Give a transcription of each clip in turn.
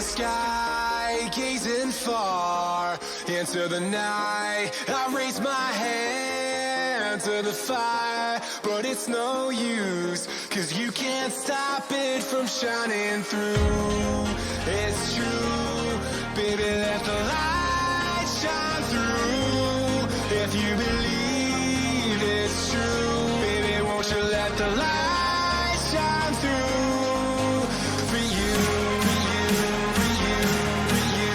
sky, gazing far into the night. I raise my hand to the fire, but it's no use, 'cause you can't stop it from shining through. It's true, baby, let the light shine through. If you believe it's true, baby, won't you let the light shine through for you, for you, for you, for you,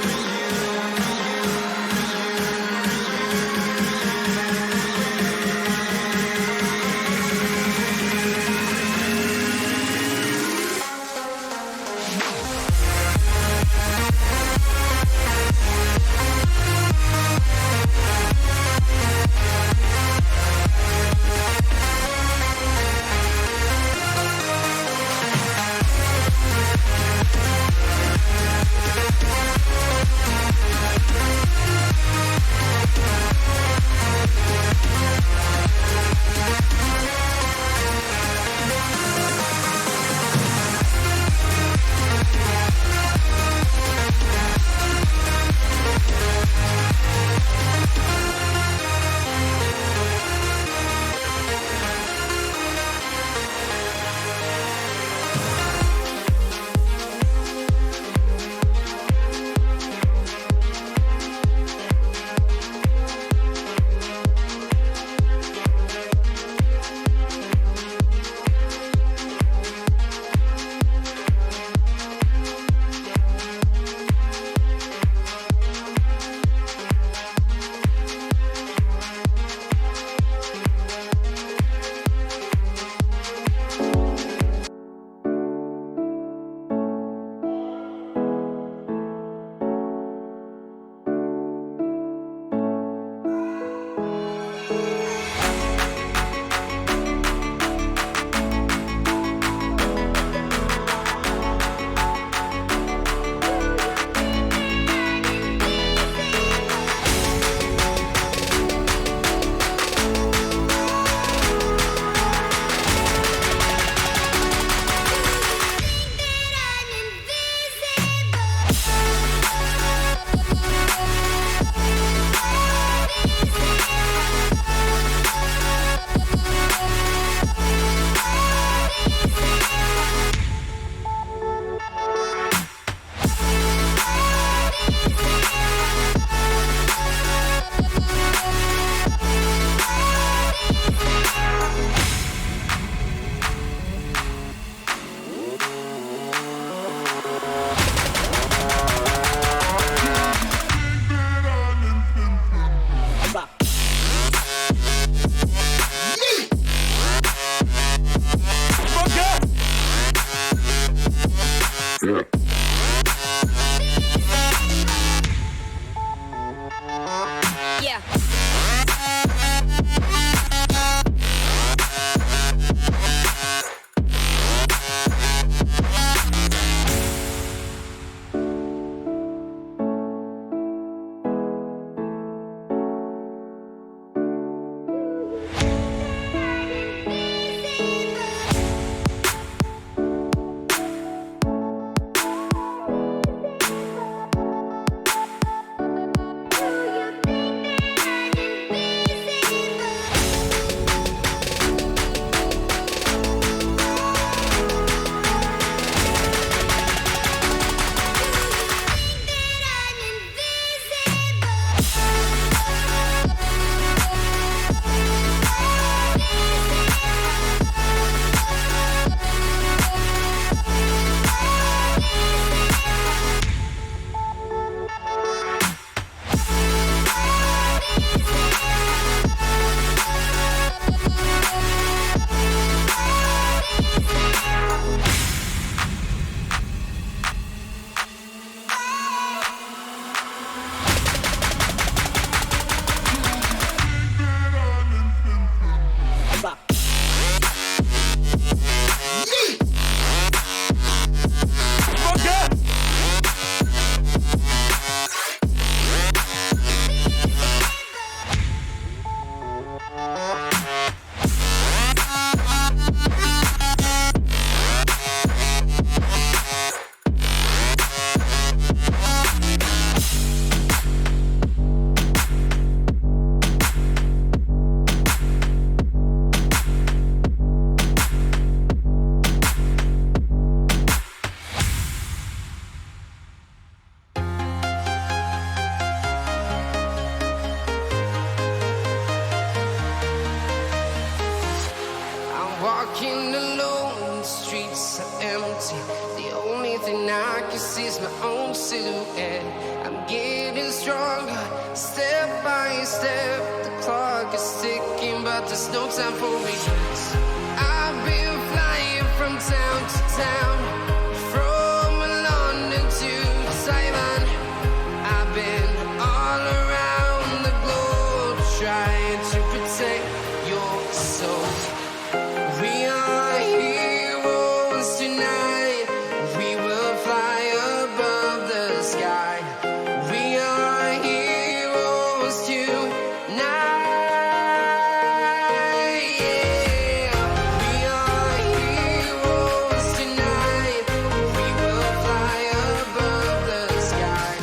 for you, for you, for sees my own silhouette. I'm getting stronger, step by step. The clock is ticking, but there's no time for regrets. I've been flying from town to town, from London to Taiwan. I've been all around the globe, trying to protect your soul. We are heroes tonight. We will fly above the sky. We are heroes tonight. Yeah. We are heroes tonight. We will fly above the sky.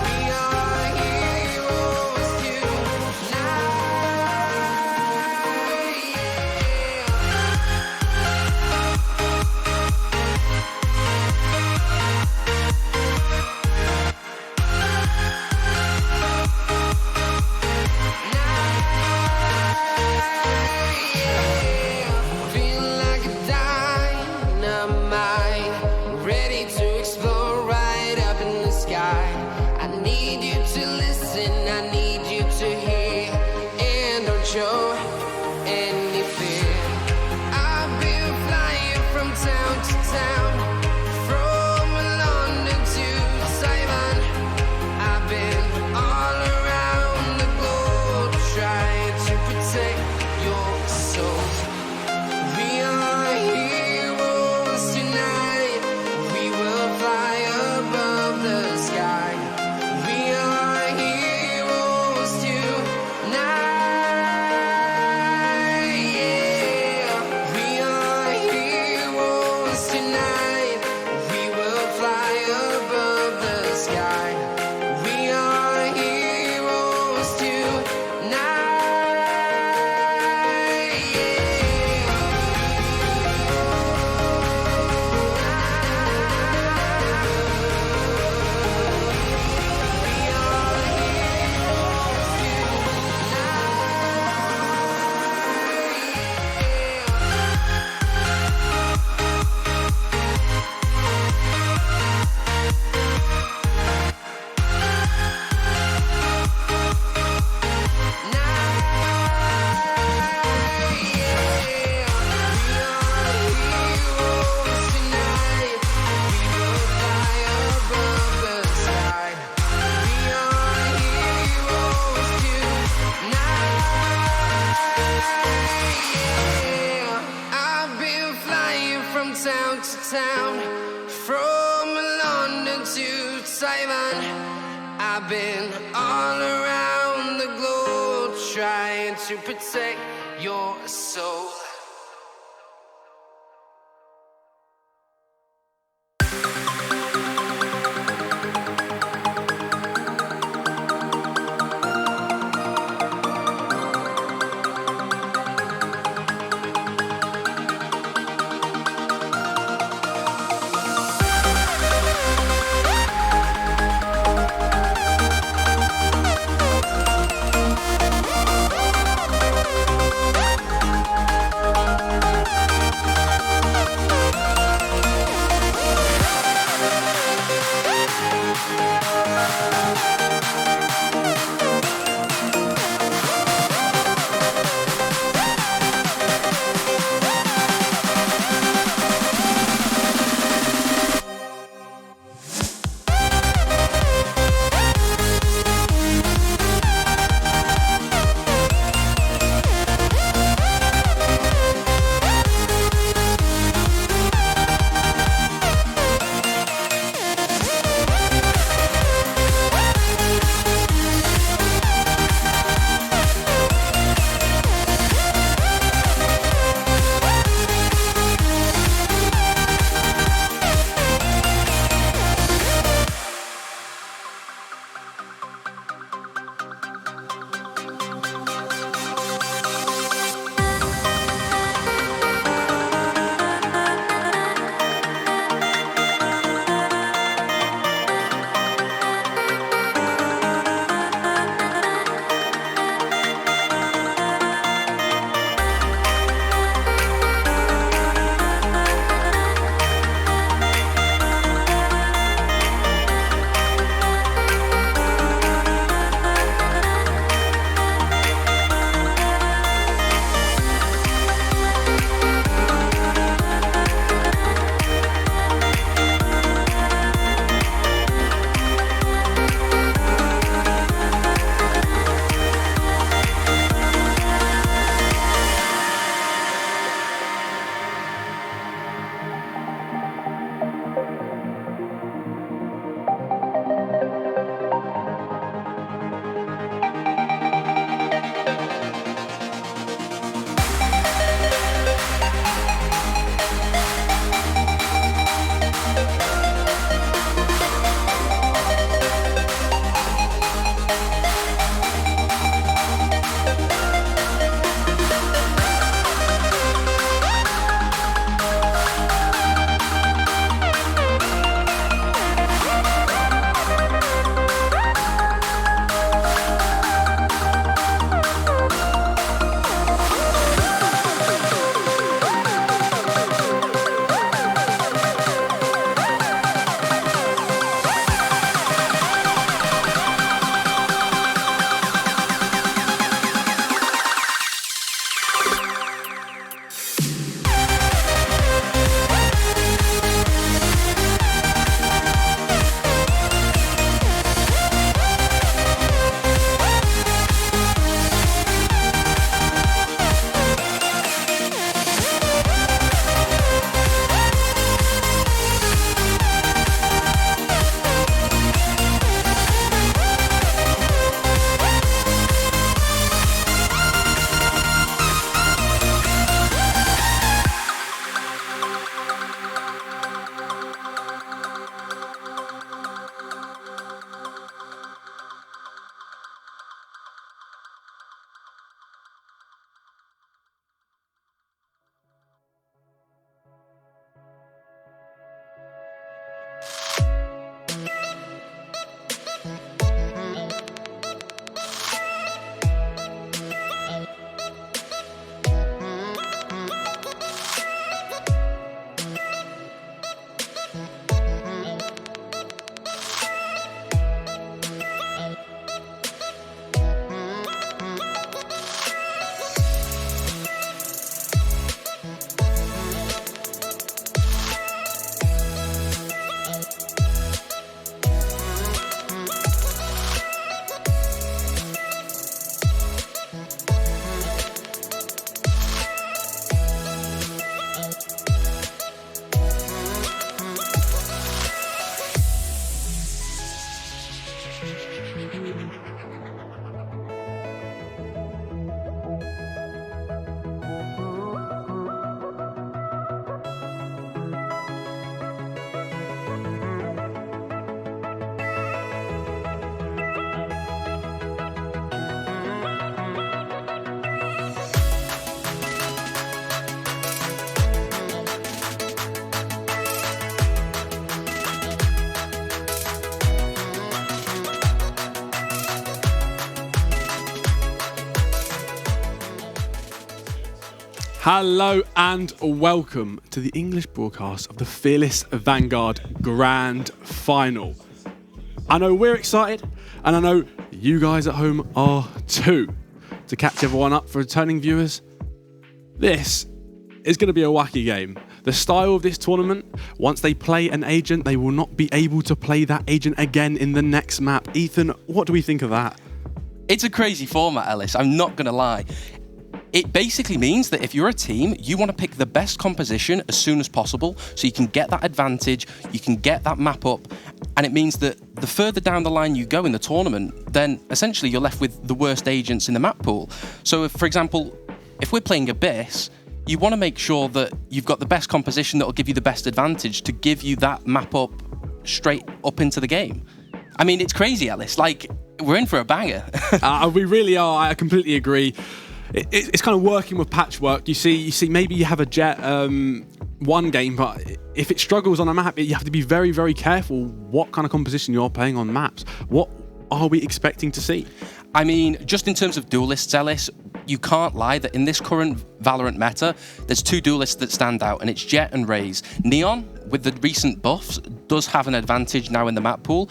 We are heroes tonight. Feel like a dynamite, ready to explode right up in the sky. I need you to listen, I need you to hear, and don't show any fear. I've been flying from town to town, from London to Taiwan. I've been all around the globe, trying to protect your soul. We are heroes tonight. We will fly above the sky. We are heroes tonight. Yeah. We are heroes tonight. We will fly above the sky. We are heroes I've been flying from town to town, from London to Taiwan. I've been all around the globe, trying to protect your soul. Hello and welcome to the English broadcast of the Fearless Vanguard Grand Final. I know we're excited, and I know you guys at home are too. To catch everyone up for returning viewers, this is going to be a wacky game. The style of this tournament, once they play an agent, they will not be able to play that agent again in the next map. Ethan, what do we think of that? It's a crazy format, Ellis. I'm not going to lie. It basically means that if you're a team, you want to pick the best composition as soon as possible so you can get that advantage, you can get that map up, and it means that the further down the line you go in the tournament, then essentially you're left with the worst agents in the map pool. So if, for example, if we're playing Abyss, you want to make sure that you've got the best composition that will give you the best advantage to give you that map up straight up into the game. I mean, it's crazy, Alice. Like, we're in for a banger. We really are. I completely agree. It's kind of working with patchwork. You see, maybe you have a Jet one game, but if it struggles on a map, you have to be very, very careful what kind of composition you're playing on maps. What are we expecting to see? I mean, just in terms of duelists, Ellis, you can't lie that in this current Valorant meta, there's two duelists that stand out, and it's Jet and Raze. Neon, with the recent buffs, does have an advantage now in the map pool.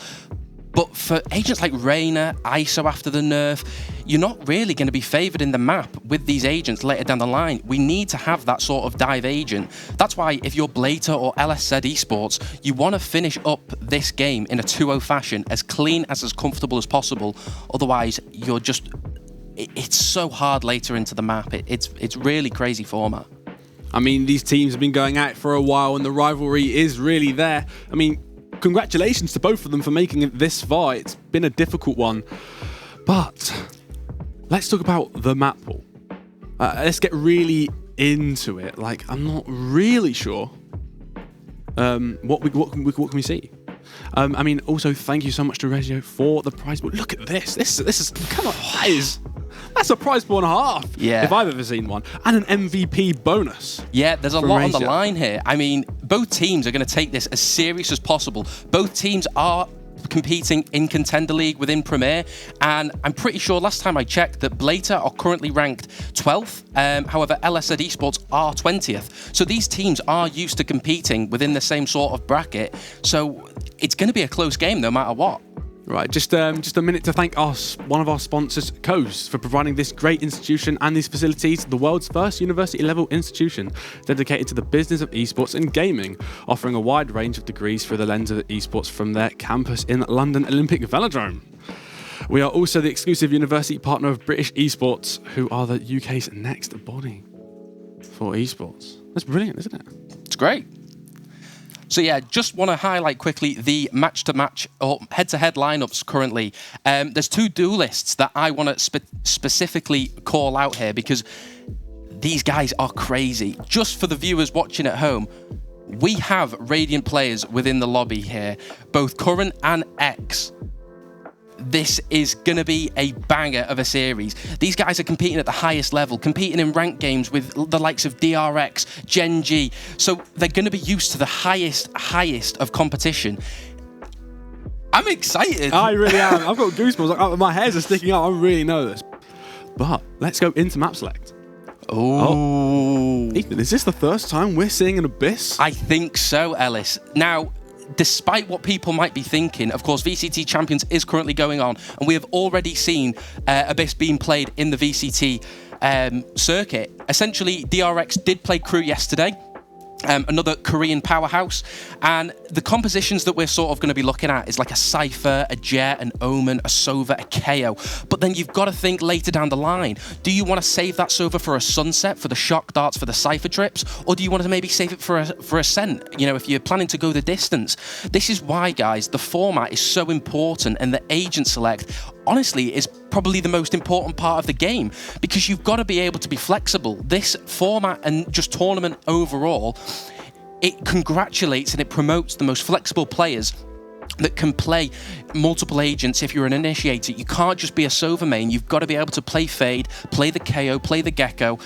But for agents like Reyna, ISO after the nerf, you're not really going to be favoured in the map with these agents later down the line. We need to have that sort of dive agent. That's why if you're Blater or ESSR Esports, you want to finish up this game in a 2-0 fashion, as clean, as comfortable as possible. Otherwise, you're just... It's so hard later into the map. It's really crazy format. I mean, these teams have been going at it for a while, and the rivalry is really there. I mean, congratulations to both of them for making it this far. It's been a difficult one. But let's talk about the map pool. Let's get really into it. Like, I'm not really sure what can we see. I mean, also, thank you so much to Reggio for the prize pool. Look at this. This is come on, that's a prize pool and a half. Yeah. If I've ever seen one. And an MVP bonus. Yeah, there's a lot on the Reggio. line here. I mean, both teams are going to take this as serious as possible. Both teams are competing in Contender League within Premier, and I'm pretty sure last time I checked that Blater are currently ranked 12th. However, ESSR Esports are 20th. So these teams are used to competing within the same sort of bracket. So it's going to be a close game no matter what. Right, just a minute to thank one of our sponsors, Coase, for providing this great institution and these facilities, the world's first university-level institution dedicated to the business of esports and gaming, offering a wide range of degrees through the lens of esports from their campus in London Olympic Velodrome. We are also the exclusive university partner of British Esports, who are the UK's next body for esports. That's brilliant, isn't it? It's great. So yeah, just want to highlight quickly the match-to-match or head-to-head lineups currently. There's two duelists that I want to specifically call out here because these guys are crazy. Just for the viewers watching at home, we have Radiant players within the lobby here, both current and ex. This is going to be a banger of a series. These guys are competing at the highest level, competing in ranked games with the likes of DRX, Gen G. So they're going to be used to the highest of competition. I'm excited. I really am. I've got goosebumps. Like, my hairs are sticking up. I really nervous. But let's go into map select. Oh. Ethan, is this the first time we're seeing an Abyss? I think so, Ellis. Now, despite what people might be thinking, of course, VCT Champions is currently going on, and we have already seen Abyss being played in the VCT circuit. Essentially, DRX did play Crew yesterday, another Korean powerhouse, and the compositions that we're sort of going to be looking at is like a Cypher, a Jet, an Omen, a Sova, a KO. But then you've got to think later down the line, do you want to save that Sova for a Sunset, for the Shock Darts, for the Cypher trips, or do you want to maybe save it for Ascent, you know, if you're planning to go the distance? This is why, guys, the format is so important, and the agent select, honestly, is probably the most important part of the game, because you've got to be able to be flexible. This format and just tournament overall, it congratulates and it promotes the most flexible players that can play multiple agents. If you're an initiator, you can't just be a Sova main. You've got to be able to play Fade, play the KO, play the Gecko.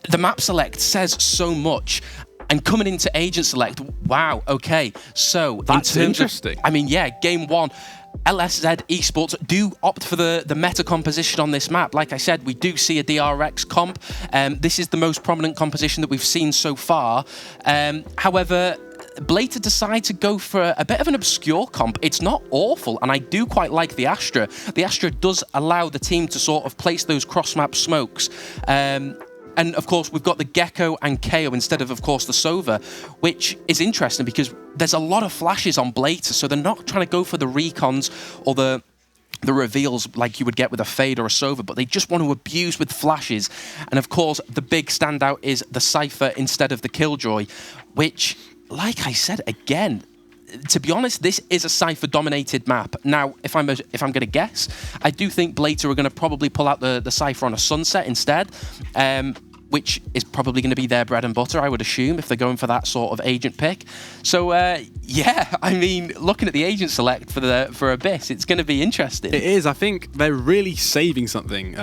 The map select says so much. And coming into agent select, wow, okay. So that's in terms interesting. I mean, yeah, game one, LSZ Esports do opt for the meta composition on this map. Like I said, we do see a DRX comp. This is the most prominent composition that we've seen so far. However, Blater decide to go for a bit of an obscure comp. It's not awful, and I do quite like the Astra. The Astra does allow the team to sort of place those cross-map smokes. And of course, we've got the Gecko and KO instead of course, the Sova, which is interesting because there's a lot of flashes on Blater, so they're not trying to go for the recons or the reveals like you would get with a Fade or a Sova, but they just want to abuse with flashes. And of course, the big standout is the Cypher instead of the Killjoy, which, like I said, again, to be honest, this is a Cypher-dominated map. Now, if I'm going to guess, I do think Blater are going to probably pull out the Cypher on a Sunset instead, which is probably going to be their bread and butter, I would assume, if they're going for that sort of agent pick. So, yeah, I mean, looking at the agent select for Abyss, it's going to be interesting. It is. I think they're really saving something.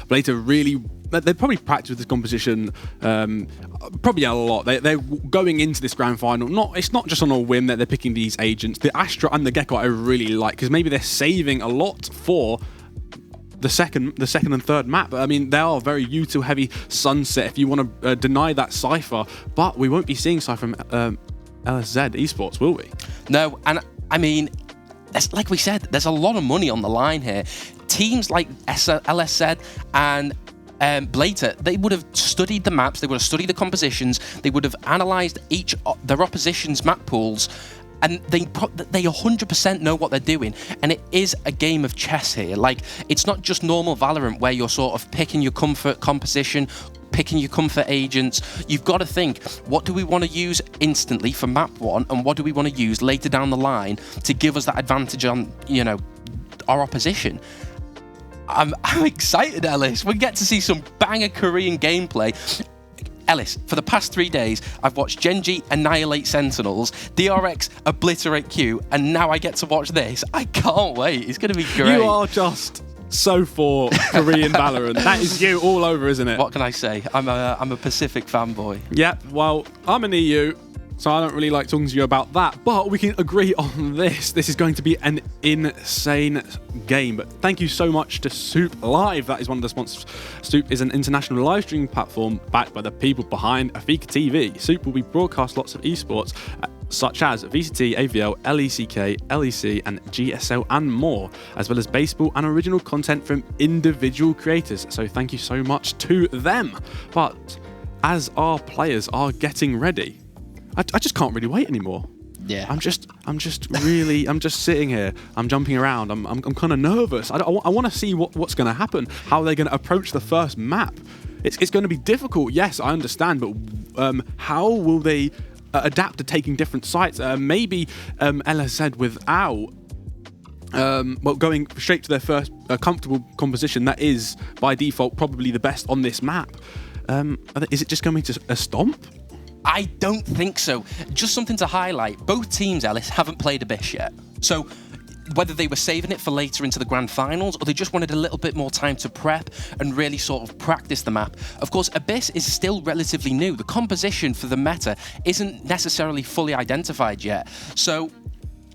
Blater really... They probably practice with this composition probably a lot. They're going into this grand final. It's not just on a whim that they're picking these agents. The Astra and the Gecko I really like because maybe they're saving a lot for the second and third map. I mean, they are very util heavy Sunset if you want to deny that Cypher, but we won't be seeing Cypher from LSZ Esports, will we? No, and I mean, like we said, there's a lot of money on the line here. Teams like LSZ and Blater, they would have studied the maps, they would have studied the compositions, they would have analysed their opposition's map pools, and they 100% know what they're doing. And it is a game of chess here. Like, it's not just normal Valorant where you're sort of picking your comfort composition, picking your comfort agents. You've got to think, what do we want to use instantly for map 1, and what do we want to use later down the line to give us that advantage on, our opposition? I'm excited, Ellis. We get to see some banger Korean gameplay. Ellis, for the past 3 days, I've watched Genji annihilate Sentinels, DRX obliterate Q, and now I get to watch this. I can't wait. It's going to be great. You are just so for Korean Valorant. That is you all over, isn't it? What can I say? I'm a Pacific fanboy. Yeah, well, I'm an EU, so I don't really like talking to you about that, but we can agree on this. This is going to be an insane game. But thank you so much to Soup Live. That is one of the sponsors. Soup is an international live streaming platform backed by the people behind Afika TV. Soup will be broadcast lots of esports, such as VCT, AVL, LECK, LEC, and GSL, and more, as well as baseball and original content from individual creators. So thank you so much to them. But as our players are getting ready, I just can't really wait anymore. Yeah. I'm just sitting here. I'm jumping around. I'm kind of nervous. I want to see what's going to happen. How they're going to approach the first map. It's going to be difficult. Yes, I understand. But how will they adapt to taking different sites? Maybe LSZ without going straight to their first comfortable composition. That is by default probably the best on this map. Is it just going to be a stomp? I don't think so. Just something to highlight. Both teams, Ellis, haven't played Abyss yet. So whether they were saving it for later into the grand finals or they just wanted a little bit more time to prep and really sort of practice the map. Of course, Abyss is still relatively new. The composition for the meta isn't necessarily fully identified yet. So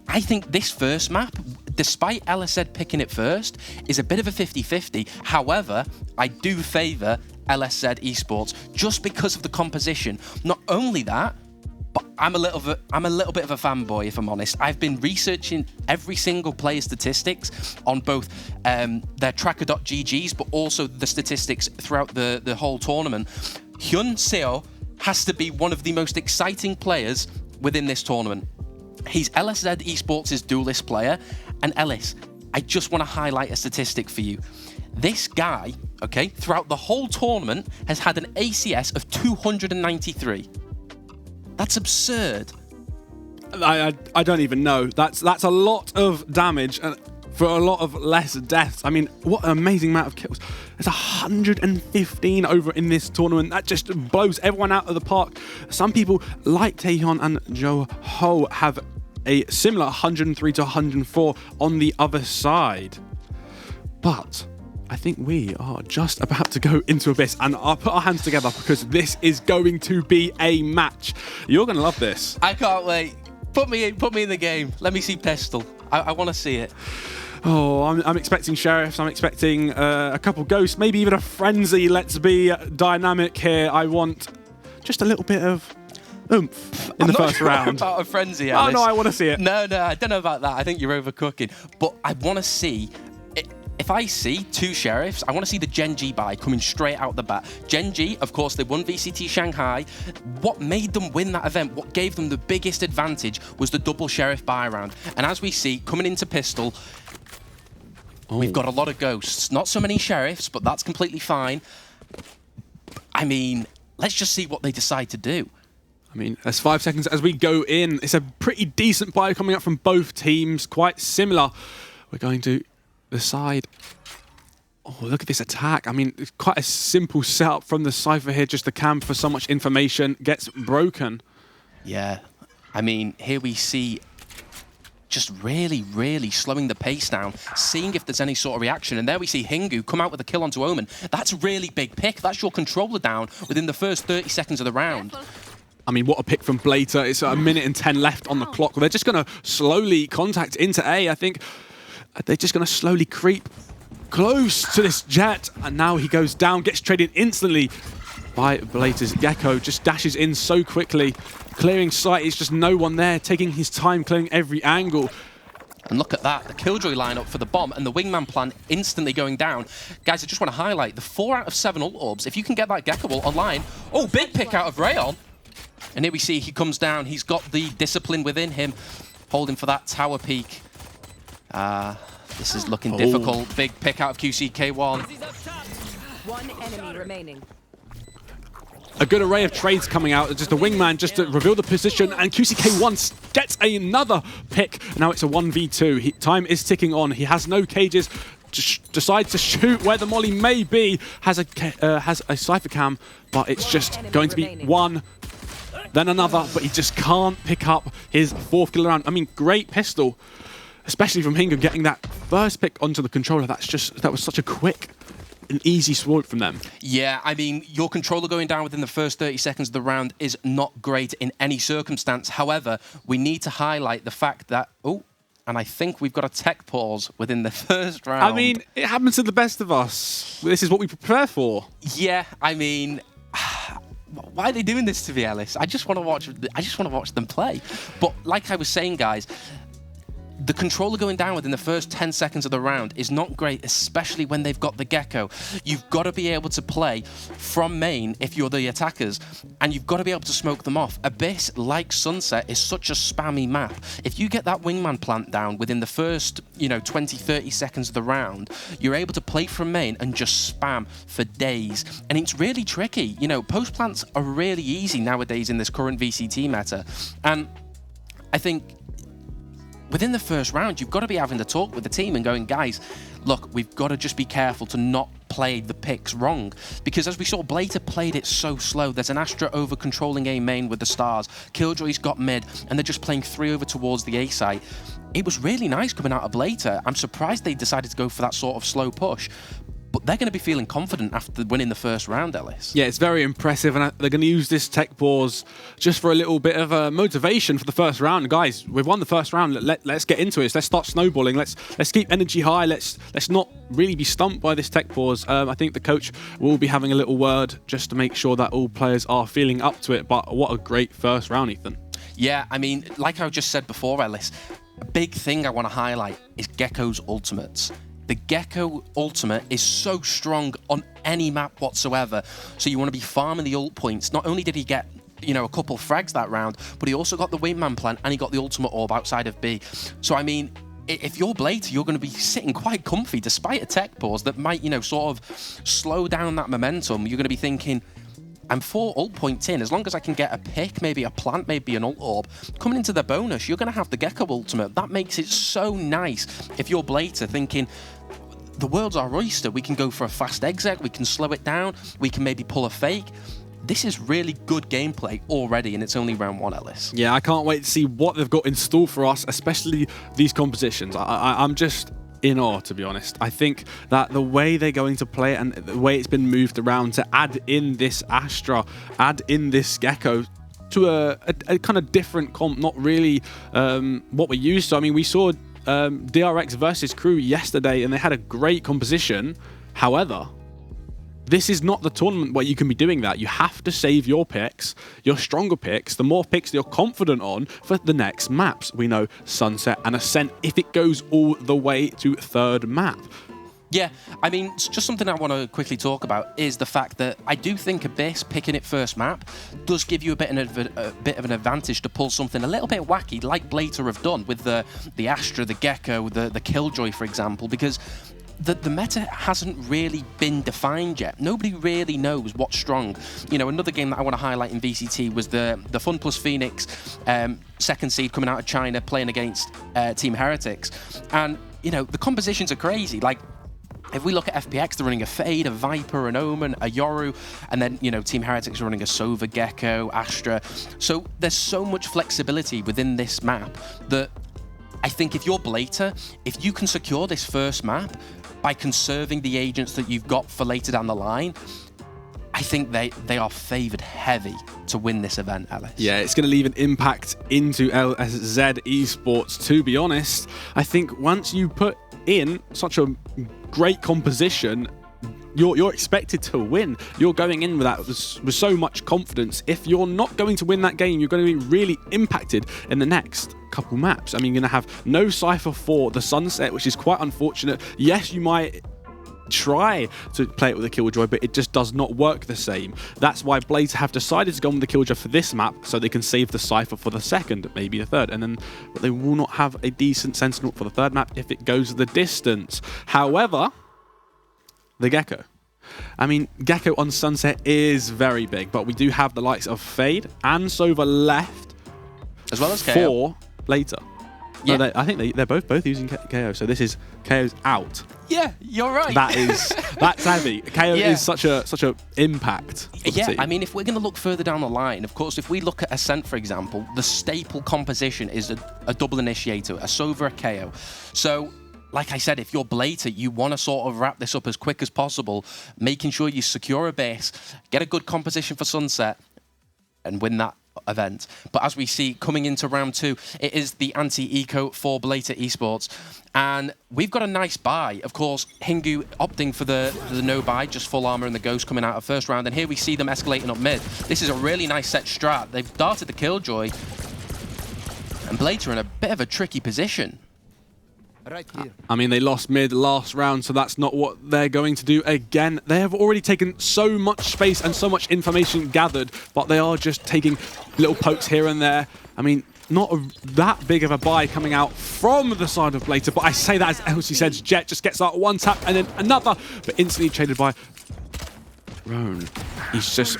I think this first map, despite LSZ picking it first, is a bit of a 50-50. However, I do favour LSZ Esports just because of the composition. Not only that, but I'm a little bit of a fanboy, if I'm honest. I've been researching every single player statistics on both their tracker.ggs, but also the statistics throughout the whole tournament. Hyun Seo has to be one of the most exciting players within this tournament. He's LSZ Esports' duelist player, and Ellis, I just want to highlight a statistic for you. This guy, okay, throughout the whole tournament has had an ACS of 293. That's absurd. I don't even know. That's a lot of damage for a lot of less deaths. I mean, what an amazing amount of kills. There's 115 over in this tournament. That just blows everyone out of the park. Some people like Taehyun and Jo Ho have a similar 103 to 104 on the other side. But I think we are just about to go into Abyss, and I'll put our hands together because this is going to be a match. You're going to love this. I can't wait. Put me in the game. Let me see Pistol. I want to see it. Oh, I'm expecting Sheriffs. I'm expecting a couple Ghosts, maybe even a Frenzy. Let's be dynamic here. I want just a little bit of oomph in the first round. About a Frenzy, Oh, Alice. no, I want to see it. No, I don't know about that. I think you're overcooking. But I want to see... If I see 2 Sheriffs, I want to see the Gen G buy coming straight out the bat. Gen G, of course, they won VCT Shanghai. What made them win that event, what gave them the biggest advantage was the double Sheriff buy round. And as we see, coming into Pistol, we've got a lot of Ghosts. Not so many Sheriffs, but that's completely fine. I mean, let's just see what they decide to do. I mean, there's 5 seconds as we go in. It's a pretty decent buy coming up from both teams, quite similar. We're going to the side. Oh, look at this attack. I mean, it's quite a simple setup from the Cypher here. Just the cam for so much information gets broken. Yeah, I mean, here we see just really, really slowing the pace down, seeing if there's any sort of reaction. And there we see Hingu come out with a kill onto Omen. That's a really big pick. That's your controller down within the first 30 seconds of the round. I mean, what a pick from Blater. It's a minute and 10 left on the clock. They're just going to slowly contact into A. I think they're just going to slowly creep close to this Jet. And now he goes down, gets traded instantly by Blater's Gecko. Just dashes in so quickly. Clearing sight, it's just no one there. Taking his time, clearing every angle. And look at that, the Killjoy lineup for the bomb and the Wingman plan instantly going down. Guys, I just want to highlight the 4 out of 7 ult orbs. If you can get that Gecko ult online. Oh, big pick out of Rayon. And here we see he comes down. He's got the discipline within him, holding for that tower peak. This is looking difficult. Big pick out of QCK1. One enemy remaining. A good array of trades coming out. Just a Wingman just to reveal the position. And QCK1 gets another pick. Now it's a 1v2. Time is ticking on. He has no cages. Just decides to shoot where the molly may be. Has a Cypher cam, but it's just going to be one, then another. But he just can't pick up his 4th kill round. I mean, great pistol, especially from Hingu getting that first pick onto the controller. That was such a quick and easy swoop from them. Yeah, I mean, your controller going down within the first 30 seconds of the round is not great in any circumstance. However, we need to highlight the fact that... Oh, and I think we've got a tech pause within the first round. I mean, it happens to the best of us. This is what we prepare for. Yeah, I mean... Why are they doing this to me, Ellis? I just want to watch them play. But like I was saying, guys, the controller going down within the first 10 seconds of the round is not great, especially when they've got the Gecko. You've got to be able to play from main if you're the attackers, and you've got to be able to smoke them off. Abyss, like Sunset, is such a spammy map. If you get that Wingman plant down within the first, 20, 30 seconds of the round, you're able to play from main and just spam for days. And it's really tricky. Post plants are really easy nowadays in this current VCT meta. And I think within the first round, you've got to be having to talk with the team and going, guys, look, we've got to just be careful to not play the picks wrong. Because as we saw, Blater played it so slow. There's an Astra over controlling A main with the stars. Killjoy's got mid, and they're just playing 3 over towards the A site. It was really nice coming out of Blater. I'm surprised they decided to go for that sort of slow push. But they're going to be feeling confident after winning the first round, Ellis. Yeah, it's very impressive, and they're going to use this tech pause just for a little bit of motivation for the first round. Guys, we've won the first round. Let's get into it. Let's start snowballing. Let's keep energy high. Let's not really be stumped by this tech pause. I think the coach will be having a little word just to make sure that all players are feeling up to it. But what a great first round, Ethan. Yeah, I mean, like I just said before, Ellis, a big thing I want to highlight is Gecko's ultimates. The Gecko ultimate is so strong on any map whatsoever. So you want to be farming the ult points. Not only did he get, a couple frags that round, but he also got the Wingman plant and he got the ultimate orb outside of B. So, I mean, if you're Blater, you're going to be sitting quite comfy despite a tech pause that might, sort of slow down that momentum. You're going to be thinking, I'm 4 ult points in. As long as I can get a pick, maybe a plant, maybe an ult orb, coming into the bonus, you're going to have the Gecko ultimate. That makes it so nice if you're Blater thinking, the world's our oyster. We can go for a fast exec, we can slow it down, we can maybe pull a fake. This is really good gameplay already, and it's only round 1, Ellis. Yeah, I can't wait to see what they've got in store for us, especially these compositions. I'm just in awe, to be honest. I think that the way they're going to play it and the way it's been moved around to add in this Astra, add in this Gecko, to a kind of different comp, not really what we're used to. I mean, we saw DRX versus Crew yesterday, and they had a great composition. However, this is not the tournament where you can be doing that. You have to save your picks, your stronger picks, the more picks that you're confident on for the next maps. We know Sunset and Ascent if it goes all the way to third map. Yeah, I mean, it's just something I want to quickly talk about is the fact that I do think Abyss picking it first map does give you a bit of an advantage to pull something a little bit wacky, like Blater have done with the Astra, the Gecko, the Killjoy, for example, because the meta hasn't really been defined yet. Nobody really knows what's strong. You know, another game that I want to highlight in VCT was the Fun Plus Phoenix second seed coming out of China playing against Team Heretics. And, you know, the compositions are crazy. Like, if we look at FPX, they're running a Fade, a Viper, an Omen, a Yoru, and then, you know, Team Heretics are running a Sova, Gecko, Astra. So there's so much flexibility within this map that I think if you're Blater, if you can secure this first map by conserving the agents that you've got for later down the line, I think they are favoured heavy to win this event, Ellis. Yeah, it's going to leave an impact into LSZ Esports, to be honest. I think once you put in such a great composition, you're expected to win. You're going in with that with so much confidence. If you're not going to win that game, you're going to be really impacted in the next couple maps. I mean, you're going to have no Cypher for the Sunset, which is quite unfortunate. Yes, you might try to play it with a Killjoy, but it just does not work the same. That's why Blazer have decided to go with the Killjoy for this map, so they can save the Cypher for the second, maybe the third, and then but they will not have a decent Sentinel for the third map if it goes the distance. However, the Gecko. I mean, Gecko on Sunset is very big, but we do have the likes of Fade and Sova left, as well as KO. For later. Yeah. No, I think they're both using KO, so this is KO's out. Yeah, you're right. That's heavy. KO is such a impact. Yeah, I mean, if we're going to look further down the line, of course, if we look at Ascent, for example, the staple composition is a double initiator, a Sova, a KO. So, like I said, if you're Blater, you want to sort of wrap this up as quick as possible, making sure you secure a base, get a good composition for Sunset, and win that event. But as we see coming into round 2, it is the anti-eco for Blater Esports, and we've got a nice buy. Of course, Hingu opting for the no buy, just full armor and the Ghost coming out of first round, and here we see them escalating up mid. This is a really nice set strat. They've darted the Killjoy, and Blater in a bit of a tricky position. Right here. I mean, they lost mid last round, so that's not what they're going to do again. They have already taken so much space and so much information gathered, but they are just taking little pokes here and there. I mean, not that big of a buy coming out from the side of Blater, but I say that as Elsie says, Jet just gets out one tap and then another, but instantly traded by Roan. He's just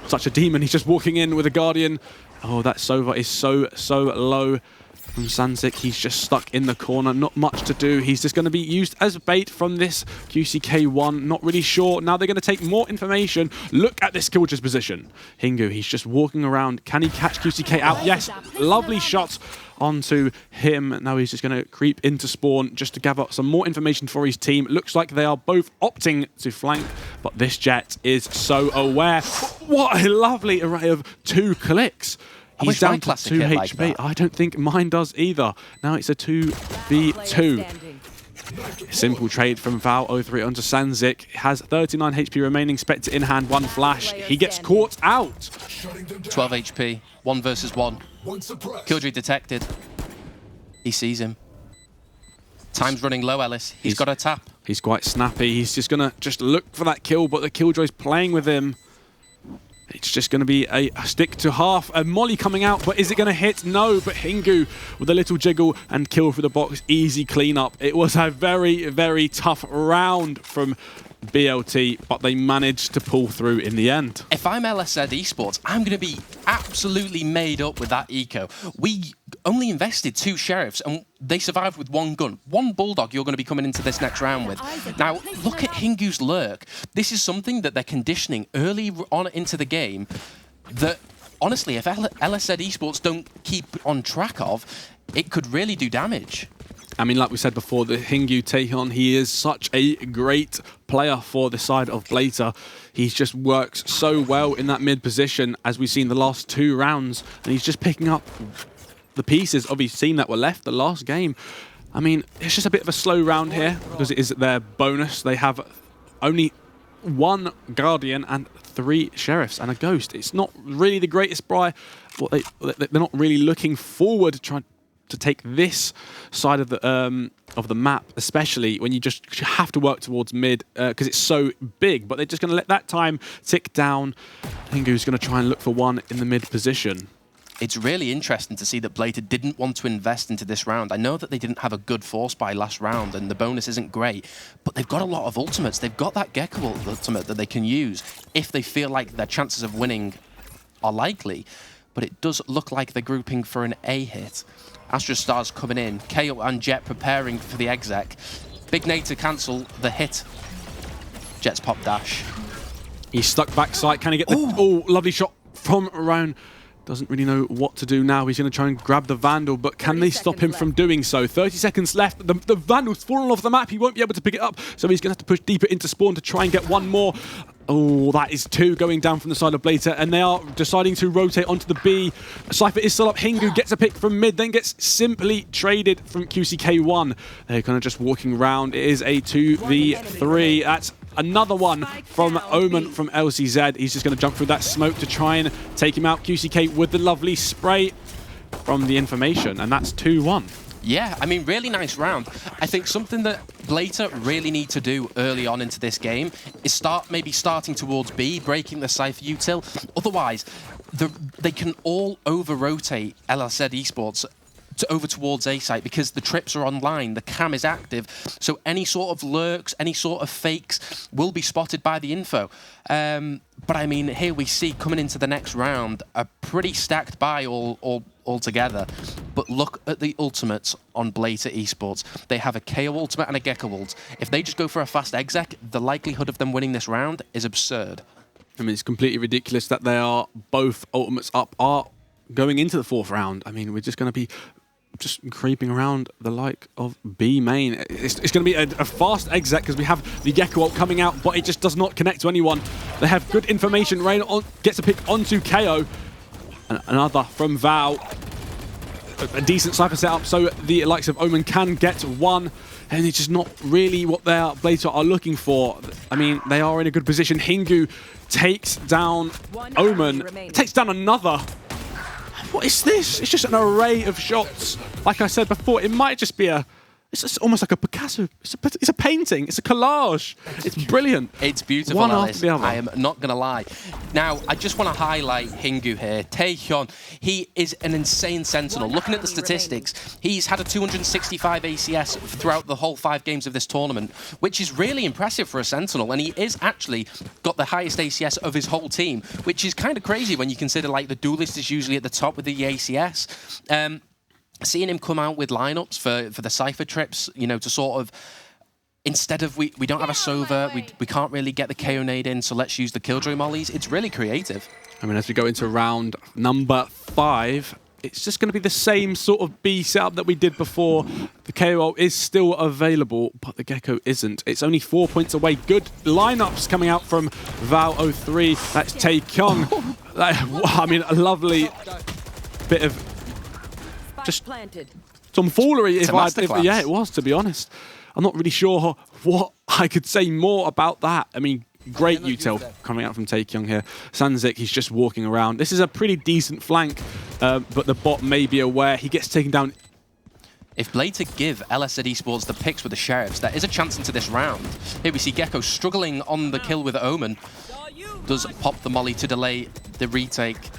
such a demon. He's just walking in with a Guardian. Oh, that Sova is so low. From Sanzik, he's just stuck in the corner, not much to do. He's just going to be used as bait from this QCK1, not really sure. Now they're going to take more information. Look at this Killjoy's position. Hingu, he's just walking around. Can he catch QCK out? Yes, lovely shot onto him. Now he's just going to creep into spawn just to gather some more information for his team. Looks like they are both opting to flank, but this Jet is so aware. What a lovely array of 2 clicks. He's down to 2 HP. Like I don't think mine does either. Now it's a 2v2. Simple trade from Val03 onto Sanzik. Has 39 HP remaining. Spectre in hand, 1 flash. He gets caught out. 12 HP, 1 versus 1. Killjoy detected. He sees him. Time's running low, Ellis. He's got a tap. He's quite snappy. He's just going to look for that kill, but the Killjoy's playing with him. It's just going to be a stick to half. A molly coming out, but is it going to hit? No, but Hingu with a little jiggle and kill through the box. Easy cleanup. It was a very, very tough round from BLT, but they managed to pull through in the end. If I'm LSZ Esports, I'm going to be absolutely made up with that eco. We only invested 2 sheriffs and they survived with 1 gun. 1 bulldog you're going to be coming into this next round with. Now, look at Hingu's lurk. This is something that they're conditioning early on into the game that, honestly, if LSZ Esports don't keep on track of, it could really do damage. I mean, like we said before, the Hingu Taehyun, he is such a great player for the side of Blater. He just works so well in that mid position, as we've seen the last 2 rounds, and he's just picking up the pieces of his team that were left the last game. I mean, it's just a bit of a slow round here because it is their bonus. They have only 1 Guardian and 3 Sheriffs and a Ghost. It's not really the greatest buy. They're not really looking forward to trying to take this side of the map, especially when you just have to work towards mid because it's so big. But they're just going to let that time tick down. Hingu's going to try and look for one in the mid position. It's really interesting to see that Blater didn't want to invest into this round. I know that they didn't have a good force buy last round and the bonus isn't great, but they've got a lot of ultimates. They've got that Gecko ultimate that they can use if they feel like their chances of winning are likely. But it does look like they're grouping for an A hit. Astrostar's coming in. KO and Jet preparing for the exec. Big nade to cancel the hit. Jet's pop dash. He's stuck backside. Can he get the... Oh, lovely shot from Roan. Doesn't really know what to do now. He's going to try and grab the Vandal, but can they stop him from doing so? 30 seconds left. The Vandal's fallen off the map. He won't be able to pick it up, so he's going to have to push deeper into spawn to try and get one more. Oh, that is 2 going down from the side of Blater, and they are deciding to rotate onto the B. Cypher is still up. Hingu gets a pick from mid, then gets simply traded from QCK1. They're kind of just walking around. It is a 2v3. That's another one from Omen from LCZ. He's just going to jump through that smoke to try and take him out. QCK with the lovely spray from the information, and that's 2-1. Yeah, I mean, really nice round. I think something that Blater really need to do early on into this game is maybe starting towards B, breaking the Cypher util. Otherwise, they can all over-rotate LSZ Esports over towards A site because the trips are online, the cam is active, so any sort of lurks, any sort of fakes will be spotted by the info. But I mean, here we see coming into the next round a pretty stacked buy all together. But look at the ultimates on Blater Esports. They have a KO ultimate and a Gecko ult. If they just go for a fast exec, the likelihood of them winning this round is absurd. I mean, it's completely ridiculous that they are both ultimates up are going into the 4th round. I mean, we're just going to be just creeping around the like of B main. It's going to be a fast exec because we have the Gecko ult coming out, but it just does not connect to anyone. They have good information. Rain gets a pick onto KO. And another from Val. A decent Cypher setup so the likes of Omen can get one. And it's just not really what their Blater are looking for. I mean, they are in a good position. Hingu takes down Omen. Takes down another. What is this? It's just an array of shots. Like I said before, it might just be it's almost like a Picasso. It's a painting. It's a collage. It's brilliant. It's beautiful, one Alice. after the other. I am not going to lie. Now, I just want to highlight Hingu here. Taehyun, he is an insane sentinel. Looking at the statistics, he's had a 265 ACS throughout the whole 5 games of this tournament, which is really impressive for a sentinel. And he is actually got the highest ACS of his whole team, which is kind of crazy when you consider like the duelist is usually at the top with the ACS. Seeing him come out with lineups for the Cypher trips, you know, to sort of, instead of we don't have a Sova, we can't really get the KO nade in, so let's use the Killjoy mollies. It's really creative. I mean, as we go into round number 5, it's just going to be the same sort of B setup that we did before. The KO is still available, but the Gecko isn't. It's only 4 points away. Good lineups coming out from Val03. That's Taekyung. I mean, a lovely bit of just tomfoolery. Yeah, it was, to be honest. I'm not really sure what I could say more about that. I mean, great util coming out from Taekyung here. Sanzik, he's just walking around. This is a pretty decent flank, but the bot may be aware. He gets taken down. If Blater give LSZ Esports the picks with the Sheriffs, there is a chance into this round. Here we see Gecko struggling on the kill with Omen. Does pop the molly to delay the retake.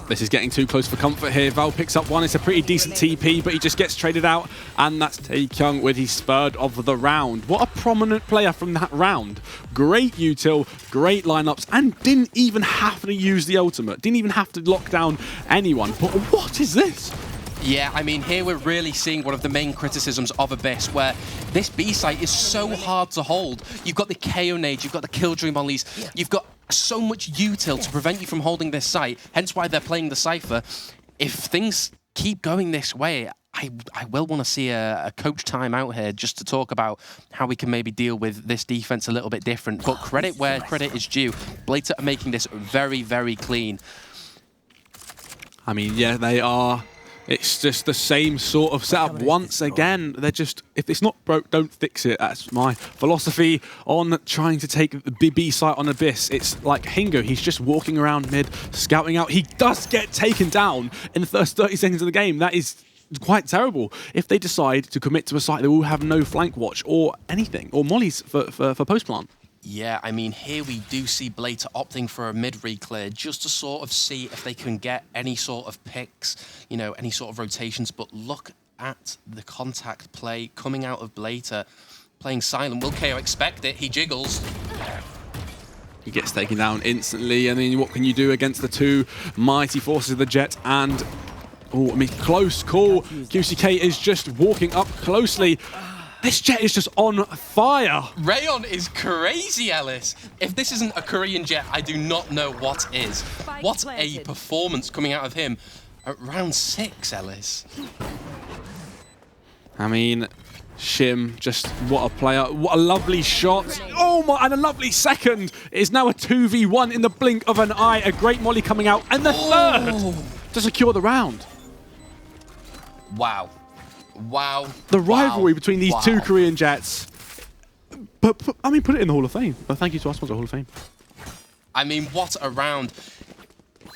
This is getting too close for comfort here. Val picks up one. It's a pretty decent TP, but he just gets traded out. And that's Taekyung with his 3rd of the round. What a prominent player from that round. Great util, great lineups, and didn't even have to use the ultimate. Didn't even have to lock down anyone. But what is this? Yeah, I mean, here we're really seeing one of the main criticisms of Abyss, where this B site is so hard to hold. You've got the KO nades, you've got the Killjoy mollies, you've got so much util to prevent you from holding this site, hence why they're playing the Cypher. If things keep going this way, I will want to see a coach timeout here just to talk about how we can maybe deal with this defense a little bit different. But credit where credit is due. Blater are making this very, very clean. I mean, yeah, they are It's just the same sort of setup once again. They're just, if it's not broke, don't fix it. That's my philosophy on trying to take the B site on Abyss. It's like Hingo, he's just walking around mid, scouting out. He does get taken down in the first 30 seconds of the game. That is quite terrible. If they decide to commit to a site, they will have no flank watch or anything, or mollies for post-plant. Yeah, I mean, here we do see Blater opting for a mid-reclear just to sort of see if they can get any sort of picks, you know, any sort of rotations. But look at the contact play coming out of Blater, playing silent. Will KO expect it? He jiggles. He gets taken down instantly. I mean, what can you do against the two mighty forces of the Jet and... Oh, I mean, close call. QCK is just walking up closely. This Jet is just on fire. Rayon is crazy, Ellis. If this isn't a Korean Jet, I do not know what is. What a performance coming out of him at round 6, Ellis. I mean, Shim, just what a player. What a lovely shot. Oh my, and a lovely second. It is now a 2v1 in the blink of an eye. A great molly coming out. And the third to secure the round. Wow. Wow. The rivalry between these two Korean Jets. But I mean, put it in the Hall of Fame. But thank you to our sponsor, Hall of Fame. I mean, what a round.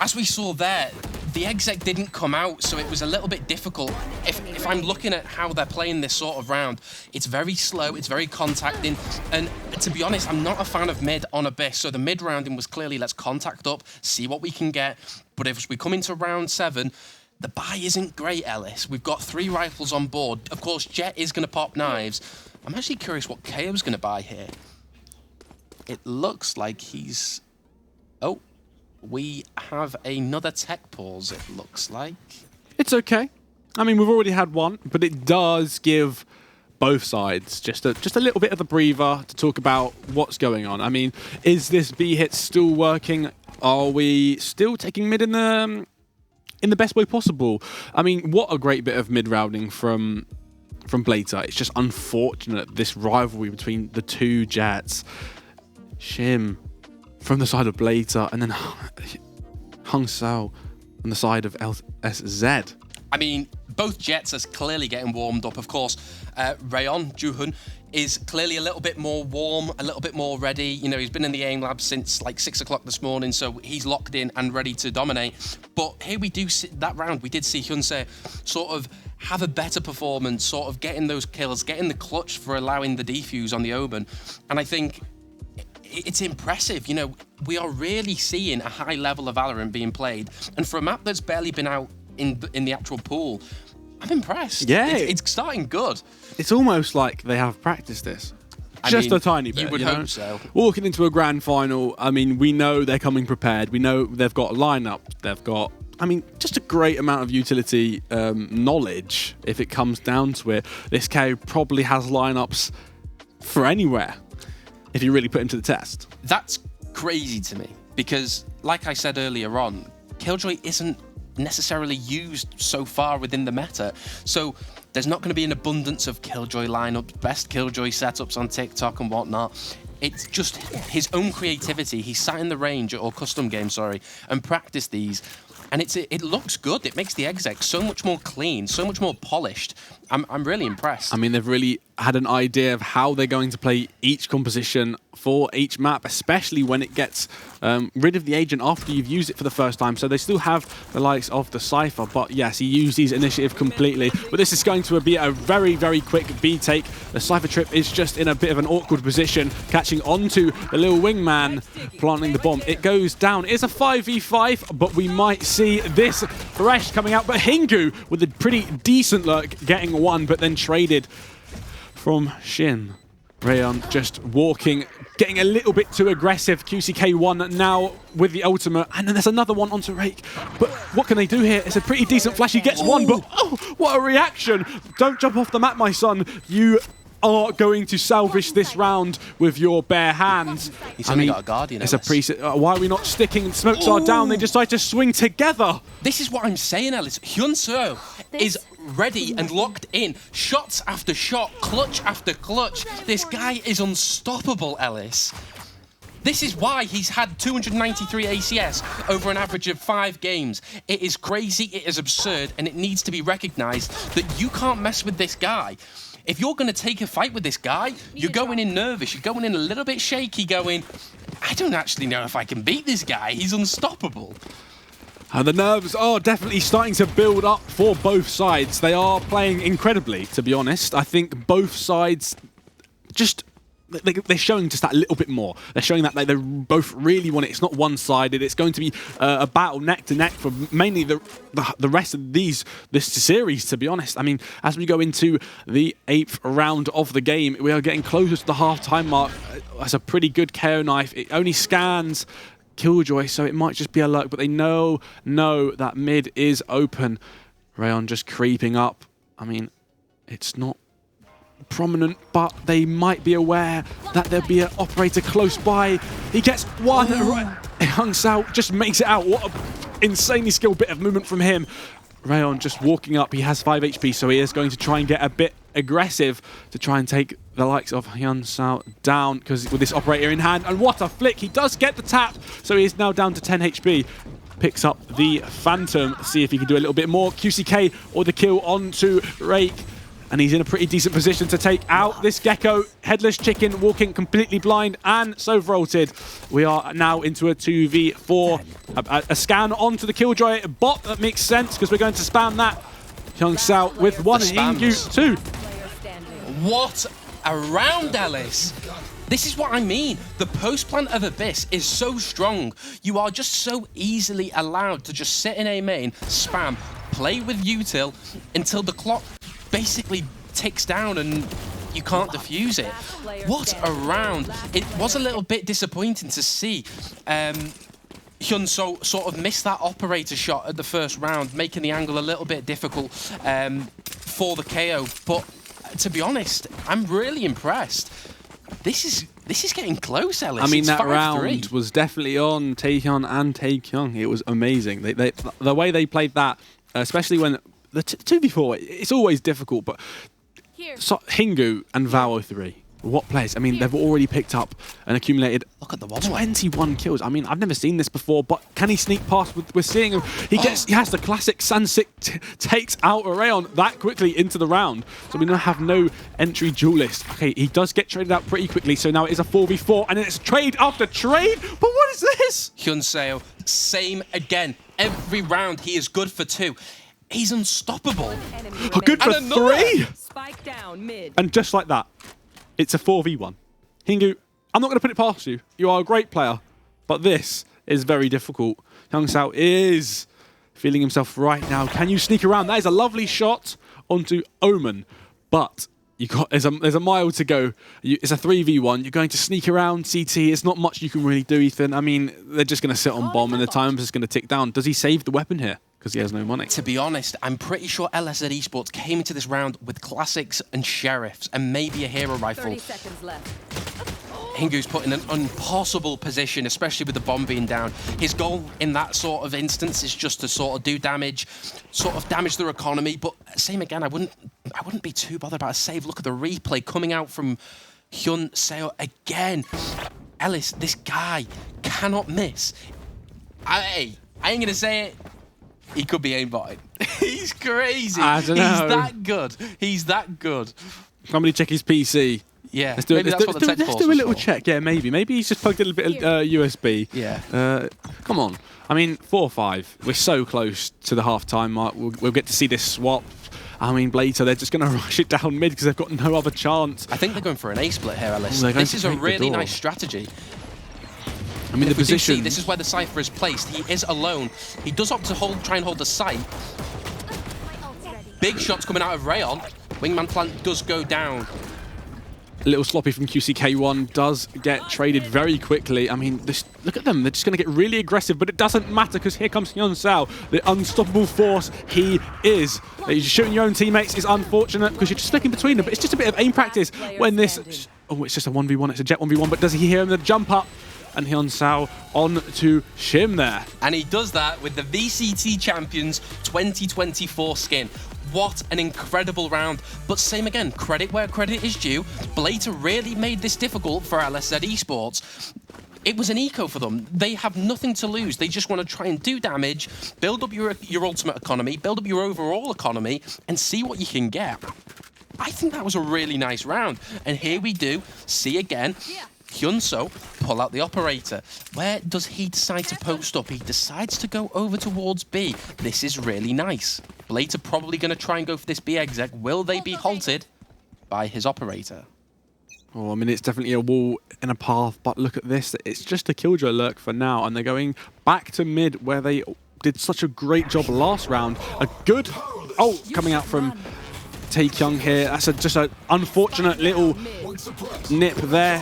As we saw there, the exec didn't come out, so it was a little bit difficult. If I'm looking at how they're playing this sort of round, it's very slow, it's very contacting, and to be honest, I'm not a fan of mid on Abyss, so the mid rounding was clearly let's contact up, see what we can get, but if we come into round 7, the buy isn't great, Ellis. We've got 3 rifles on board. Of course, Jet is going to pop knives. I'm actually curious what KO's going to buy here. It looks like he's... Oh, we have another tech pause, it looks like. It's okay. I mean, we've already had one, but it does give both sides just a little bit of a breather to talk about what's going on. I mean, is this B hit still working? Are we still taking mid in the best way possible? I mean, what a great bit of mid-rounding from Blater. It's just unfortunate, this rivalry between the two Jets. Shim from the side of Blater, and then Hung Sao on the side of LSZ. I mean, both Jets are clearly getting warmed up, of course. Rayon, Juhun, is clearly a little bit more warm, a little bit more ready. You know, he's been in the aim lab since like 6 o'clock this morning, so he's locked in and ready to dominate. But here we do see that round, we did see Hyunse sort of have a better performance, sort of getting those kills, getting the clutch for allowing the defuse on the Omen. And I think it's impressive. You know, we are really seeing a high level of Valorant being played. And for a map that's barely been out in the actual pool, I'm impressed. Yeah. It's starting good. It's almost like they have practiced this. Just a tiny bit. You would hope so. Walking into a grand final, I mean, we know they're coming prepared. We know they've got a lineup. They've got, I mean, just a great amount of utility knowledge if it comes down to it. This KO probably has lineups for anywhere if you really put him to the test. That's crazy to me because, like I said earlier on, Killjoy isn't necessarily used so far within the meta. So there's not going to be an abundance of Killjoy lineups, best Killjoy setups on TikTok and whatnot. It's just his own creativity. He sat in the range or custom game, sorry, and practiced these. And it looks good. It makes the exec so much more clean, so much more polished. I'm really impressed. I mean, they've really had an idea of how they're going to play each composition for each map, especially when it gets rid of the agent after you've used it for the first time. So they still have the likes of the Cypher, but yes, he used his initiative completely. But this is going to be a very, very quick B take. The Cypher trip is just in a bit of an awkward position, catching onto the little wingman, planting the bomb. It goes down. It's a 5v5, but we might see this Thresh coming out. But Hingu with a pretty decent lurk, getting one, but then traded from Shin. Rayon just walking, getting a little bit too aggressive. QCK1 now with the ultimate, and then there's another one onto Rake. But what can they do here? It's a pretty decent flash. He gets one, but oh, what a reaction. Don't jump off the map, my son. You are going to salvage this round with your bare hands. He's only got a Guardian. It's a preset. Why are we not sticking? Smokes are down. They decide to swing together. This is what I'm saying, Ellis. Hyunseo is ready and locked in. Shots after shot, clutch after clutch. This guy is unstoppable, Ellis. This is why he's had 293 ACS over an average of 5 games. It is crazy, it is absurd, and it needs to be recognized that you can't mess with this guy. If you're going to take a fight with this guy, you're going in nervous, you're going in a little bit shaky, going, I don't actually know if I can beat this guy. He's unstoppable. And the nerves are definitely starting to build up for both sides. They are playing incredibly, to be honest. I think both sides just... they're showing just that little bit more. They're showing that they both really want it. It's not one-sided. It's going to be a battle neck to neck for mainly the rest of this series, to be honest. I mean, as we go into the 8th round of the game, we are getting closer to the half-time mark. That's a pretty good KO knife. It only scans Killjoy, so it might just be a luck, but they know that mid is open. Rayon just creeping up. I mean, it's not prominent, but they might be aware that there'll be an operator close by. He gets one. Hyung Sao just makes it out. What an insanely skilled bit of movement from him. Rayon just walking up. He has 5 HP, so he is going to try and get a bit aggressive to try and take the likes of Hyun Sao down, because with this operator in hand, and what a flick. He does get the tap, so he is now down to 10 HP. Picks up the Phantom. See if he can do a little bit more. QCK or the kill onto Rake. And he's in a pretty decent position to take out this Gecko. Headless Chicken walking completely blind and so vaulted. We are now into a 2v4. A scan onto the Killjoy bot. That makes sense because we're going to spam that. Hyung Sao with 1 and Ingu 2. What a round, Ellis. This is what I mean. The post plant of Abyss is so strong. You are just so easily allowed to just sit in A main, spam, play with util until the clock basically ticks down and you can't defuse it. What a round. It was a little bit disappointing to see Hyun So sort of miss that operator shot at the first round, making the angle a little bit difficult for the KO. But to be honest, I'm really impressed. This is getting close, Ellis. I mean, it's that 5-3. round was definitely on Taehyun and Taekyung. It was amazing. The way they played that, especially when the 2v4, it's always difficult, but so, Hingu and Vao3, what players? I mean, they've already picked up and accumulated Look at the 21 kills. I mean, I've never seen this before, but can he sneak past? We're seeing him. He has the classic Sansik takes out Rayon that quickly into the round. So we now have no entry duelist. Okay, he does get traded out pretty quickly, so now it is a 4v4, and it's trade after trade. But what is this? Hyun Seo, same again. Every round he is good for 2. He's unstoppable. Oh, good for 3. Spike down mid. And just like that, it's a 4v1. Hingu, I'm not going to put it past you. You are a great player, but this is very difficult. Hyung Sao is feeling himself right now. Can you sneak around? That is a lovely shot onto Omen, but there's a mile to go. It's a 3v1. You're going to sneak around CT. It's not much you can really do, Ethan. I mean, they're just going to sit on bomb and the time's just going to tick down. Does he save the weapon here? Because he has no money. To be honest, I'm pretty sure LSZ Esports came into this round with classics and sheriffs and maybe a hero rifle. 30 seconds left. Hingu's put in an impossible position, especially with the bomb being down. His goal in that sort of instance is just to sort of do damage, sort of damage their economy. But same again, I wouldn't be too bothered about a save. Look at the replay coming out from Hyun Seo again. Ellis, this guy cannot miss. I ain't gonna say it. He could be aimbotted. He's crazy. I don't know. He's that good. He's that good. Somebody check his PC. Yeah, Let's do a little for. check. Yeah, maybe he's just plugged a little bit of USB. Yeah. Come on. I mean, 4-5. We're so close to the half-time mark. We'll get to see this swap. I mean, Blater, they're just going to rush it down mid because they've got no other chance. I think they're going for an A-split here, Ellis. They're going This to is a take the really door. nice strategy. I mean, the If we do position. see, this is where the Cypher is placed. He is alone. He does opt to try and hold the site. Big shots coming out of Rayon. Wingman plant does go down. A little sloppy from QCK1 does get traded very quickly. I mean, look at them. They're just going to get really aggressive, but it doesn't matter because here comes Hyun Sao, the unstoppable force he is. You're shooting your own teammates is unfortunate because you're just flicking between them, but it's just a bit of aim practice when this... Oh, it's just a 1v1. It's a jet 1v1, but does he hear him? The jump up. And Hyun Sao on to Shim there. And he does that with the VCT Champions 2024 skin. What an incredible round. But same again, credit where credit is due. Blater really made this difficult for LSZ Esports. it was an eco for them. They have nothing to lose. They just want to try and do damage, build up your ultimate economy, build up your overall economy, and see what you can get. I think that was a really nice round. And here we do see again Hyunso pull out the operator. Where does he decide to post up? He decides to go over towards B. This is really nice. Blades are probably going to try and go for this B exec. Will they be halted by his operator? Oh, I mean, it's definitely a wall in a path, but look at this. It's just a Killjoy lurk for now, and they're going back to mid where they did such a great job last round. A good coming out from Taekyung here. That's just an unfortunate little nip there.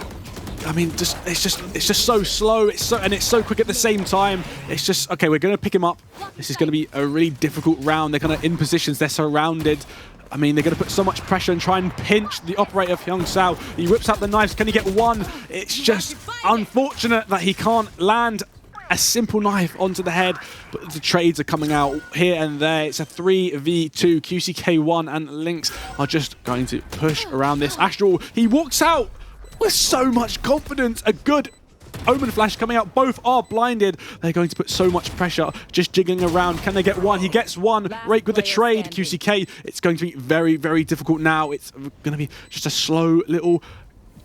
I mean, it's just so slow. It's so quick at the same time. It's just okay. We're going to pick him up. This is going to be a really difficult round. They're kind of in positions. They're surrounded. I mean, they're going to put so much pressure and try and pinch the operator of Hyungseo. He whips out the knives. Can he get one? It's just unfortunate that he can't land a simple knife onto the head. But the trades are coming out here and there. It's a 3v2. QCK1 and Lynx are just going to push around this. Astral, he walks out with so much confidence. A good Omen Flash coming out. Both are blinded. They're going to put so much pressure, just jiggling around. Can they get one? He gets one. Rake with the trade. QCK, it's going to be very, very difficult now. It's going to be just a slow little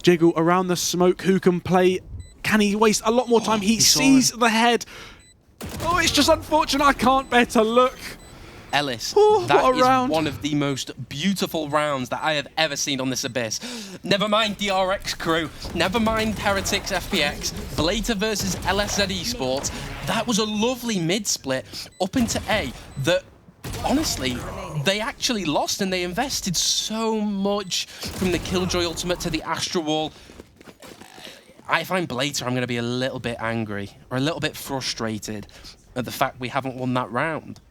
jiggle around the smoke. Who can play? Can he waste a lot more time? He sees the head. Oh, it's just unfortunate. I can't bear to look. Ellis, Oh, that is one of the most beautiful rounds that I have ever seen on this Abyss. Never mind DRX crew, never mind Heretics FPX, Blater versus LSZ Esports. That was a lovely mid-split up into A that, honestly, they actually lost and they invested so much from the Killjoy ultimate to the Astral Wall. If I'm Blater, I'm going to be a little bit angry or a little bit frustrated at the fact we haven't won that round.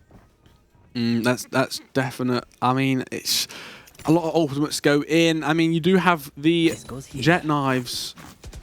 That's definite. I mean, it's a lot of ultimates go in. I mean, you do have the jet knives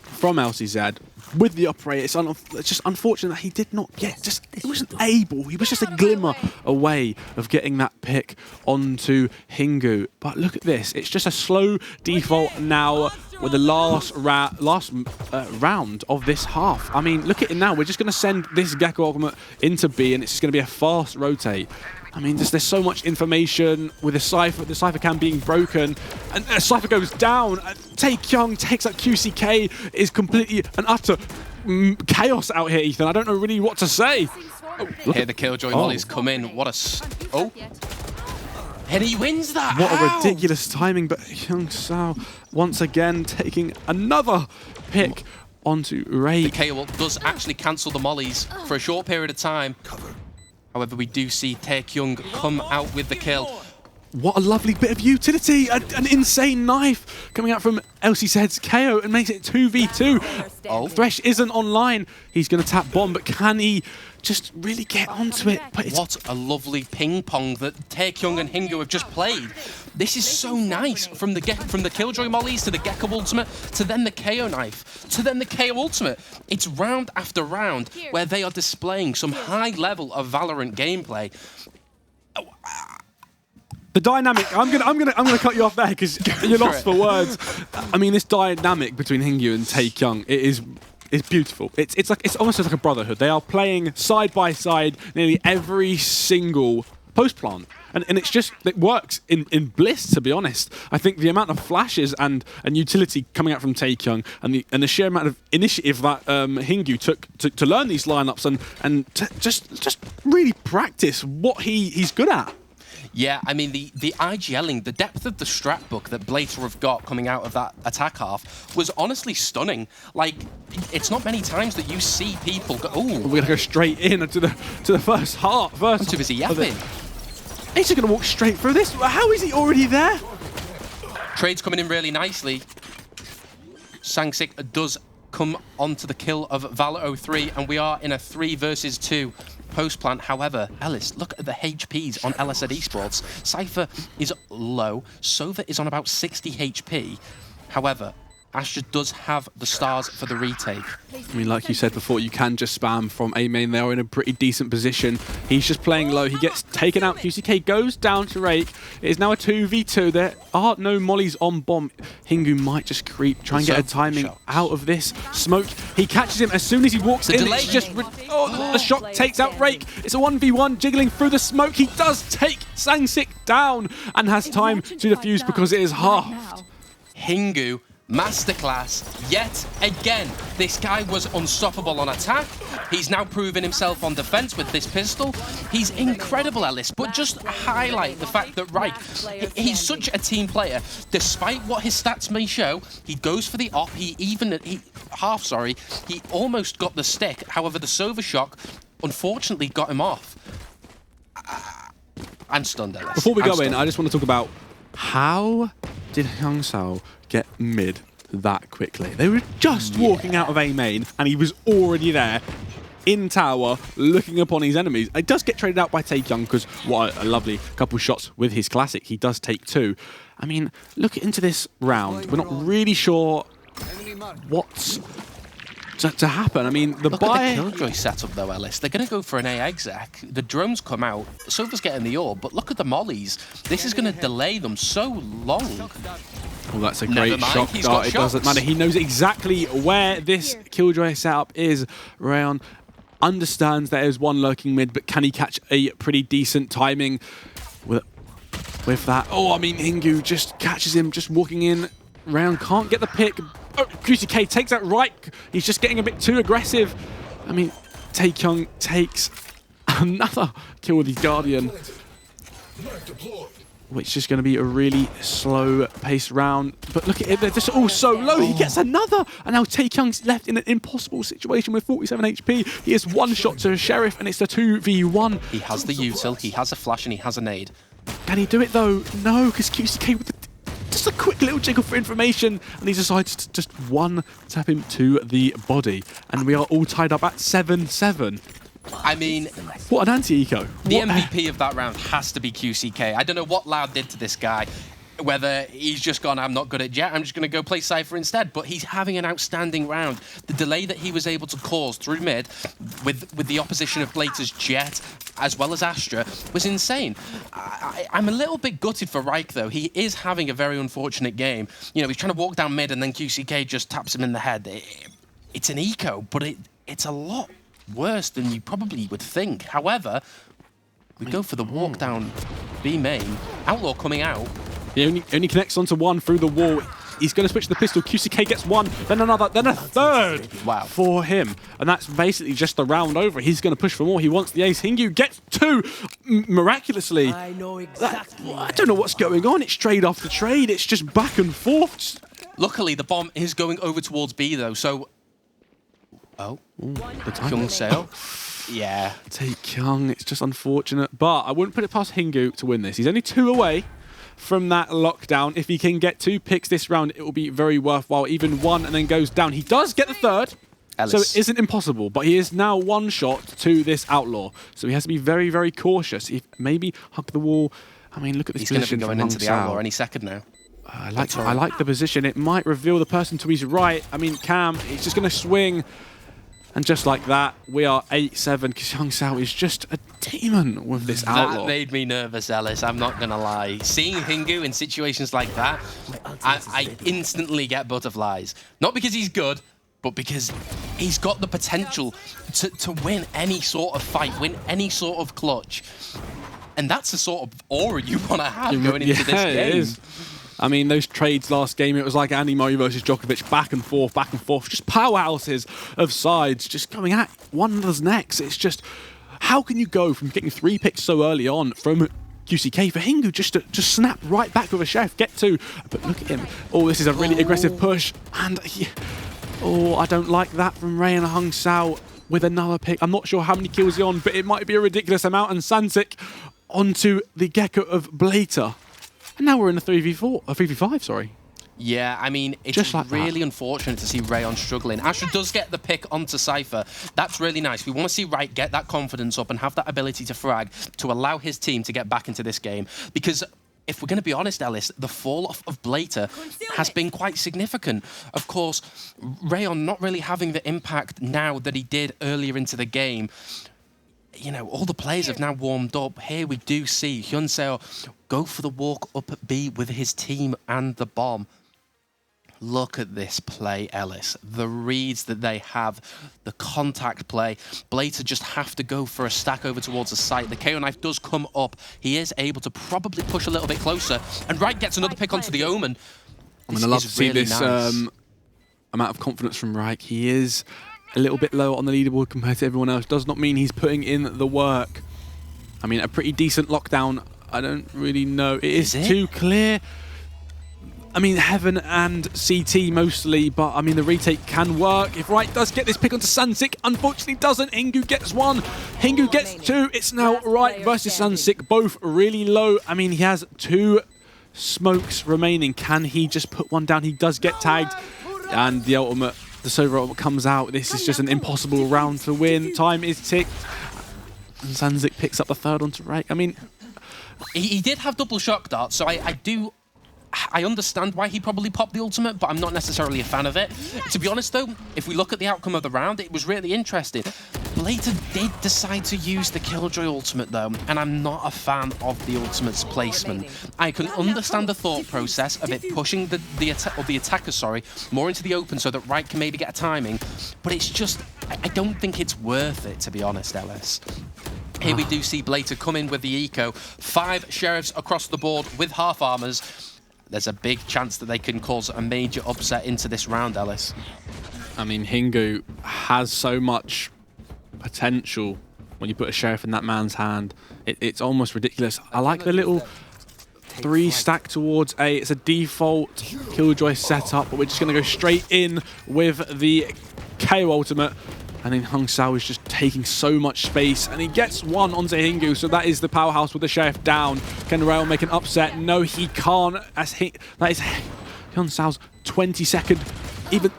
from LCZ with the operator. It's just unfortunate that he did not get, he wasn't able. He was just a glimmer away of getting that pick onto Hingu. But look at this. It's just a slow default now with the last round of this half. I mean, look at it now. We're just going to send this Gecko ultimate into B, and it's just going to be a fast rotate. I mean, there's so much information with the Cypher cam being broken, and Cypher goes down. Taekyung takes out QCK, is completely an utter chaos out here, Ethan. I don't know really what to say. Here the Killjoy mollies come in. What a... And he wins that. What a ridiculous timing, but Hyungseo once again taking another pick onto Ray. The KO does actually cancel the mollies for a short period of time. However, we do see Taekyung come out with the kill. What a lovely bit of utility. An insane knife coming out from LCZ's KO and makes it 2v2. Thresh isn't online. He's going to tap bomb, but can he just really get onto it? But what a lovely ping pong that Taekyung and Hingu have just played. This is so nice from the Killjoy mollies to the Gecko ultimate to then the KO knife to then the KO ultimate. It's round after round where they are displaying some high level of Valorant gameplay. The dynamic, I'm gonna cut you off there because you're lost for words. I mean, this dynamic between Hingu and Taekyung, it's beautiful. It's almost like a brotherhood. They are playing side by side nearly every single post plant. And it works in bliss, to be honest. I think the amount of flashes and utility coming out from Taekyung and the sheer amount of initiative that Hingu took to learn these lineups and to just really practice what he's good at. Yeah, I mean, the IGLing, the depth of the strat book that Blater have got coming out of that attack half was honestly stunning. Like, it's not many times that you see people go, ooh. We're going to go straight in to the first half. I'm too busy yapping. He's just going to walk straight through this. How is he already there? Trade's coming in really nicely. Sangsik does come onto the kill of Valor03, and we are in a 3 versus 2 post plant. However, Ellis, look at the HPs on LSZ Esports. Cypher is low. Sova is on about 60 HP. However, Astra does have the stars for the retake. I mean, like you said before, you can just spam from A main. They are in a pretty decent position. He's just playing low. He gets taken out. QCK goes down to Rake. It is now a 2v2. There are no mollies on bomb. Hingu might just creep, try and get a timing out of this smoke. He catches him as soon as he walks in. delay. It's just the shock takes out Rake. It's a 1v1 jiggling through the smoke. He does take Sangsik down and has time to defuse because it is halved. Hingu, masterclass, yet again. This guy was unstoppable on attack. He's now proven himself on defense with this pistol. He's incredible, Ellis, but just highlight the fact that, right, he's such a team player. Despite what his stats may show, he goes for the op. He almost got the stick. However, the Sova shock unfortunately got him off. I'm stunned, Ellis. Before we go in, I just want to talk about how did Hyung Sao get mid that quickly? They were just walking out of A main and he was already there in tower looking upon his enemies. It does get traded out by Taekyung because what a lovely couple shots with his classic. He does take 2. I mean, look into this round. We're not really sure what's to happen. I mean, Look at the Killjoy setup though, Ellis. They're going to go for an A exec. The drones come out. Sova's getting the orb, but look at the mollies. This is going to delay them so long. Well, that's a great shock dart. It doesn't matter. He knows exactly where this Killjoy setup is. Rayon understands there is one lurking mid, but can he catch a pretty decent timing with that? Oh, I mean, Hingu just catches him, just walking in. Rayon can't get the pick. Oh, QCK takes that right. He's just getting a bit too aggressive. I mean, Taekyung takes another kill with his Guardian. Which is just going to be a really slow-paced round. But look at it, they're just all so low. He gets another. And now Taekyung's left in an impossible situation with 47 HP. He has one shot to a Sheriff, and it's a 2v1. He has the util, he has a flash, and he has a nade. Can he do it, though? No, because QCK with just a quick little jiggle for information, and he decides to just one-tap him to the body. And we are all tied up at 7-7. I mean, what an anti-eco. The MVP of that round has to be QCK. I don't know what Loud did to this guy, whether he's just gone, I'm not good at Jet, I'm just going to go play Cypher instead, but he's having an outstanding round. The delay that he was able to cause through mid with the opposition of Blater's Jet as well as Astra was insane. I'm a little bit gutted for Reich though. He is having a very unfortunate game. You know, he's trying to walk down mid and then QCK just taps him in the head. It's an eco, but it's a lot worse than you probably would think. However, we go for the walk down B main. Outlaw coming out. He only connects onto one through the wall. He's going to switch the pistol. QCK gets one, then another, then a third for him. And that's basically just the round over. He's going to push for more. He wants the ace. Hingu gets 2 miraculously. I know exactly. I don't know what's going on. It's trade after trade. It's just back and forth. Luckily, the bomb is going over towards B though, so... Oh, the time. Kyung Seo. Yeah. Taekyung, it's just unfortunate. But I wouldn't put it past Hingu to win this. He's only 2 away from that lockdown. If he can get 2 picks this round, it will be very worthwhile. Even 1 and then goes down. He does get the 3rd. Ellis. So it isn't impossible, but he is now 1 shot to this Outlaw. So he has to be very, very cautious. Maybe hug the wall. I mean, look at this He's going to position be going into the Outlaw any second now. I like the position. It might reveal the person to his right. I mean, Cam, he's just going to swing. And just like that, we are 8-7 because Hyung Sao is just a demon with this Outlaw. That made me nervous, Ellis. I'm not going to lie. Seeing Hingu in situations like that, I instantly get butterflies. Not because he's good, but because he's got the potential to win any sort of fight, win any sort of clutch. And that's the sort of aura you want to have going into this game. It is. I mean, those trades last game, it was like Andy Murray versus Djokovic, back and forth, just powerhouses of sides, just coming at one another's necks. It's just, how can you go from getting 3 picks so early on from QCK for Hingu just to snap right back with a chef, get 2, but look at him. Oh, this is a really aggressive push, and I don't like that from Ray and Hyung Sao with another pick. I'm not sure how many kills he's on, but it might be a ridiculous amount, and Sansik onto the Gecko of Blater. And now we're in a 3v5, sorry. Yeah, I mean, it's just like really unfortunate to see Rayon struggling. Astra does get the pick onto Cypher. That's really nice. We want to see Wright get that confidence up and have that ability to frag to allow his team to get back into this game. Because if we're going to be honest, Ellis, the fall-off of Blater has been quite significant. Of course, Rayon not really having the impact now that he did earlier into the game. You know, all the players have now warmed up. Here we do see Hyunseo go for the walk up at B with his team and the bomb. Look at this play, Ellis. The reads that they have, the contact play. Blater just have to go for a stack over towards the site. The KO knife does come up. He is able to probably push a little bit closer. And Wright gets another pick onto the Omen. I'm going to love to see this amount of confidence from Reich. He is a little bit lower on the leaderboard compared to everyone else. Does not mean he's putting in the work. I mean, a pretty decent lockdown. I don't really know. It is too clear. I mean, Heaven and CT mostly, but I mean, the retake can work. If Wright does get this pick onto Sansik, unfortunately doesn't. Hingu gets one, Hingu gets two. It's now Wright versus Sansik, both really low. I mean, he has 2 smokes remaining. Can he just put one down? He does get tagged, and the ultimate, the Sova ultimate comes out. This is just an impossible round to win. Time is ticked, and Sansik picks up the third onto Wright. I mean, he did have double shock darts, so I understand why he probably popped the ultimate, but I'm not necessarily a fan of it. To be honest, though, if we look at the outcome of the round, it was really interesting. Blater did decide to use the Killjoy ultimate, though, and I'm not a fan of the ultimate's placement. I can understand the thought process of it pushing the attacker, more into the open so that Wright can maybe get a timing, but it's just, I don't think it's worth it, to be honest, Ellis. Here we do see Blater come in with the eco. 5 sheriffs across the board with half armors. There's a big chance that they can cause a major upset into this round, Ellis. I mean, Hingu has so much potential when you put a sheriff in that man's hand. It's almost ridiculous. I like the little 3 stack towards A. It's a default Killjoy setup, but we're just going to go straight in with the KO ultimate. And then Hung Sao is just taking so much space, and he gets one onto Hingu, so that is the powerhouse with the sheriff down. Can Rail make an upset? No, he can't. That is Hung Sao's 22nd, even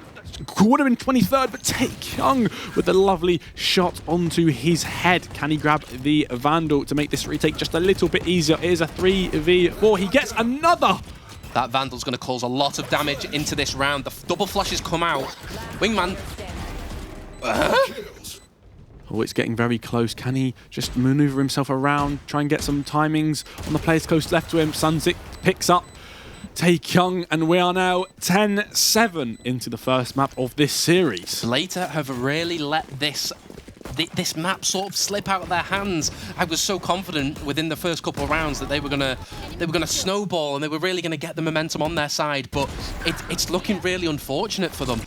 would have been 23rd, but Taekyung with a lovely shot onto his head. Can he grab the Vandal to make this retake just a little bit easier? It is a 3v4. He gets another. That Vandal's going to cause a lot of damage into this round. The double flashes come out. Wingman. Oh, it's getting very close. Can he just maneuver himself around, try and get some timings on the players close left to him? Sunzik picks up Taekyung, and we are now 10-7 into the first map of this series. Blater have really let this map sort of slip out of their hands. I was so confident within the first couple of rounds that they were gonna snowball and they were really gonna get the momentum on their side, but it's looking really unfortunate for them.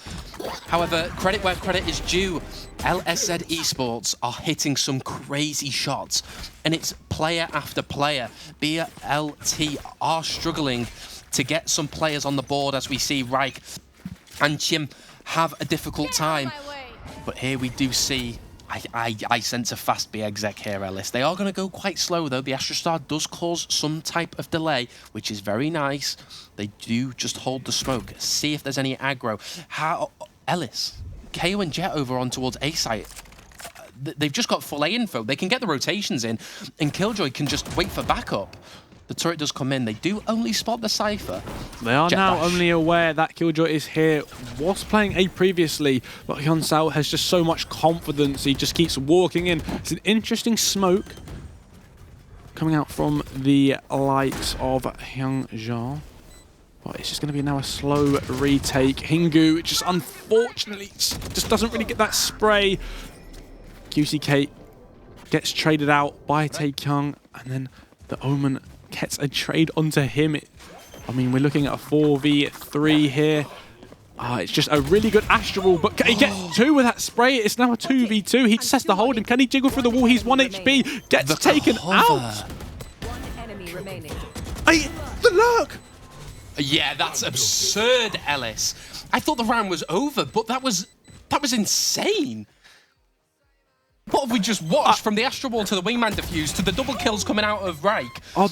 However, credit where credit is due. LSZ Esports are hitting some crazy shots, and it's player after player. BLT are struggling to get some players on the board, as we see Reich and Chim have a difficult time. But here we do see, I sense a fast B exec here, Ellis. They are going to go quite slow, though. The Astrostar does cause some type of delay, which is very nice. They do just hold the smoke, see if there's any aggro. Ellis, KO and Jet over on towards A site. They've just got full A info. They can get the rotations in, and Killjoy can just wait for backup. The turret does come in. They do only spot the Cypher. They are now only aware that Killjoy is here. Was playing A previously, but Hyun Sao has just so much confidence. He just keeps walking in. It's an interesting smoke coming out from the likes of Hyung Jia. But it's just going to be now a slow retake. Hingu just unfortunately just doesn't really get that spray. QCK gets traded out by Taekyung, and then the Omen gets a trade onto him. I mean, we're looking at a 4v3 here. It's just a really good Astral, but can he get 2 with that spray? It's now a 2v2. He just has to hold him. Can he jiggle through the wall? He's 1 HP. Gets taken out. One enemy remaining. The lurk! Yeah, that's absurd, Ellis. I thought the round was over, but that was insane. What have we just watched from the Astral Ball to the Wingman defuse to the double kills coming out of Reich? Oh,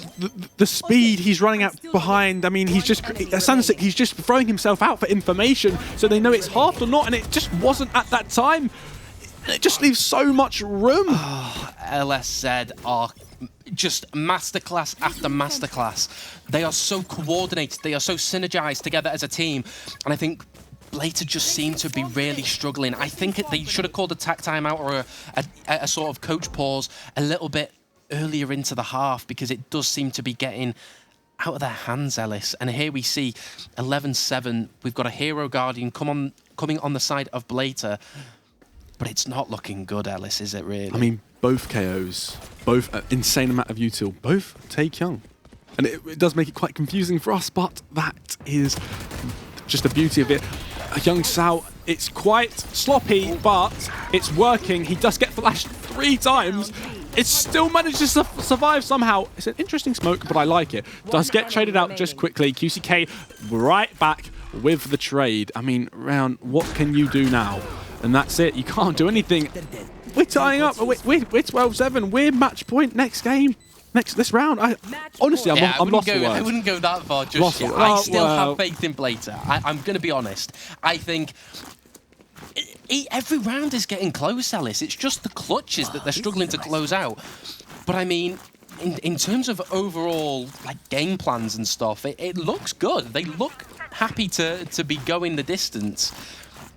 the speed he's running out behind. I mean, he's just Sansik. He's just throwing himself out for information, so they know it's halved or not, and it just wasn't at that time. It just leaves so much room. LSZ are just masterclass after masterclass. They are so coordinated. They are so synergized together as a team. And I think Blater just seemed to be really struggling. I think they should have called a tack timeout or a sort of coach pause a little bit earlier into the half, because it does seem to be getting out of their hands, Ellis. And here we see 11-7. We've got a Hero Guardian coming on the side of Blater. But it's not looking good, Ellis, is it really? I mean, both KOs, both an insane amount of util, both Taekyung. And it does make it quite confusing for us, but that is just the beauty of it. Young Sao, it's quite sloppy, but it's working. He does get flashed 3 times. It still manages to survive somehow. It's an interesting smoke, but I like it. Does get traded out just quickly. QCK right back with the trade. I mean, Round, what can you do now? And that's it. You can't do anything. We're tying up. We're 12-7. We're match point next game. This round. Honestly, I'm lost for words. I wouldn't go that far just yet. I still have faith in Blater. I'm going to be honest. I think every round is getting close, Alice. It's just the clutches that they're struggling to close out. But I mean, in terms of overall like game plans and stuff, it looks good. They look happy to be going the distance.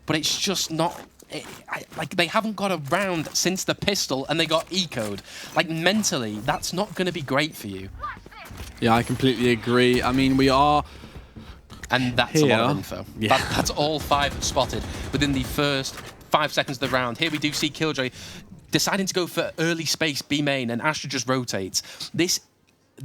But it's just not... like, they haven't got a round since the pistol and they got eco'd. Like, mentally, that's not going to be great for you. Yeah, I completely agree. I mean, we are... And that's here. A lot of info. Yeah. That's all 5 spotted within the first 5 seconds of the round. Here we do see Killjoy deciding to go for early space B main, and Astra just rotates. This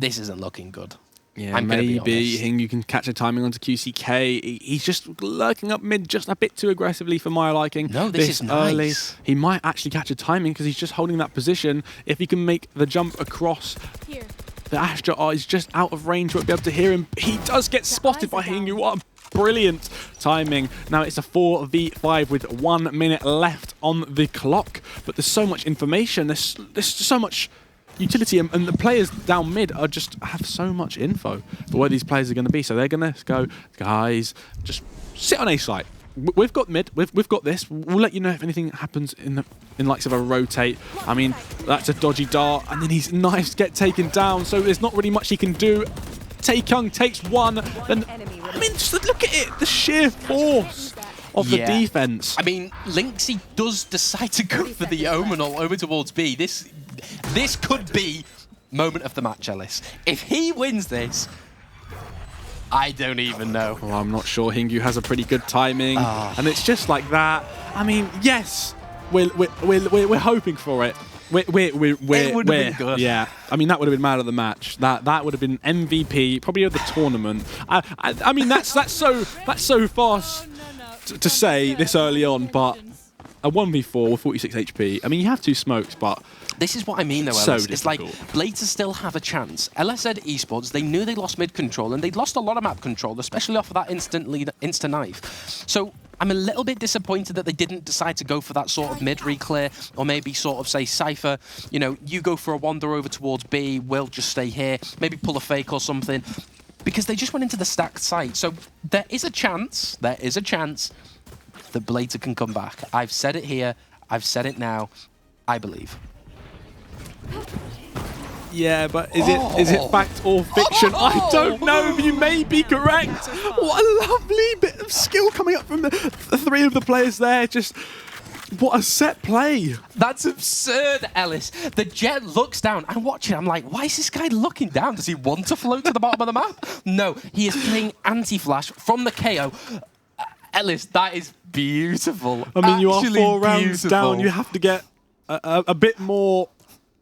isn't looking good. Yeah, maybe you can catch a timing onto QCK. He's just lurking up mid just a bit too aggressively for my liking. No, this is early. nice. He might actually catch a timing because he's just holding that position. If he can make the jump across, the Astra is just out of range. Won't be able to hear him. He does get spotted by Hingu. What a brilliant timing. Now it's a 4v5 with 1 minute left on the clock. But there's so much information. There's so much utility, and the players down mid are just have so much info for where these players are going to be. So they're going to go, guys, just sit on A site. We've got mid. We've got this. We'll let you know if anything happens in likes of a rotate. I mean, that's a dodgy dart, and then his knives get taken down. So there's not really much he can do. Taekyung takes one. Then I mean, just look at it. The sheer force of the defense. I mean, Lynxy does decide to go for the Omenal over towards B. This could be moment of the match, Ellis. If he wins this, I don't even know. Well, I'm not sure. Hingu has a pretty good timing, and it's just like that. I mean, yes, we're hoping for it. It would have been good. Yeah, I mean that would have been man of the match. That would have been MVP, probably of the tournament. I mean that's so fast to say this early on, but a 1v4 with 46 HP. I mean, you have 2 smokes, but this is what I mean, though, so Ellis. It's like difficult. Blater still have a chance. LSZ Esports, they knew they lost mid control, and they'd lost a lot of map control, especially off of that insta knife. So I'm a little bit disappointed that they didn't decide to go for that sort of mid re-clear, or maybe sort of say, Cypher, you know, you go for a wander over towards B, we'll just stay here, maybe pull a fake or something, because they just went into the stacked site. So there is a chance that Blater can come back. I've said it here, I've said it now, I believe. Yeah, but is it fact or fiction? I don't know. You may be correct. What a lovely bit of skill coming up from the 3 of the players there. Just what a set play. That's absurd, Ellis. The Jet looks down. I'm watching. I'm like, why is this guy looking down? Does he want to float to the bottom of the map? No, he is playing anti-flash from the KO. Ellis, that is beautiful. I mean, you are Actually 4 rounds beautiful. down. You have to get a bit more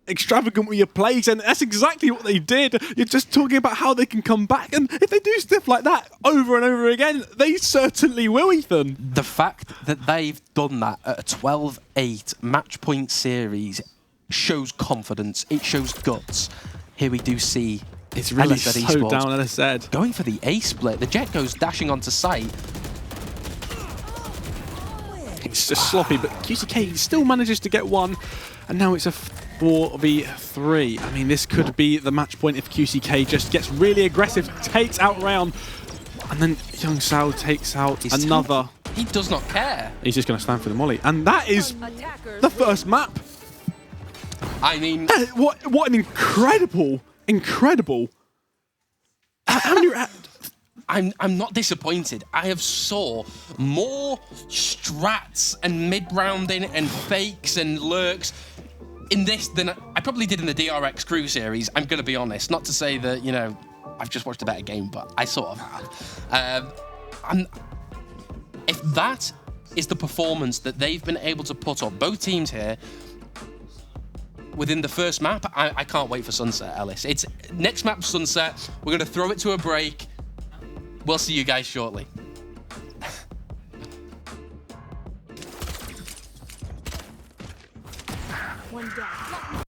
extravagant with your plays, and that's exactly what they did. You're just talking about how they can come back, and if they do stuff like that over and over again, they certainly will, Ethan. The fact that they've done that at a 12-8 match point series shows confidence. It shows guts. Here we do see It's really LSZ so Esports down, as I said. going for the A split. The Jet goes dashing onto site. It's just sloppy, but QCK still manages to get one, and now it's a 4v3. I mean, this could be the match point if QCK just gets really aggressive, takes out round, and then Young Sao takes out another. He does not care. He's just going to stand for the molly, and that is the first map. I mean, What an incredible. How many? I'm not disappointed. I have saw more strats and mid-rounding and fakes and lurks in this than I probably did in the DRX Crew series. I'm going to be honest. Not to say that, you know, I've just watched a better game, but I sort of have. If that is the performance that they've been able to put up, both teams here, within the first map, I can't wait for Sunset, Ellis. It's next map, Sunset. We're going to throw it to a break. We'll see you guys shortly. One down.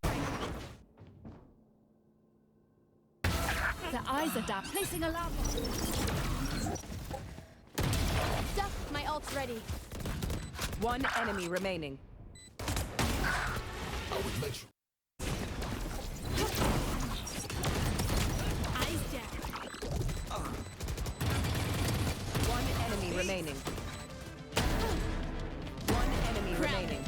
The eyes are down. Placing alarm. Duck, my ult's ready. One enemy remaining. Eyes down. One enemy remaining. One enemy remaining.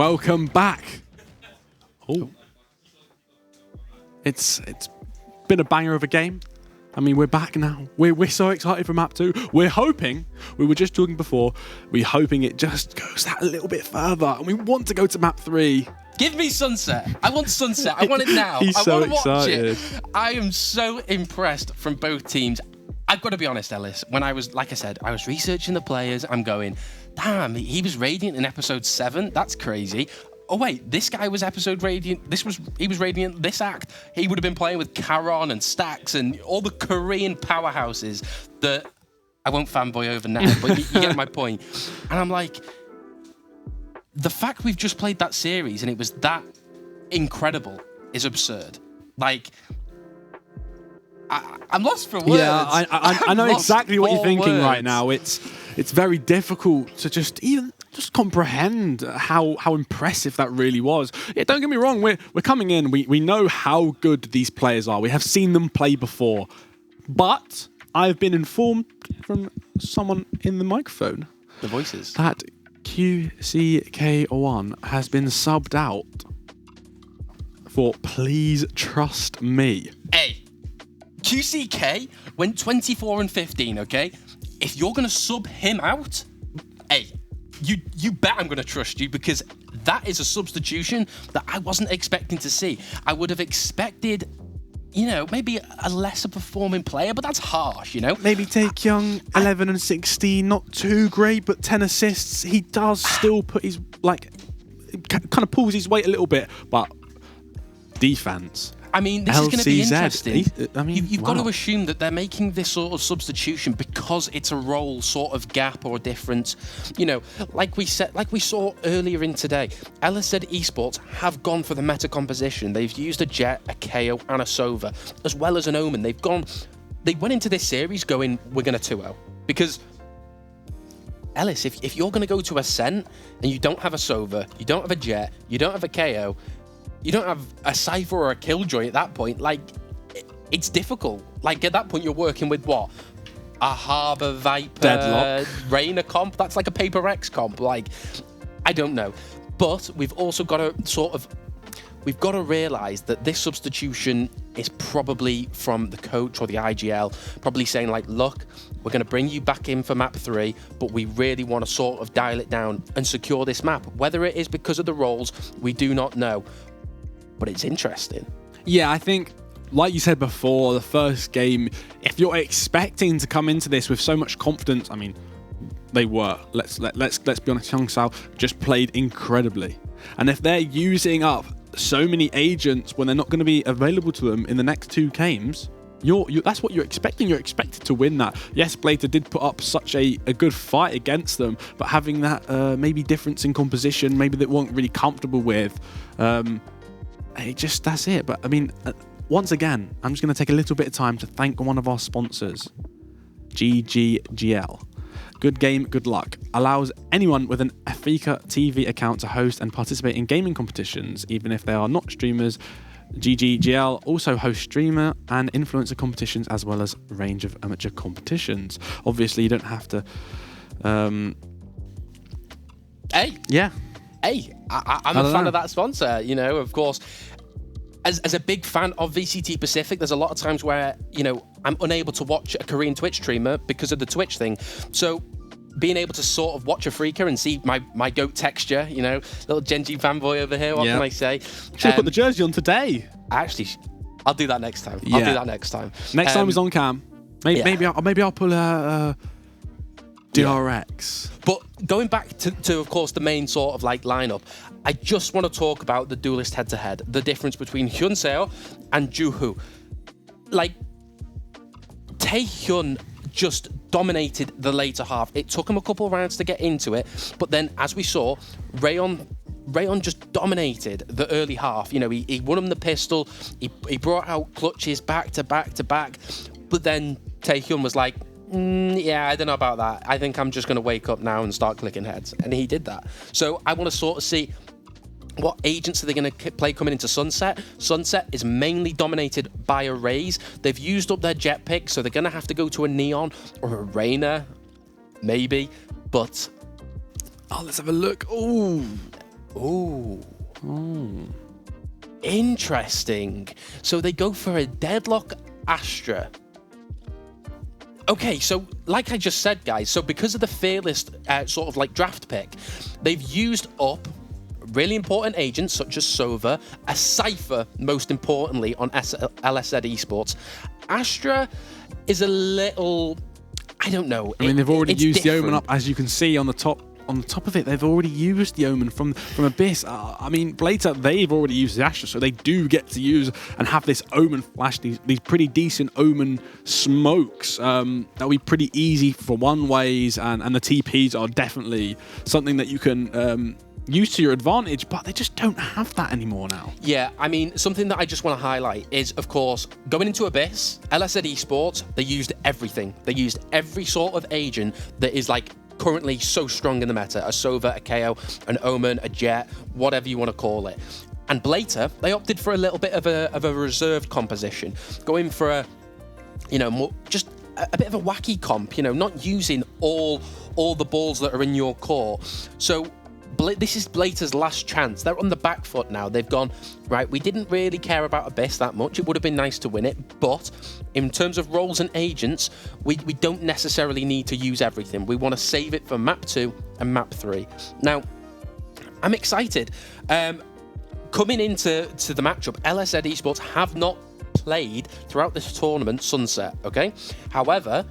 welcome back. Oh, it's been a banger of a game. I mean, we're back now. We're so excited for map 2. We're hoping, we were just talking before, we're hoping it just goes that a little bit further. And we want to go to map 3. Give me Sunset. I want Sunset. I want it now. He's I so want to watch excited. it. I am so impressed from both teams. I've got to be honest, Ellis. When I was, like I said, I was researching the players. I'm going, damn, he was Radiant in episode 7. That's crazy. Oh wait, this guy was episode Radiant. He was Radiant this act. He would have been playing with Charon and Stax and all the Korean powerhouses that I won't fanboy over now, but you get my point. And I'm like, the fact we've just played that series and it was that incredible is absurd. Like, I'm lost for words. Yeah, I know exactly what you're thinking words. right now. It's very difficult to just comprehend how impressive that really was. Yeah, don't get me wrong. We're coming in. We know how good these players are. We have seen them play before, but I've been informed from someone in the microphone, The voices, that QCK1 has been subbed out for Please Trust Me. Hey, QCK went 24 and 15, okay? If you're going to sub him out, hey, you bet I'm going to trust you, because that is a substitution that I wasn't expecting to see. I would have expected, maybe a lesser performing player, but that's harsh, Maybe take Young 11 and 16, not too great, but 10 assists. He does still put his, kind of pulls his weight a little bit, but defense. I mean, this is going to be LCZ. interesting. You've got wow. to assume that they're making this sort of substitution because it's a role sort of gap or difference. Like we saw earlier in today, LSZ Esports have gone for the meta composition. They've used a Jet, a KO, and a Sova, as well as an Omen. They went into this series going, we're going to 2-0. Because, Ellis, if you're going to go to Ascent and you don't have a Sova, you don't have a Jet, you don't have a KO, you don't have a Cypher or a Killjoy at that point, it's difficult. At that point, you're working with what? A Harbour Viper, Deadlock. Reyna comp? That's like a Paper X comp. I don't know. But we've also got to we've got to realise that this substitution is probably from the coach or the IGL, probably saying look, we're going to bring you back in for map 3, but we really want to sort of dial it down and secure this map. Whether it is because of the roles, we do not know. But it's interesting. Yeah, I think, like you said before, the first game, if you're expecting to come into this with so much confidence, I mean, they were. Let's be honest, Youngsal just played incredibly. And if they're using up so many agents when they're not going to be available to them in the next 2 games, that's what you're expecting. You're expected to win that. Yes, Blater did put up such a good fight against them, but having that maybe difference in composition, maybe they weren't really comfortable with, that's it. But I mean, once again, I'm just going to take a little bit of time to thank one of our sponsors, GGGL. Good game, good luck. Allows anyone with an Africa TV account to host and participate in gaming competitions, even if they are not streamers. GGGL also hosts streamer and influencer competitions, as well as a range of amateur competitions. Obviously, you don't have to... Hey, I'm a fan of that sponsor. Of course, as a big fan of VCT Pacific, there's a lot of times where, I'm unable to watch a Korean Twitch streamer because of the Twitch thing. So being able to sort of watch a Freaker and see my goat texture, little Genji fanboy over here, what can I say? Should have put the jersey on today. Actually, I'll do that next time. I'll do that next time. Next time he's on cam. Maybe I'll pull a DRX. But going back to of course, the main sort of lineup, I just want to talk about the duelist head-to-head, the difference between Hyunseo and Juhu. Taehyun just dominated the later half. It took him a couple of rounds to get into it, but then, as we saw, Rayon just dominated the early half. He won him the pistol, he brought out clutches back to back to back, but then Taehyun was like, yeah, I don't know about that. I think I'm just going to wake up now and start clicking heads. And he did that. So I want to sort of see what agents are they going to play coming into Sunset. Sunset is mainly dominated by a Raze. They've used up their jet pick, so they're going to have to go to a Neon or a Reyna, maybe. But let's have a look. Ooh. Ooh. Interesting. So they go for a Deadlock Astra. Okay, so like I just said, guys, so because of the Fearless sort of like draft pick, they've used up really important agents such as Sova, a Cypher, most importantly, on LSZ Esports. Astra is a little, I don't know. I mean, they've already used different. the Omen up, as you can see on the top. On the top of it, they've already used the Omen from Abyss. I mean, Blater, they've already used the Astra, so they do get to use and have this Omen flash, these pretty decent Omen smokes. That'll be pretty easy for one-ways, and the TPs are definitely something that you can use to your advantage, but they just don't have that anymore now. Yeah, I mean, something that I just want to highlight is, of course, going into Abyss, LSZ Esports, they used everything. They used every sort of agent that is like currently so strong in the meta, a Sova, a KO, an Omen, a Jet, whatever you want to call it. And Blater, they opted for a little bit of a reserved composition, going for a, you know, more, just a bit of a wacky comp, you know, not using all the balls that are in your core. So this is Blater's last chance. They're on the back foot now. They've gone, right, we didn't really care about Abyss that much. It would have been nice to win it, but in terms of roles and agents, we don't necessarily need to use everything. We want to save it for map 2 and map 3. Now, I'm excited. Coming into the matchup, LSZ Esports have not played throughout this tournament Sunset, okay? However,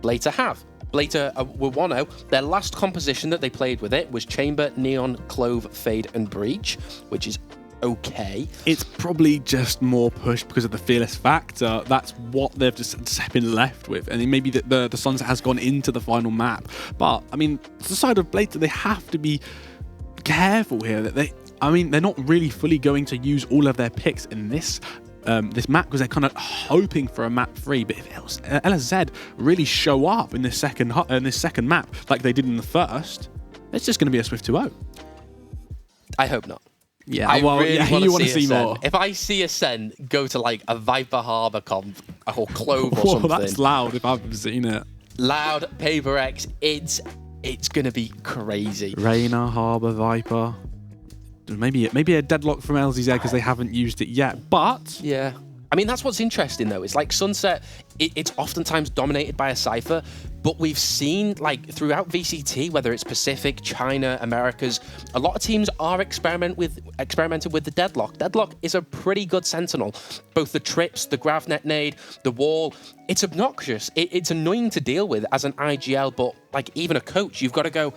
Blater have. Blater were 1-0. Their last composition that they played with it was Chamber, Neon, Clove, Fade, and Breach, which is okay. It's probably just more pushed because of the Fearless factor. That's what they've just been left with. And maybe the Sunset has gone into the final map. But, I mean, the side of Blater, they have to be careful here. That they're not really fully going to use all of their picks in this map because they're kind of hoping for a map 3. But if LSZ really show up in this second map like they did in the first, it's just going to be a Swift 2-0. I hope not. Yeah, I really you want to see more. If I see Ascent go to like a Viper Harbor comp or Clove or something, that's loud if I've ever seen it. Loud, Paper X, it's going to be crazy. Reyna, Harbor, Viper. Maybe a Deadlock from LZZ because they haven't used it yet, but... Yeah. I mean, that's what's interesting, though. It's like Sunset, it's oftentimes dominated by a Cypher, but we've seen, like, throughout VCT, whether it's Pacific, China, Americas, a lot of teams are experimenting with the Deadlock. Deadlock is a pretty good sentinel. Both the trips, the Gravnet nade, the wall, it's obnoxious. It's annoying to deal with as an IGL, but, like, even a coach, you've got to go...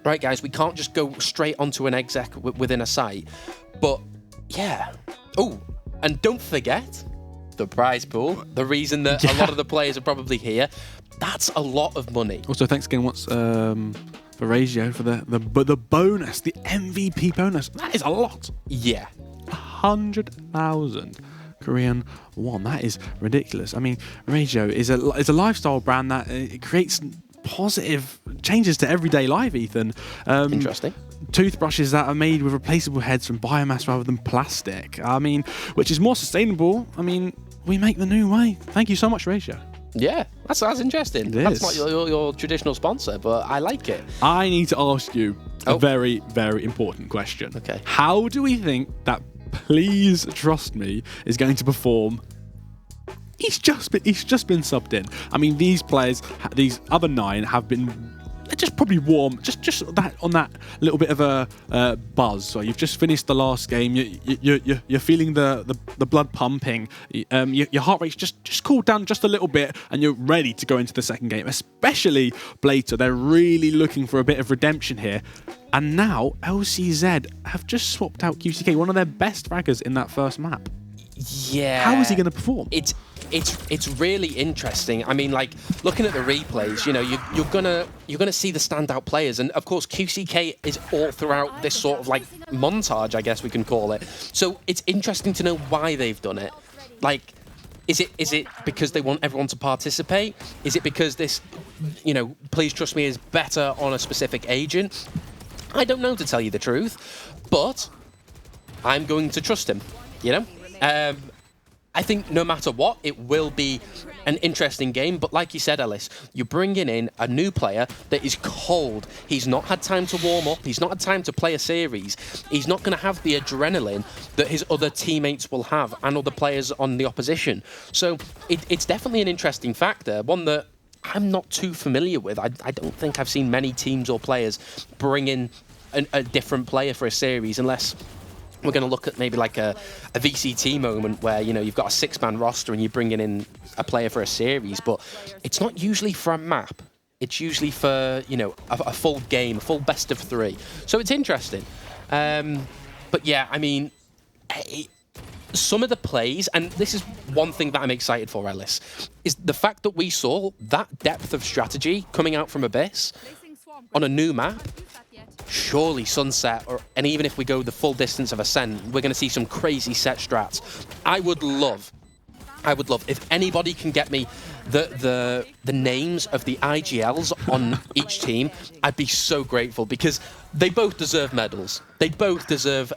Right, guys, we can't just go straight onto an exec within a site. But, yeah. Oh, and don't forget the prize pool. The reason that a lot of the players are probably here. That's a lot of money. Also, thanks again once for Ratio for the bonus, the MVP bonus. That is a lot. Yeah. 100,000 Korean won. That is ridiculous. I mean, Ratio is a lifestyle brand that it creates positive changes to everyday life, Ethan. Interesting. Toothbrushes that are made with replaceable heads from biomass rather than plastic. I mean, which is more sustainable. I mean, we make the new way. Thank you so much, Ratio. Yeah, that's interesting. That's not your traditional sponsor, but I like it. I need to ask you a very, very important question. Okay. How do we think that Please Trust Me is going to perform? He's just been subbed in. I mean, these players, these other 9 have been just probably warm, just that on that little bit of a buzz. So you've just finished the last game. You're feeling the blood pumping. Your heart rate's just cooled down just a little bit, and you're ready to go into the second game. Especially Blater, they're really looking for a bit of redemption here. And now LCZ have just swapped out QCK, one of their best fraggers in that first map. Yeah. How is he going to perform? It's really interesting. I mean, like, looking at the replays, you know, you're gonna see the standout players, and of course QCK is all throughout this sort of like montage, I guess we can call it. So it's interesting to know why they've done it. Like, is it because they want everyone to participate? Is it because this, you know, Please Trust Me is better on a specific agent? I don't know, to tell you the truth, but I'm going to trust him. You know. I think no matter what, it will be an interesting game. But like you said, Ellis, you're bringing in a new player that is cold. He's not had time to warm up. He's not had time to play a series. He's not going to have the adrenaline that his other teammates will have and other players on the opposition. So it's definitely an interesting factor, one that I'm not too familiar with. I don't think I've seen many teams or players bring in a different player for a series, unless we're going to look at maybe like a VCT moment where, you know, you've got a 6-man roster and you're bringing in a player for a series, but it's not usually for a map. It's usually for, you know, a full game, a full best of 3. So it's interesting. But yeah, I mean, some of the plays, and this is one thing that I'm excited for, Ellis, is the fact that we saw that depth of strategy coming out from Abyss on a new map. Surely Sunset, and even if we go the full distance of Ascent, we're going to see some crazy set strats. I would love if anybody can get me the names of the IGLs on each team. I'd be so grateful, because they both deserve medals. They both deserve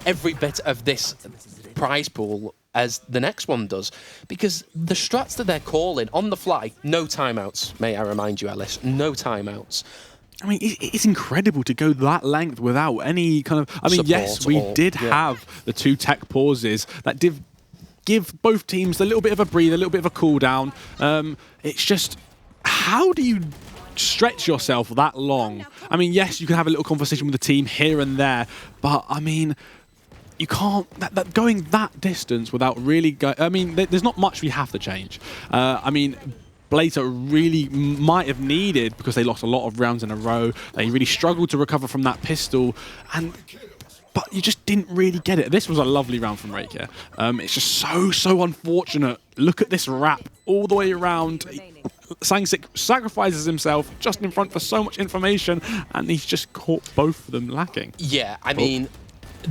every bit of this prize pool as the next one does, because the strats that they're calling on the fly, no timeouts, may I remind you, Ellis, no timeouts. I mean, it's incredible to go that length without any kind of... I mean, Support yes, we did yeah. have the 2 tech pauses that did give both teams a little bit of a breather, a little bit of a cool down. It's just, how do you stretch yourself that long? I mean, yes, you can have a little conversation with the team here and there, but I mean, you can't... going that distance without really... I mean, there's not much we have to change. I mean... Blazer really might have needed, because they lost a lot of rounds in a row. They really struggled to recover from that pistol, but you just didn't really get it. This was a lovely round from Rakia. It's just so unfortunate. Look at this wrap all the way around. Sangsik sacrifices himself just in front for so much information, and he's just caught both of them lacking. Yeah, I mean...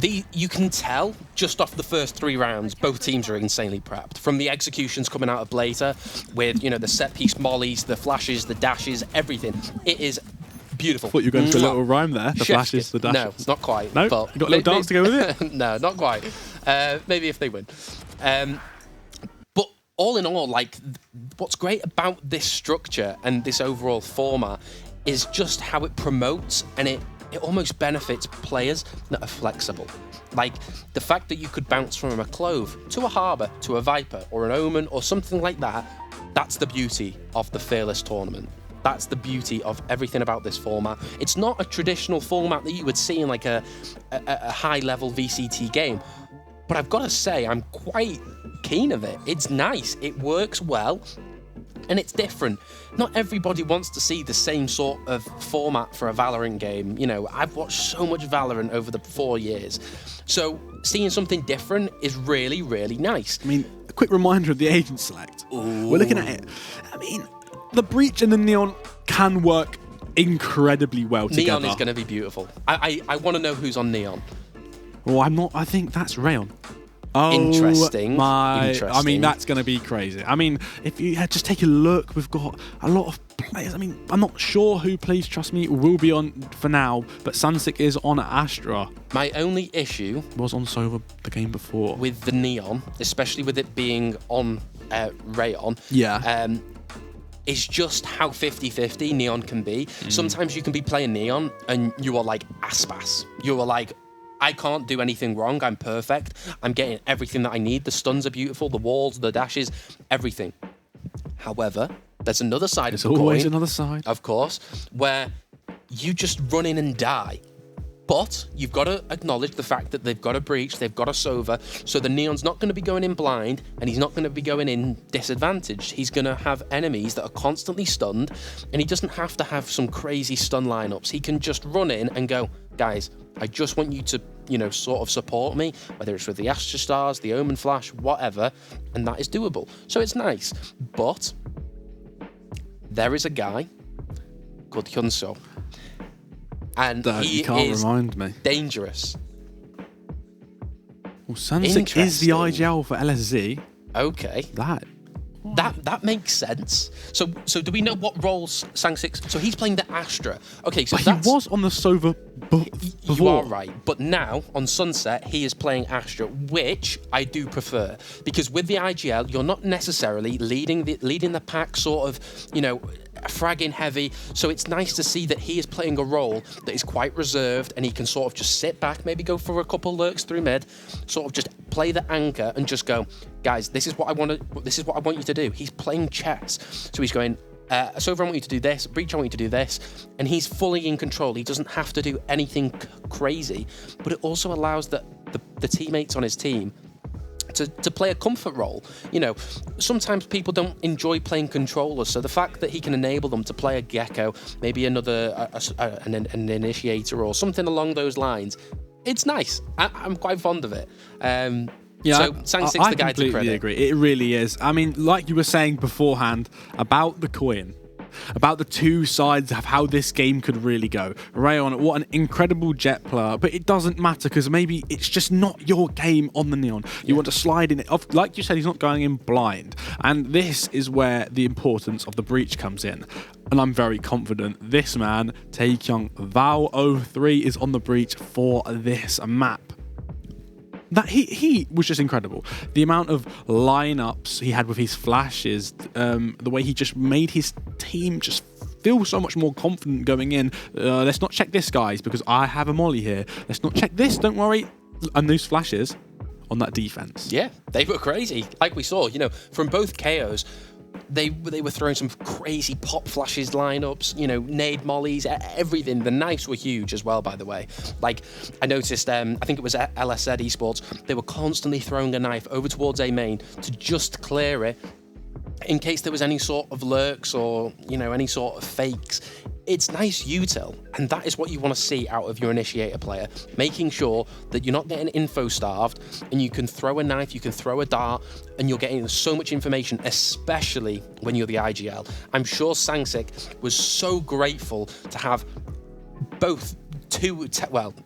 you can tell just off the first 3 rounds, both teams are insanely prepped. From the executions coming out of Blazer, with, you know, the set piece mollies, the flashes, the dashes, everything. It is beautiful. Thought you were going to a little rhyme there. The flashes, the dashes. No, it's not quite. No, but you got a little dance to go with it. No, not quite. Maybe if they win. But all in all, like, what's great about this structure and this overall format is just how it promotes, and it almost benefits players that are flexible. Like, the fact that you could bounce from a Clove to a Harbour to a Viper or an Omen or something like that, that's the beauty of the Fearless tournament. That's the beauty of everything about this format. It's not a traditional format that you would see in like a high-level VCT game, but I've got to say, I'm quite keen of it. It's nice, it works well, and it's different. Not everybody wants to see the same sort of format for a Valorant game. You know, I've watched so much Valorant over the 4 years. So seeing something different is really, really nice. I mean, a quick reminder of the agent select. Ooh. We're looking at it. I mean, the Breach and the Neon can work incredibly well together. Neon is going to be beautiful. I want to know who's on Neon. Well, I'm not. I think that's Rayon. Oh, Interesting. I mean, that's going to be crazy. I mean, if you just take a look, we've got a lot of players. I mean, I'm not sure who, please trust me, will be on for now, but Sansik is on Astra. My only issue was on Sova the game before. With the Neon, especially with it being on Rayon. Yeah. Is just how 50-50 Neon can be. Sometimes you can be playing Neon and you are like Aspas. You are like, I can't do anything wrong. I'm perfect. I'm getting everything that I need. The stuns are beautiful. The walls, the dashes, everything. However, there's another side of the coin. There's always another side. Of course, where you just run in and die. But you've got to acknowledge the fact that they've got a Breach, they've got a Sova, so the Neon's not going to be going in blind, and he's not going to be going in disadvantaged. He's going to have enemies that are constantly stunned, and he doesn't have to have some crazy stun lineups. He can just run in and go, guys, I just want you to, you know, sort of support me, whether it's with the Astra Stars, the Omen Flash, whatever, and that is doable. So it's nice. But there is a guy called Hyunso, and he is dangerous. Well, Sansik is the IGL for LSZ. Okay. That That makes sense. So do we know what roles Sang6? So he's playing the Astra. Okay, so But he was on the Sova before. You are right. But now, on Sunset, he is playing Astra, which I do prefer. Because with the IGL, you're not necessarily leading the pack sort of, fragging heavy. So it's nice to see that he is playing a role that is quite reserved and he can sort of just sit back, maybe go for a couple lurks through mid, sort of just play the anchor and just go, guys, this is what I want you to do. He's playing chess. So he's going, Sova, I want you to do this. Breach, I want you to do this. And he's fully in control. He doesn't have to do anything crazy. But it also allows the teammates on his team to play a comfort role. Sometimes people don't enjoy playing controllers, so the fact that he can enable them to play a Gecko, maybe another an initiator or something along those lines, it's nice. I'm quite fond of it. So Sang6 the guy to credit. I completely agree. It really is. I mean, like you were saying beforehand about the coin, about the two sides of how this game could really go. Rayon, what an incredible jet player, but it doesn't matter because maybe it's just not your game on the Neon. You want to slide in it. Like you said, he's not going in blind. And this is where the importance of the breach comes in. And I'm very confident this man, Taekyung Val03, is on the breach for this map. That he was just incredible. The amount of lineups he had with his flashes, the way he just made his team just feel so much more confident going in. Let's not check this, guys, because I have a molly here. Let's not check this, don't worry. And those flashes on that defense. Yeah, they were crazy. Like we saw, from both KOs, they were throwing some crazy pop flashes lineups, nade mollies, everything. The knives were huge as well, by the way. Like, I noticed, I think it was LSZ Esports, they were constantly throwing a knife over towards A main to just clear it in case there was any sort of lurks or, any sort of fakes. It's nice util, and that is what you want to see out of your initiator player, making sure that you're not getting info starved and you can throw a knife, you can throw a dart, and you're getting so much information, especially when you're the IGL. I'm sure Sang6 was so grateful to have both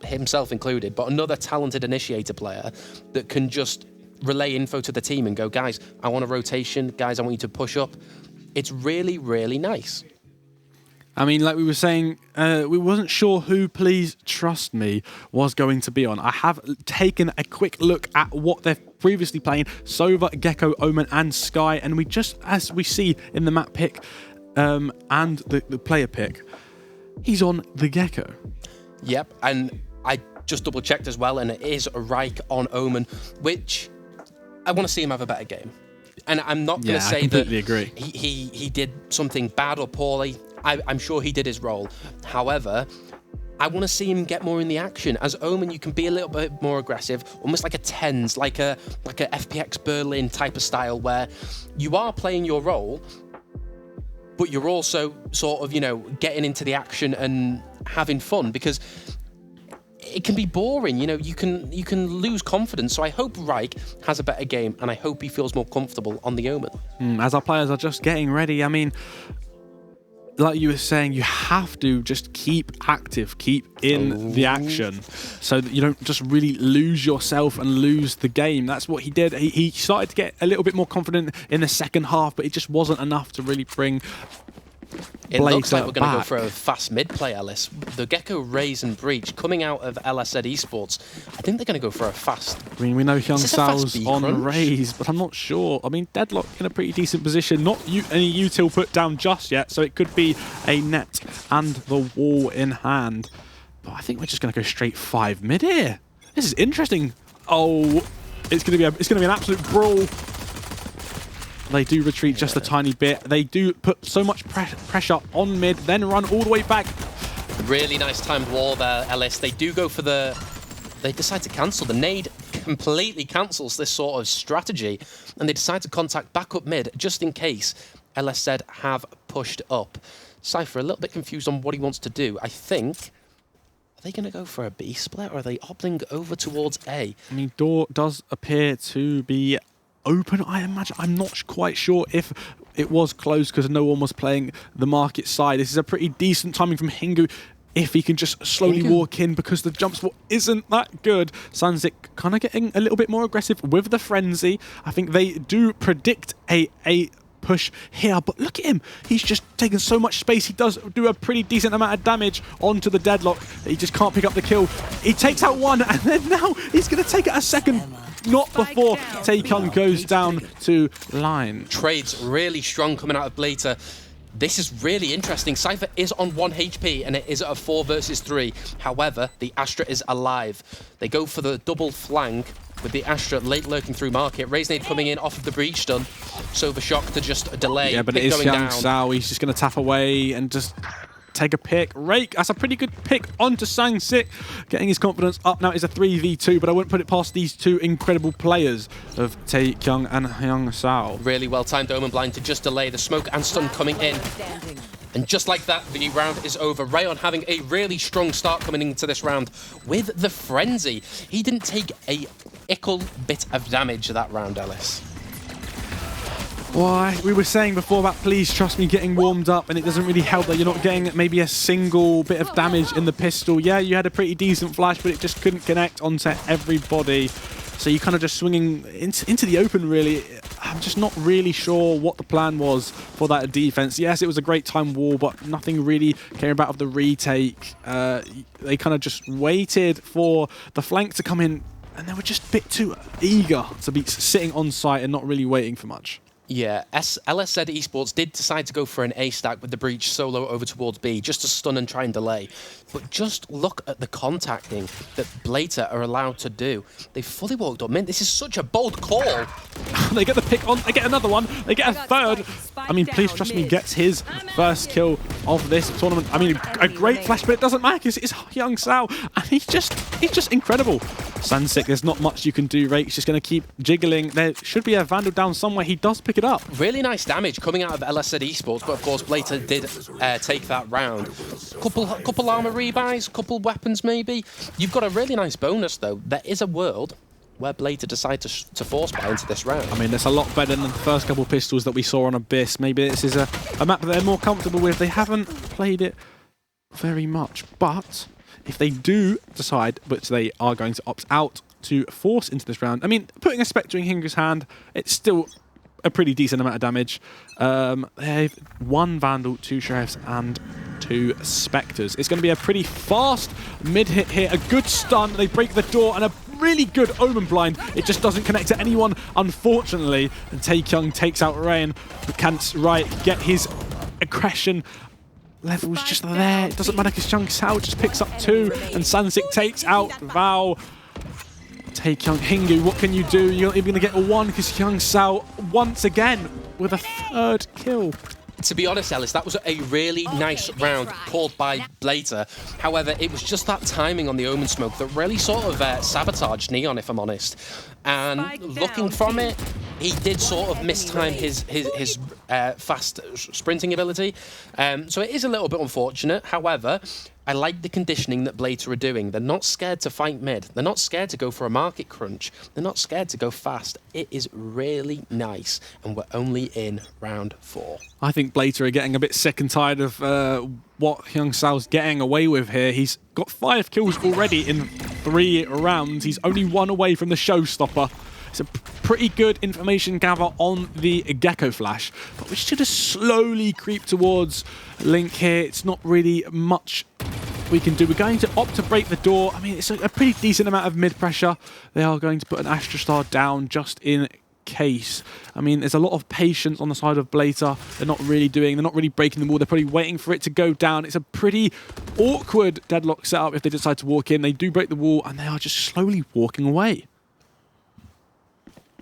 himself included, but another talented initiator player that can just relay info to the team and go, guys, I want a rotation, guys, I want you to push up. It's really, really nice. I mean, like we were saying, we wasn't sure who Please Trust Me was going to be on. I have taken a quick look at what they're previously playing. Sova, Gecko, Omen and Sky. And we just, as we see in the map pick and the player pick, he's on the Gecko. Yep, and I just double checked as well, and it is a Reich on Omen, which I want to see him have a better game. And I'm not going to say that agree. He did something bad or poorly. I'm sure he did his role. However, I want to see him get more in the action. As Omen, you can be a little bit more aggressive, almost like a TENS, like a FPX Berlin type of style, where you are playing your role, but you're also sort of, getting into the action and having fun, because it can be boring, you can lose confidence. So I hope Reich has a better game, and I hope he feels more comfortable on the Omen. As our players are just getting ready, I mean, like you were saying, you have to just keep active, keep in the action, so that you don't just really lose yourself and lose the game. That's what he did. He started to get a little bit more confident in the second half, but it just wasn't enough to really bring It looks like we're going to go for a fast mid play, Ellis. The Gecko, Raze and Breach coming out of LSZ Esports, I think they're going to go for a fast. I mean, we know Hyung Sao's on Raze, but I'm not sure. I mean, Deadlock in a pretty decent position. Not any util put down just yet, so it could be a net and the wall in hand. But I think we're just going to go straight 5 mid here. This is interesting. Oh, it's going to be an absolute brawl. They do retreat just a tiny bit. They do put so much pressure on mid, then run all the way back. Really nice timed wall there, Ellis. They do go for the... They decide to cancel. The nade completely cancels this sort of strategy, and they decide to contact back up mid, just in case LSZ have pushed up. Cypher a little bit confused on what he wants to do. I think... Are they going to go for a B split, or are they hopping over towards A? I mean, door does appear to be open, I imagine. I'm not quite sure if it was closed because no one was playing the market side. This is a pretty decent timing from Hingu if he can just slowly walk in, because the jump spot isn't that good. Sanzik kind of getting a little bit more aggressive with the frenzy. I think they do predict a push here, but look at him. He's just taken so much space. He does do a pretty decent amount of damage onto the deadlock. He just can't pick up the kill. He takes out one, and then now he's going to take it a second. Not before Taekyung goes down to line. Trades really strong coming out of Blater. This is really interesting. Cypher is on 1 HP and it is a 4 versus 3. However, the Astra is alive. They go for the double flank with the Astra late lurking through market. Razenade coming in off of the breach stun. Sova Shock to just delay. Yeah, but it is Hyung Sao. He's just going to tap away and just take a pick. Rake, that's a pretty good pick onto Sang-sik. Getting his confidence up now is a 3v2, but I wouldn't put it past these two incredible players of Taekyung and Hyung Sao. Really well timed Omen Blind to just delay the smoke and stun coming in. And just like that, the round is over. Rayon having a really strong start coming into this round with the Frenzy. He didn't take a ickle bit of damage that round, Ellis. Why? We were saying before about Please Trust Me getting warmed up, and it doesn't really help that you're not getting maybe a single bit of damage in the pistol. Yeah, you had a pretty decent flash, but it just couldn't connect onto everybody. So you're kind of just swinging into the open, really. I'm just not really sure what the plan was for that defense. Yes, it was a great time wall, but nothing really came about of the retake. They kind of just waited for the flank to come in, and they were just a bit too eager to be sitting on site and not really waiting for much. Yeah, LSZ Esports did decide to go for an A stack with the breach solo over towards B, just to stun and try and delay. But just look at the contacting that Blater are allowed to do. They fully walked up mid. This is such a bold call. They get the pick on, they get another one, they get a third. I mean, Please Trust Me gets his first kill of this tournament. I mean, a great flash, but it doesn't matter because it's Hyung Sao, and he's just incredible. Sang-sik, there's not much you can do. Rake's just going to keep jiggling. There should be a Vandal down somewhere. He does pick it up. Really nice damage coming out of LSZ Esports, but of course Blater did take that round. Couple armor rebuys, couple weapons maybe. You've got a really nice bonus though. There is a world where Blater decide to force buy into this round. I mean, that's a lot better than the first couple pistols that we saw on Abyss. Maybe this is a map that they're more comfortable with. They haven't played it very much, but if they do decide, which they are going to opt out to force into this round, I mean, putting a Spectre in Hinger's hand, it's still a pretty decent amount of damage. They have 1 Vandal, 2 Sheriffs, and 2 Spectres. It's going to be a pretty fast mid-hit here. A good stun. They break the door, and a really good Omen Blind. It just doesn't connect to anyone, unfortunately. And Taekyung takes out Rain. But can't get his aggression levels just there. It doesn't matter because Hyung Sao just picks up 2, and Sang-sik takes out Val. Taekyung, Hingu, what can you do? You're even going to get a 1 because Hyung Sao once again with a 3rd kill. To be honest, Ellis, that was a really nice round called by Blater. However, it was just that timing on the Omen smoke that really sort of sabotaged Neon, if I'm honest. And looking from it, he did sort of mistime his fast sprinting ability. So it is a little bit unfortunate. However, I like the conditioning that Blater are doing. They're not scared to fight mid. They're not scared to go for a market crunch. They're not scared to go fast. It is really nice, and we're only in round 4. I think Blater are getting a bit sick and tired of what Hyung Sao's getting away with here. He's got 5 kills already in 3 rounds. He's only 1 away from the showstopper. It's a pretty good information gather on the Gecko Flash, but we should just slowly creep towards Link here. It's not really much we can do. We're going to opt to break the door. I mean, it's a pretty decent amount of mid-pressure. They are going to put an Astra Star down just in case. I mean, there's a lot of patience on the side of Blater. They're not really breaking the wall. They're probably waiting for it to go down. It's a pretty awkward deadlock setup if they decide to walk in. They do break the wall, and they are just slowly walking away.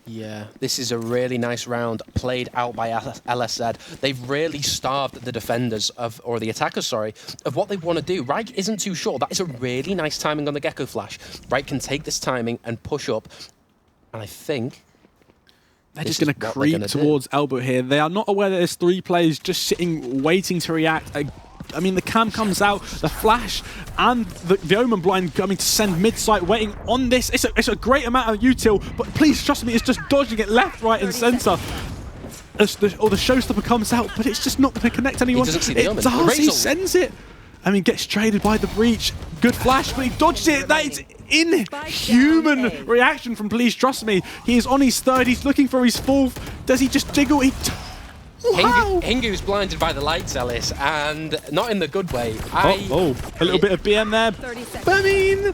Yeah, this is a really nice round played out by LSZ. They've really starved the defenders or the attackers, sorry, of what they want to do. Reich isn't too sure. That is a really nice timing on the Gecko Flash. Reich can take this timing and push up, and I think they're just going to creep towards Elbow here. They are not aware that there's 3 players just sitting, waiting to react. I mean, the cam comes out, the flash, and the Omen Blind coming to send mid-sight, waiting on this. It's a great amount of util, but Please Trust Me, it's just dodging it left, right, and centre. Or the showstopper comes out, but it's just not going to connect anyone. He doesn't see the Omen. He sends it. I mean, gets traded by the breach. Good flash, but he dodges it. That is inhuman reaction from Please Trust Me. He is on his 3rd. He's looking for his 4th. Does he just jiggle? Wow. Hingu's blinded by the lights, Ellis, and not in the good way. A little bit of BM there. 30 seconds. But I mean,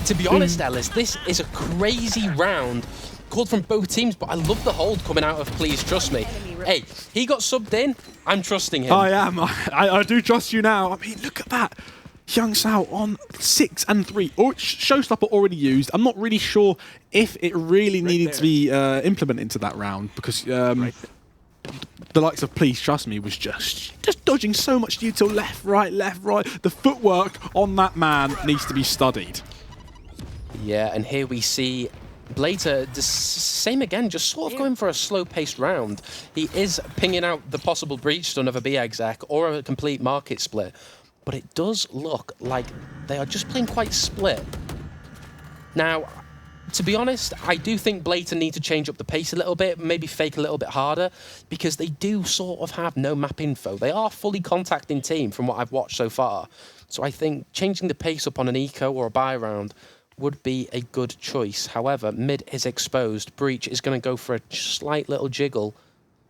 To be honest, Ellis, this is a crazy round called from both teams, but I love the hold coming out of Please Trust Me. Hey, he got subbed in. I'm trusting him. I am. I do trust you now. I mean, look at that. Hyung Sao on 6 and 3. Showstopper already used. I'm not really sure if it really needed to be implemented into that round because the likes of Please Trust Me was just dodging so much util left, right. The footwork on that man needs to be studied. Yeah, and here we see Blater, the same again, just sort of going for a slow-paced round. He is pinging out the possible breach stun of a B-exec or a complete market split, but it does look like they are just playing quite split. Now, to be honest, I do think Blater need to change up the pace a little bit, maybe fake a little bit harder, because they do sort of have no map info. They are fully contacting team from what I've watched so far. So I think changing the pace up on an eco or a buy round would be a good choice. However, mid is exposed. Breach is going to go for a slight little jiggle.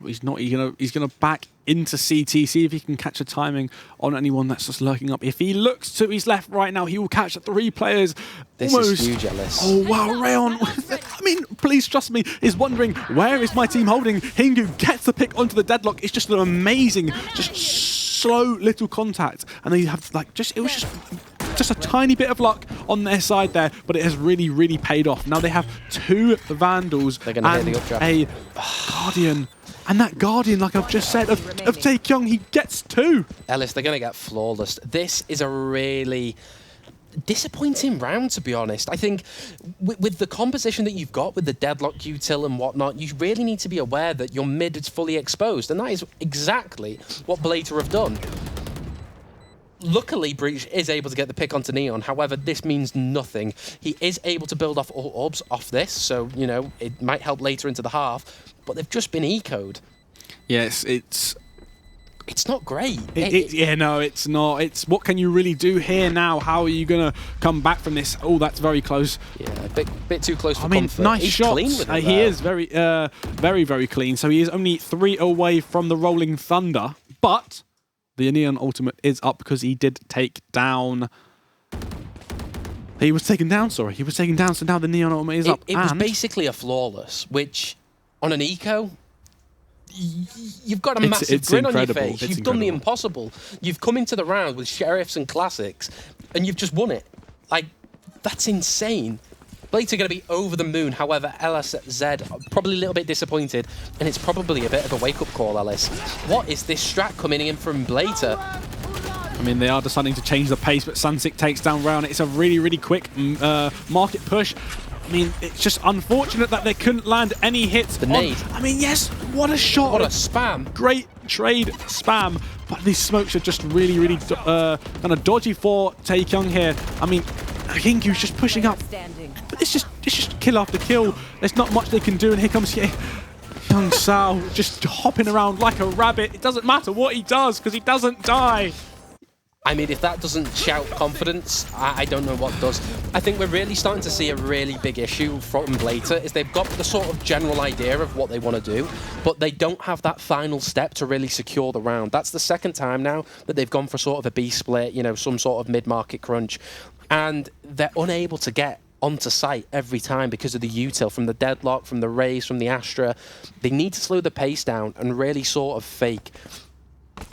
He's not. He's gonna back into CT. See if he can catch a timing on anyone that's just lurking up. If he looks to his left right now, he will catch 3 players. This almost. is huge, Ellis. Oh wow, Rayon! I mean, Please Trust Me is wondering where is my team holding. Hingu gets the pick onto the deadlock. It's just an amazing, just slow little contact, and then you have like it was just a tiny bit of luck on their side there, but it has really paid off. Now they have 2 Vandals They're gonna and hit the updraft. a Guardian. And that Guardian, like I've just said, of Taekyung, he gets 2. Ellis, they're going to get flawless. This is a really disappointing round, to be honest. I think with the composition that you've got with the deadlock util and whatnot, you really need to be aware that your mid is fully exposed, and that is exactly what Blater have done. Luckily, Breach is able to get the pick onto Neon. However, this means nothing. He is able to build off all orbs off this, so, you know, it might help later into the half, but they've just been eco'd. Yes, it's not great. yeah, no, it's not. It's what can you really do here now? How are you going to come back from this? Oh, that's very close. Yeah, a bit too close for I mean, comfort. nice He's shots. clean with it, He though. is very clean. So he is only 3 away from the Rolling Thunder, but the Neon ultimate is up because he did take down. He was taken down, sorry. He was taken down, so now the Neon ultimate is up. It was basically a flawless, which on an eco, you've got a massive grin on your face. You've done the impossible. You've come into the round with Sheriffs and Classics, and you've just won it. Like, that's insane. Blater going to be over the moon. However, LSZ probably a little bit disappointed, and it's probably a bit of a wake-up call, Ellis. What is this strat coming in from Blater? I mean, they are deciding to change the pace, but Sunsik takes down Round. It's a really quick market push. I mean, it's just unfortunate that they couldn't land any hits. The nade. I mean, yes, what a shot. What a spam. Great trade spam. But these smokes are just really kind of dodgy for Taekyung here. I mean, Hingu's just pushing up. But it's just kill after kill. There's not much they can do, and here comes Hyung Sao just hopping around like a rabbit. It doesn't matter what he does because he doesn't die. I mean, if that doesn't shout confidence, I don't know what does. I think we're really starting to see a really big issue from Blater is they've got the sort of general idea of what they want to do, but they don't have that final step to really secure the round. That's the second time now that they've gone for sort of a B split, you know, some sort of mid-market crunch, and they're unable to get onto site every time because of the util from the deadlock, from the Rays, from the Astra. They need to slow the pace down and really sort of fake.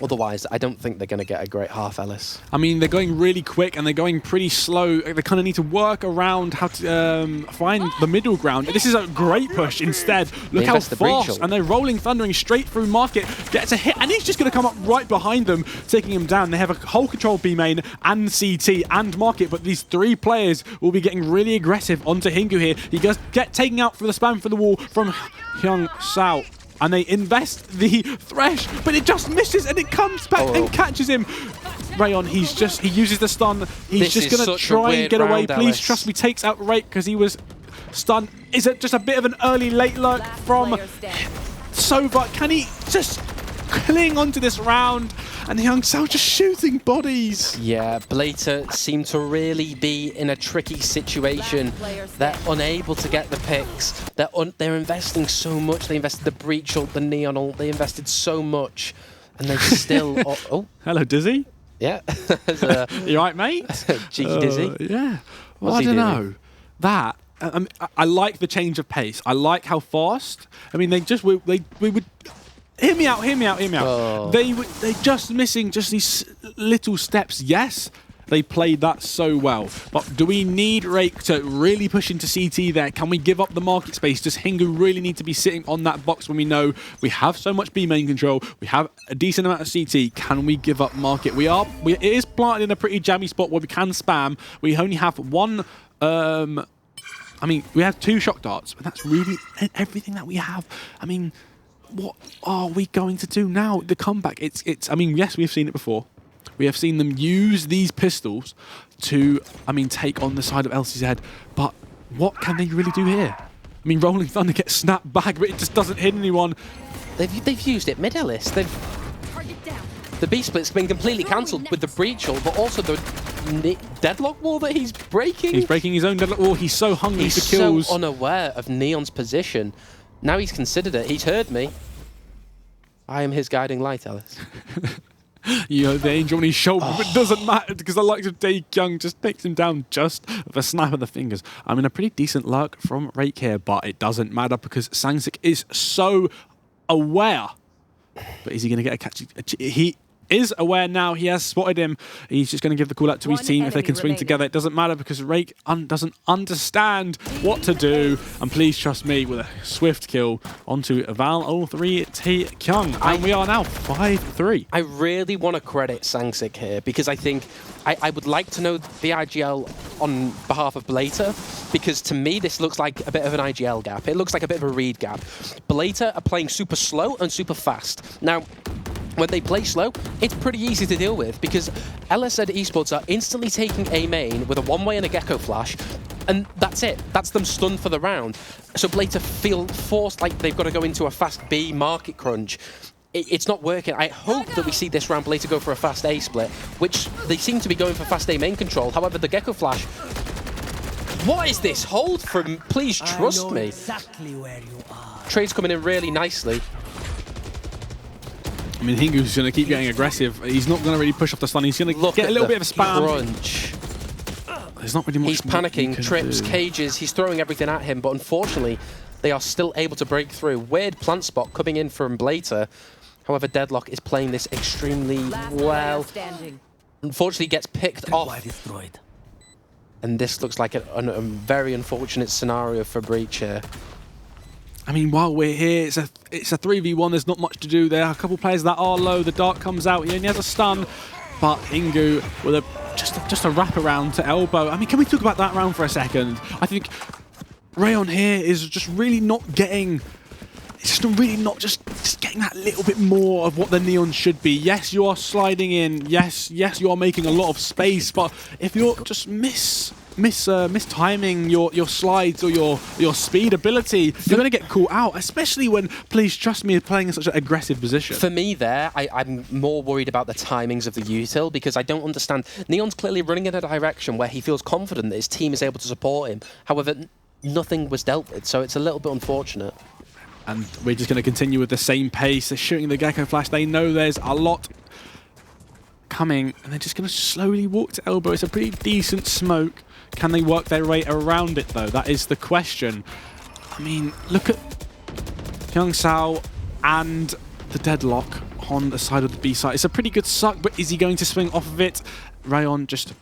Otherwise, I don't think they're going to get a great half, Ellis. I mean, they're going really quick and they're going pretty slow. They kind of need to work around how to find the middle ground. This is a great push instead. Look how fast. And they're rolling, thundering straight through market. Gets a hit, and he's just going to come up right behind them, taking him down. They have a whole control B main and CT and market, but these 3 players will be getting really aggressive onto Hingu here. He does get taken out for the spam for the wall from Hyung Sao. And they invest the Thresh, but it just misses and it comes back and catches him. Rayon, he uses the stun. He's just going to try and get away. Please Trust Me takes out Rake because he was stunned. Is it just a bit of an early late lurk from Sova? Can he just cling onto this round, and Young Sao just shooting bodies. Yeah, Blater seem to really be in a tricky situation. They're unable to get the picks. They're investing so much. They invested the Breach ult, the Neon ult. They invested so much, and they still... oh. Hello, Dizzy. Yeah. You right, mate? Cheeky Dizzy. Yeah. Well, What's I he don't doing? know. That... I like the change of pace. I like how fast. I mean, we would... Hear me out. Oh. They're just missing just these little steps. Yes, they played that so well. But do we need Rake to really push into CT there? Can we give up the market space? Does Hingu really need to be sitting on that box when we know we have so much B main control? We have a decent amount of CT. Can we give up market? It is planted in a pretty jammy spot where we can spam. We only have one... I mean, we have 2 shock darts, but that's really everything that we have. I mean, what are we going to do now? The comeback, I mean, yes, we've seen it before. We have seen them use these pistols to, I mean, take on the side of LCZ, but what can they really do here? I mean, Rolling Thunder gets snapped back, but it just doesn't hit anyone. They've used it mid-Ellis. Target down. The B-split's been completely cancelled with the Breach ult, but also the deadlock wall that he's breaking. He's breaking his own deadlock wall. He's so hungry He's for kills. so unaware of Neon's position. Now he's considered it. He's heard me. I am his guiding light, Ellis. You know, the angel on his shoulder, but it doesn't matter because the likes of Daekyung just takes him down just with a snap of the fingers. I mean, a pretty decent lurk from Rake here, but it doesn't matter because Sangsik is so aware. But is he going to get a catch? He is aware now. He has spotted him. He's just going to give the call out to his team if they can swing together. It doesn't matter because Rake doesn't understand what to do. And please trust me with a swift kill onto Val 03 Taekyung. And we are now 5-3. I really want to credit Sangsik here because I think I would like to know the IGL on behalf of Blater because to me this looks like a bit of an IGL gap. It looks like a bit of a read gap. Blater are playing super slow and super fast. Now, when they play slow, it's pretty easy to deal with because LSZ Esports are instantly taking A main with a one-way and a Gecko flash, and that's it. That's them stunned for the round. So Blater feel forced like they've got to go into a fast B market crunch. It's not working. I hope that we see this round Blater go for a fast A split, which they seem to be going for fast A main control. However, the Gecko flash... What is this hold from Please Trust Me? Exactly where you are. Trade's coming in really nicely. I mean, Hingu's going to keep getting aggressive. He's not going to really push off the stun. He's going to get a little bit of a spam. Crunch. There's not really much. He's panicking, trips, cages, he's throwing everything at him, but unfortunately, they are still able to break through. Weird plant spot coming in from Blater. However, Deadlock is playing this extremely well. Unfortunately, gets picked off. Destroyed. And this looks like a very unfortunate scenario for Breach here. I mean, while we're here, it's a 3v1. There's not much to do there. A couple players that are low. The Dark comes out. He only has a stun. But Hingu with just a wrap around to elbow. I mean, can we talk about that round for a second? I think Rayon here is just really not getting... It's just really not just getting that little bit more of what the Neon should be. Yes, you are sliding in. Yes, you are making a lot of space. But if you're just mistiming your slides or your speed ability, you're going to get caught out, especially when Please Trust Me is playing in such an aggressive position. For me there, I'm more worried about the timings of the util because I don't understand. Neon's clearly running in a direction where he feels confident that his team is able to support him. However, nothing was dealt with, so it's a little bit unfortunate. And we're just going to continue with the same pace. They're shooting the Gecko Flash. They know there's a lot coming, and they're just going to slowly walk to elbow. It's a pretty decent smoke. Can they work their way around it, though? That is the question. I mean, look at Young Sao and the Deadlock on the side of the B side. It's a pretty good suck, but is he going to swing off of it? Rayon just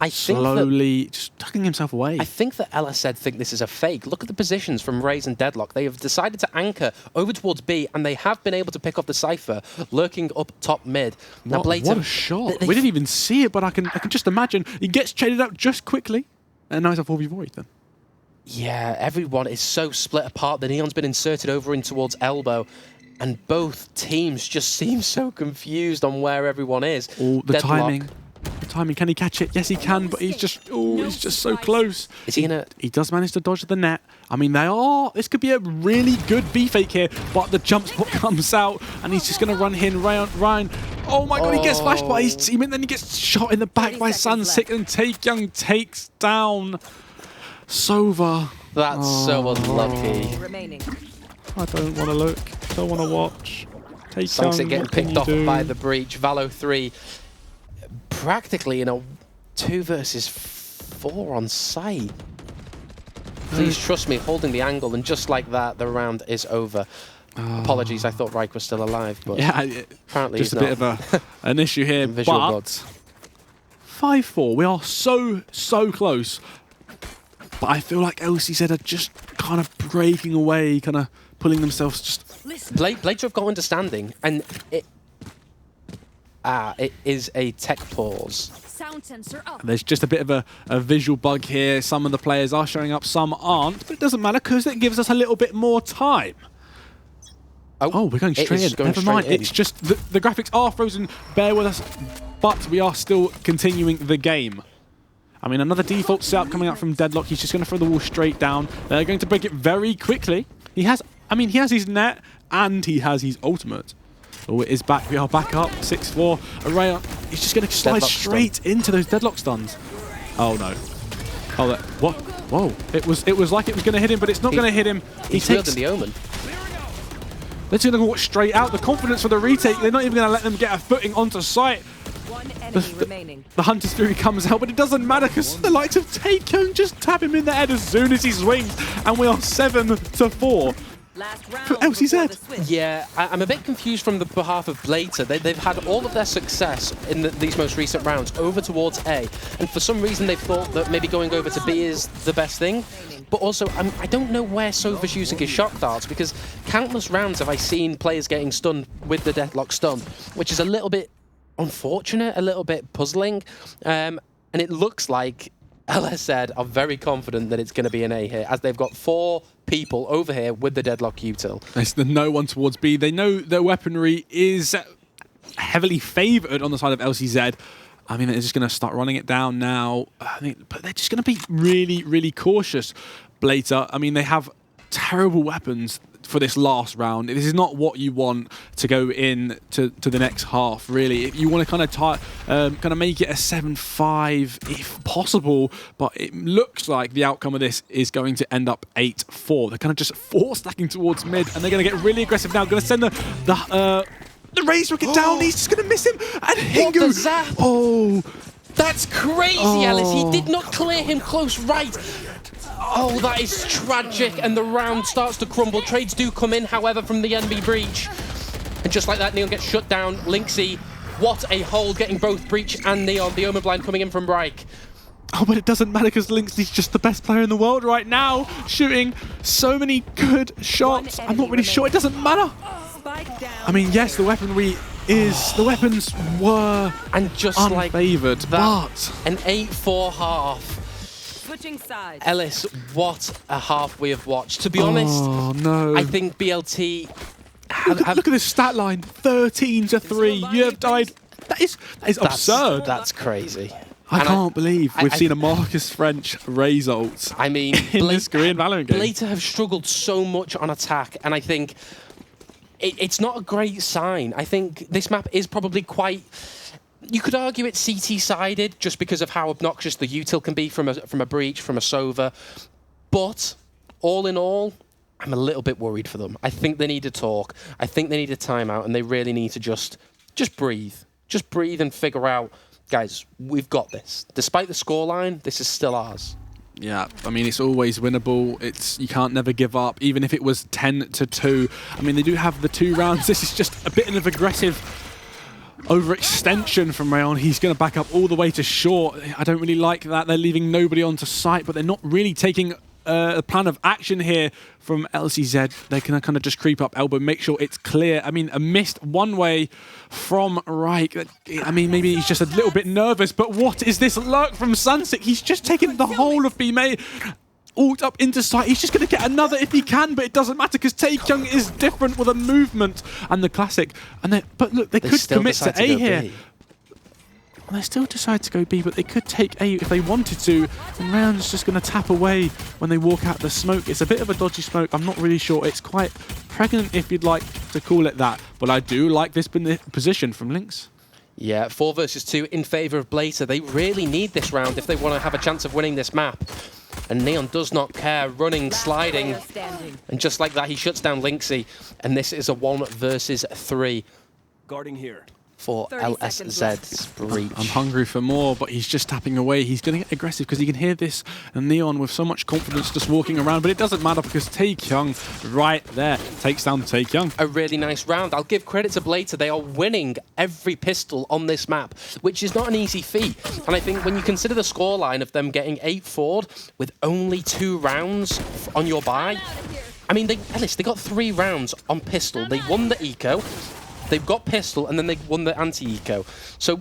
slowly just tucking himself away. I think that LSZ think this is a fake. Look at the positions from Raze and Deadlock. They have decided to anchor over towards B, and they have been able to pick off the Cypher, lurking up top mid. Now, what a shot. We didn't even see it, but I can just imagine. He gets traded out just quickly, and now he's a 4v void then. Yeah, everyone is so split apart. The Neon's been inserted over in towards elbow, and both teams just seem so confused on where everyone is. Oh, the timing. timing. Can he catch it? Yes, he can, but he's just, he's just so close. Is he gonna? He does manage to dodge the net. I mean, this could be a really good B fake here, but the jump spot comes out, and he's just going to run in. Ryan. Oh my god, he gets flashed by his teammate, then he gets shot in the back by Sunsick, and Taekyung takes down Sova. That's so unlucky. I don't want to look. Don't want to watch. Sunsick getting picked off by the breach. Valo 3 practically in a 2 versus 4 on site. Please trust me, holding the angle, and just like that, the round is over. Apologies, I thought Reich was still alive, but yeah, apparently just he's a bit of an issue here. Visual but bugs. 5-4, we are so close. But I feel like LCZ are just kind of breaking away, kind of pulling themselves just... Blades have got understanding, and it is a tech pause. Sound sensor up. There's just a bit of a visual bug here. Some of the players are showing up, some aren't, but it doesn't matter because it gives us a little bit more time. Oh, we're going straight in. Never mind. It's just the graphics are frozen. Bear with us, but we are still continuing the game. I mean, another default setup coming out from Deadlock. He's just going to throw the wall straight down. They're going to break it very quickly. He has his net and he has his ultimate. Oh, it is back. We are back up. 6-4. Array, he's just going to slide straight into those Deadlock stuns. Oh no. Oh, what? Whoa! It was like it was going to hit him, but it's not going to hit him. He's wielding the Omen. They're just going to walk straight out. The confidence for the retake. They're not even going to let them get a footing onto site. The Hunter's Fury comes out, but it doesn't matter because the likes of Taekyung just tap him in the head as soon as he swings, and we are 7-4 for LCZ. Yeah, I'm a bit confused from the behalf of Blater. They've had all of their success in these most recent rounds over towards A, and for some reason they've thought that maybe going over to B is the best thing. But also, I don't know where Sova's using his shock darts, because countless rounds have I seen players getting stunned with the Deadlock stun, which is a little bit unfortunate, a little bit puzzling. And it looks like LSZ are very confident that it's going to be an A here, as they've got 4 people over here with the Deadlock util. It's the no one towards B. They know their weaponry is heavily favoured on the side of LCZ. I mean, they're just going to start running it down now. But they're just going to be really cautious. Blater, I mean, they have terrible weapons for this last round. This is not what you want to go in to the next half, really. If you want to kind of make it a 7-5 if possible, but it looks like the outcome of this is going to end up 8-4. They're kind of just 4 stacking towards mid, and they're going to get really aggressive now. Going to send the Raze Rocket down. He's just going to miss him. And Hingu. What the zap? Oh, that's crazy, Ellis. He did not clear him close right. Oh, that is tragic. And the round starts to crumble. Trades do come in, however, from the enemy breach. And just like that, Neon gets shut down. Linksy, what a hold, getting both breach and Neon. The Omen blind coming in from Reich. Oh, but it doesn't matter because Linksy's just the best player in the world right now, shooting so many good shots. I'm not really sure. It doesn't matter. I mean, yes, the weapons were and just unfavored, like but an 8-4 half. Switching sides. Ellis, what a half we have watched. To be honest, no. I think BLT. Look at this stat line: 13-3. You have died. That is absurd. That's crazy. I can't believe we've seen a Marcus French raise ult. I mean, in this Korean Valorant game. Blater have struggled so much on attack, and I think it's not a great sign. I think this map is probably quite... You could argue it's CT-sided just because of how obnoxious the util can be from a breach, from a Sova. But all in all, I'm a little bit worried for them. I think they need to talk. I think they need a timeout, and they really need to just breathe. Just breathe and figure out, guys, we've got this. Despite the scoreline, this is still ours. Yeah, I mean, it's always winnable. You can't never give up, even if it was 10-2. I mean, they do have the 2 rounds. This is just a bit of aggressive overextension from Rayon. He's going to back up all the way to short. I don't really like that. They're leaving nobody onto site, but they're not really taking a plan of action here from LCZ. They're going to kind of just creep up elbow, make sure it's clear. I mean, a missed one-way from Reich. I mean, maybe he's just a little bit nervous, but what is this lurk from Sunsick? He's just taken the whole of B-May ult up into sight. He's just going to get another if he can, but it doesn't matter because Taekyung is different with a movement and the classic. But look, they could commit to A here. They still decide to go B, but they could take A if they wanted to. And Round's just going to tap away when they walk out the smoke. It's a bit of a dodgy smoke. I'm not really sure. It's quite pregnant, if you'd like to call it that. But I do like this position from Lynx. Yeah, 4 versus 2 in favour of Blazer. They really need this round if they want to have a chance of winning this map. And Neon does not care, running, sliding. And just like that, he shuts down Lynxy. And this is a 1 versus 3. Guarding here. For LSZ's Breach. I'm hungry for more, but he's just tapping away. He's going to get aggressive because he can hear this Neon with so much confidence just walking around, but it doesn't matter because Taekyung right there takes down Taekyung. A really nice round. I'll give credit to Blazer. They are winning every pistol on this map, which is not an easy feat. And I think when you consider the scoreline of them getting 8 forward with only 2 rounds on your buy, I mean, Ellis, they got 3 rounds on pistol. They won the eco. They've got pistol, and then they won the anti-eco. So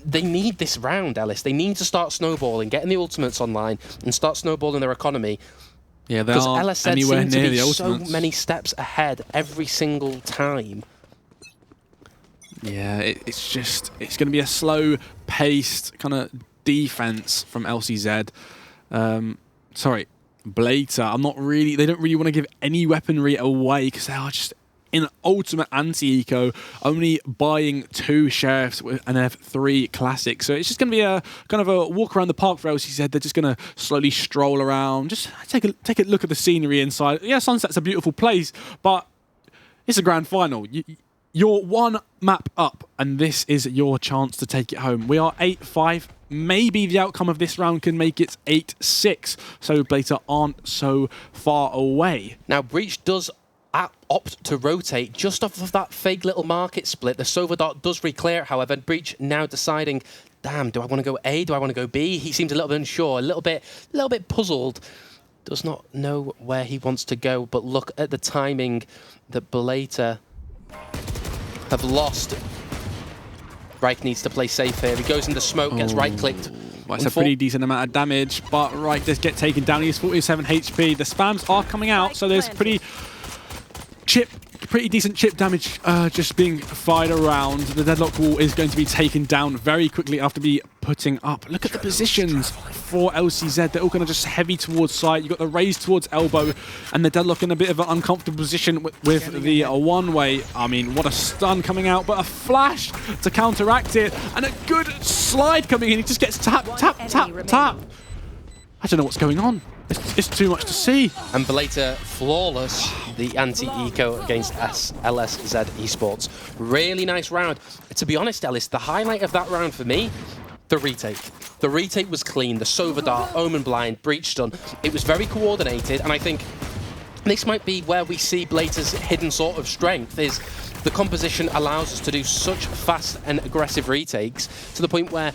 they need this round, Ellis. They need to start snowballing, getting the ultimates online, and start snowballing their economy. Yeah, they aren't LSZ anywhere seem to near be the so ultimates. many steps ahead every single time. Yeah, it's going to be a slow-paced kind of defense from LCZ. Sorry, Blazer. They don't really want to give any weaponry away because they are just in ultimate anti-eco, only buying 2 sheriffs and have 3 classics. So it's just going to be a kind of a walk around the park for LCZ. They're just going to slowly stroll around, just take a look at the scenery inside. Yeah, Sunset's a beautiful place, but it's a grand final. You're 1 map up, and this is your chance to take it home. We are 8-5. Maybe the outcome of this round can make it 8-6, so Blazer aren't so far away. Now, Breach does opt to rotate just off of that fake little market split. The Sova Dart does re-clear it, however. Breach now deciding, damn, do I want to go A? Do I want to go B? He seems a little bit unsure, a little bit puzzled. Does not know where he wants to go, but look at the timing that Blazer have lost. Reich needs to play safe here. He goes into smoke, gets right-clicked. Well, that's a pretty decent amount of damage, but Reich does get taken down. He has 47 HP. The spams are coming out, so there's pretty decent chip damage just being fired around. The deadlock wall is going to be taken down very quickly after being putting up. Look at the positions for LCZ. They're all going to just heavy towards side. You've got the raise towards elbow, and the deadlock in a bit of an uncomfortable position with the one-way. I mean, what a stun coming out, but a flash to counteract it, and a good slide coming in. He just gets tap. I don't know what's going on. It's too much to see. And Blazer flawless, the anti-eco against LSZ Esports. Really nice round. To be honest, Ellis, the highlight of that round for me, the retake. The retake was clean. The Sova Dart, Omen Blind, Breach Stun. It was very coordinated, and I think this might be where we see Blazer's hidden sort of strength, is the composition allows us to do such fast and aggressive retakes to the point where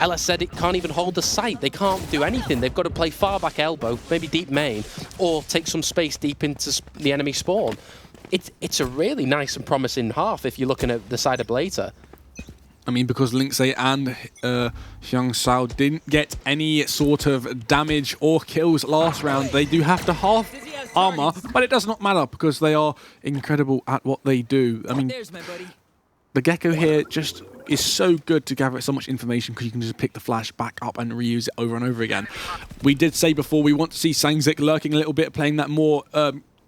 LSZ it can't even hold the site. They can't do anything. They've got to play far back elbow, maybe deep main, or take some space deep into the enemy spawn. It's a really nice and promising half if you're looking at the side of Blazer. I mean, because Lynxay and Hyung Sao didn't get any sort of damage or kills last round, they do have to half armor, but it does not matter because they are incredible at what they do. I mean, the Gecko here just is so good to gather so much information because you can just pick the flash back up and reuse it over and over again. We did say before we want to see Sangzik lurking a little bit, playing that more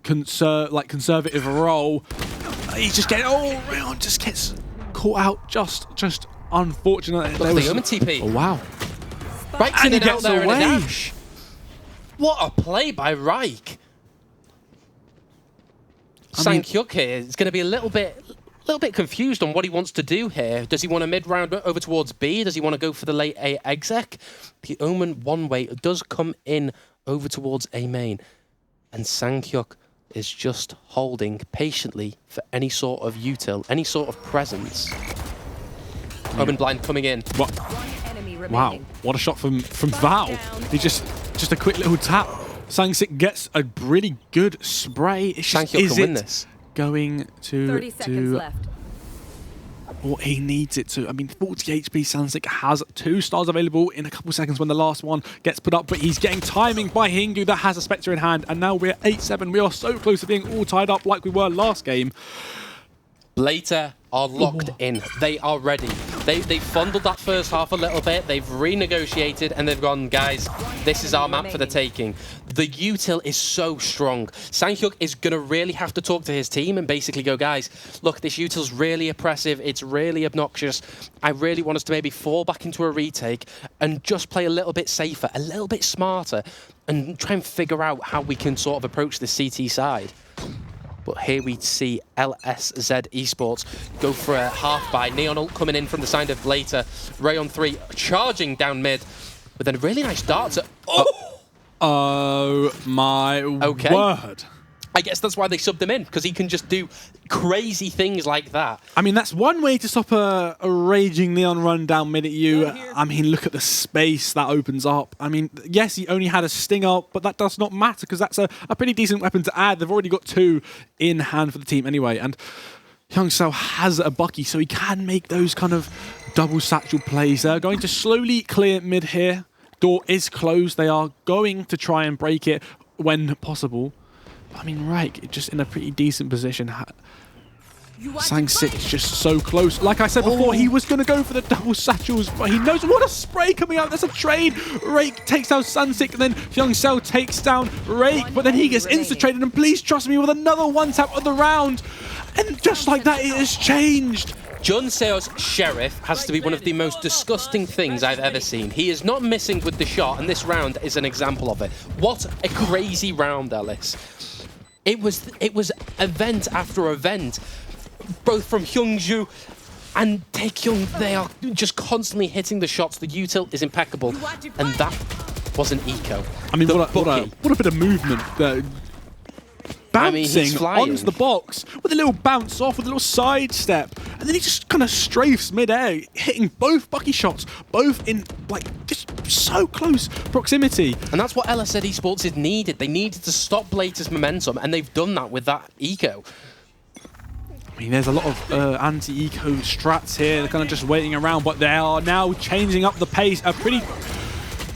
conservative role. He's just getting all around, just gets caught out. Just unfortunate. Look at the Omen TP. Oh wow! Reich's in he and out gets there in a away. dash. What a play by Reich. Sang-hyuk here is going to be a little bit confused on what he wants to do here. Does he want a mid-round over towards B? Does he want to go for the late A exec? The Omen one-way does come in over towards A main. And Sang-hyuk is just holding patiently for any sort of util, any sort of presence. Omen Blind coming in. What? Wow, what a shot from Val. He just a quick little tap. Sang-sik gets a really good spray. It's just, Sang-hyuk can win this. Going to 30 seconds left. What he needs it to. I mean, 40 HP, Sansik has 2 stars available in a couple seconds when the last one gets put up, but he's getting timing by Hingu that has a Spectre in hand, and now we're 8-7. We are so close to being all tied up like we were last game. Blazer are locked in. They are ready. They've fondled that first half a little bit. They've renegotiated and they've gone, guys, this is our map for the taking. The util is so strong. Sanghyuk is going to really have to talk to his team and basically go, guys, look, this util's really oppressive. It's really obnoxious. I really want us to maybe fall back into a retake and just play a little bit safer, a little bit smarter, and try and figure out how we can sort of approach the CT side. But here we see LSZ Esports go for a half buy. Neon ult coming in from the side of Blater. Ray on 3 charging down mid with a really nice dart to... Oh my word. I guess that's why they subbed him in, because he can just do crazy things like that. I mean, that's one way to stop a raging Neon run down mid at you. I mean, look at the space that opens up. I mean, yes, he only had a stinger, but that does not matter because that's a pretty decent weapon to add. They've already got 2 in hand for the team anyway. And Youngseo has a Bucky, so he can make those kind of double satchel plays. They're going to slowly clear mid here. Door is closed. They are going to try and break it when possible. I mean, Reik just in a pretty decent position. Sang6 is just so close. Like I said before, he was going to go for the double satchels, but he knows what a spray coming out. There's a trade. Reik takes down Sang6, and then Youngseo takes down Reik, but then he gets insta-traded, and please trust me with another one-tap of the round. And just like that, it has changed. Junseo's Sheriff has to be one of the most disgusting things I've ever seen. He is not missing with the shot, and this round is an example of it. What a crazy round, Ellis. It was event after event, both from Hyungju and Taekyung. They are just constantly hitting the shots. The util is impeccable, and that was an eco. I mean, what a bit of movement. Bouncing onto the box with a little bounce off, with a little sidestep, and then he just kind of strafes mid-air, hitting both Bucky shots, both in like just so close proximity. And that's what LSZ Esports had needed. They needed to stop Blater's momentum, and they've done that with that eco. I mean, there's a lot of anti-eco strats here. They're kind of just waiting around, but they are now changing up the pace. A pretty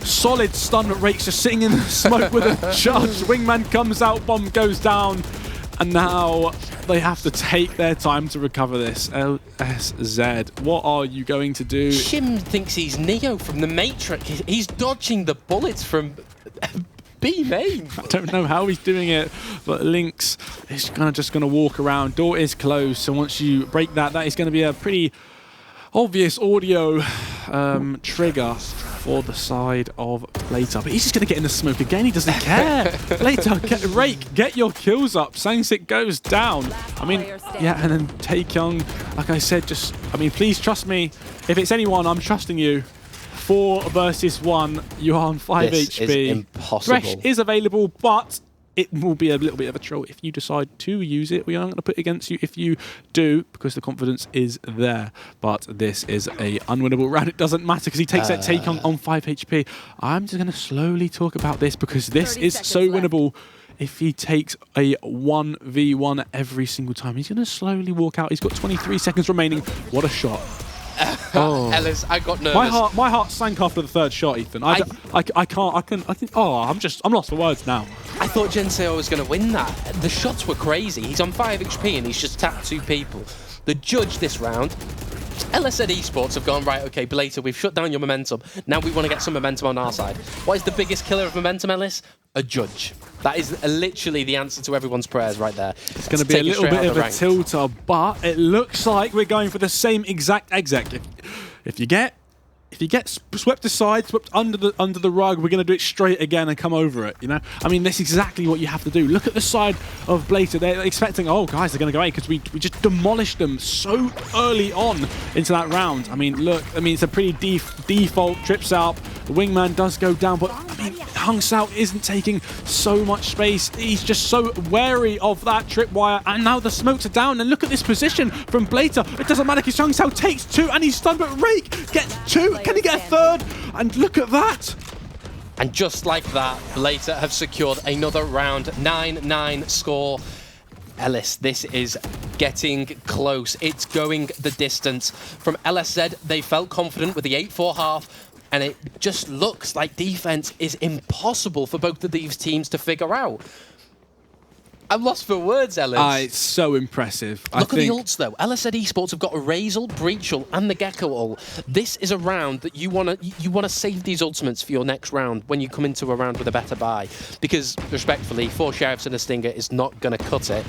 solid stun. Rake's just sitting in the smoke with a charge. Wingman comes out, bomb goes down, and now they have to take their time to recover this. LSZ, what are you going to do? Shim thinks he's Neo from the Matrix. He's dodging the bullets from B main. I don't know how he's doing it, but Lynx is just going to walk around. Door is closed, so once you break that, that is going to be a pretty obvious audio trigger for the side of Blater. But he's just going to get in the smoke again. He doesn't care. Blater, Rake, get your kills up. Sang6 goes down. I mean, yeah, and then Taekyung, like I said, just, I mean, please trust me. If it's anyone, I'm trusting you. 4 versus 1. You are on 5 this HP. Is impossible. Thresh is available, but it will be a little bit of a troll if you decide to use it. We aren't going to put it against you if you do, because the confidence is there. But this is a unwinnable round. It doesn't matter because he takes that take on 5 HP. I'm just going to slowly talk about this because this is so winnable. If he takes a 1v1 every single time, he's going to slowly walk out. He's got 23 seconds remaining. What a shot. Oh. Ellis, I got nervous. My heart sank after the 3rd shot, Ethan. I think, I'm lost for words now. I thought Junseo was going to win that. The shots were crazy. He's on 5 HP and he's just tapped 2 people. The judge this round, LSZ Esports have gone, right, okay, Blater, we've shut down your momentum. Now we want to get some momentum on our side. What is the biggest killer of momentum, Ellis? A judge. That is literally the answer to everyone's prayers right there. It's going to be a little bit of a tilter, but it looks like we're going for the same exact exec. If you get swept aside, swept under the rug, we're going to do it straight again and come over it, you know? I mean, that's exactly what you have to do. Look at the side of Blater. They're expecting, oh, guys, they're going to go A because we just demolished them so early on into that round. I mean, look, I mean, it's a pretty default trips out. The Wingman does go down, but, I mean, Youngseo isn't taking so much space. He's just so wary of that tripwire, and now the smokes are down, and look at this position from Blater. It doesn't matter because Youngseo takes 2, and he's stunned, but Rake gets 2. Can he get a 3rd? And look at that. And just like that, Blater have secured another round. 9-9 score. Ellis, this is getting close. It's going the distance. From LSZ, they felt confident with the 8-4 half, and it just looks like defense is impossible for both of these teams to figure out. I'm lost for words, Ellis. It's so impressive. Look at the ults, though. LSZ Esports have got a Razel, Breachel, and the Gecko ult. This is a round that you want to save these ultimates for your next round when you come into a round with a better buy. Because, respectfully, 4 Sheriffs and a Stinger is not going to cut it.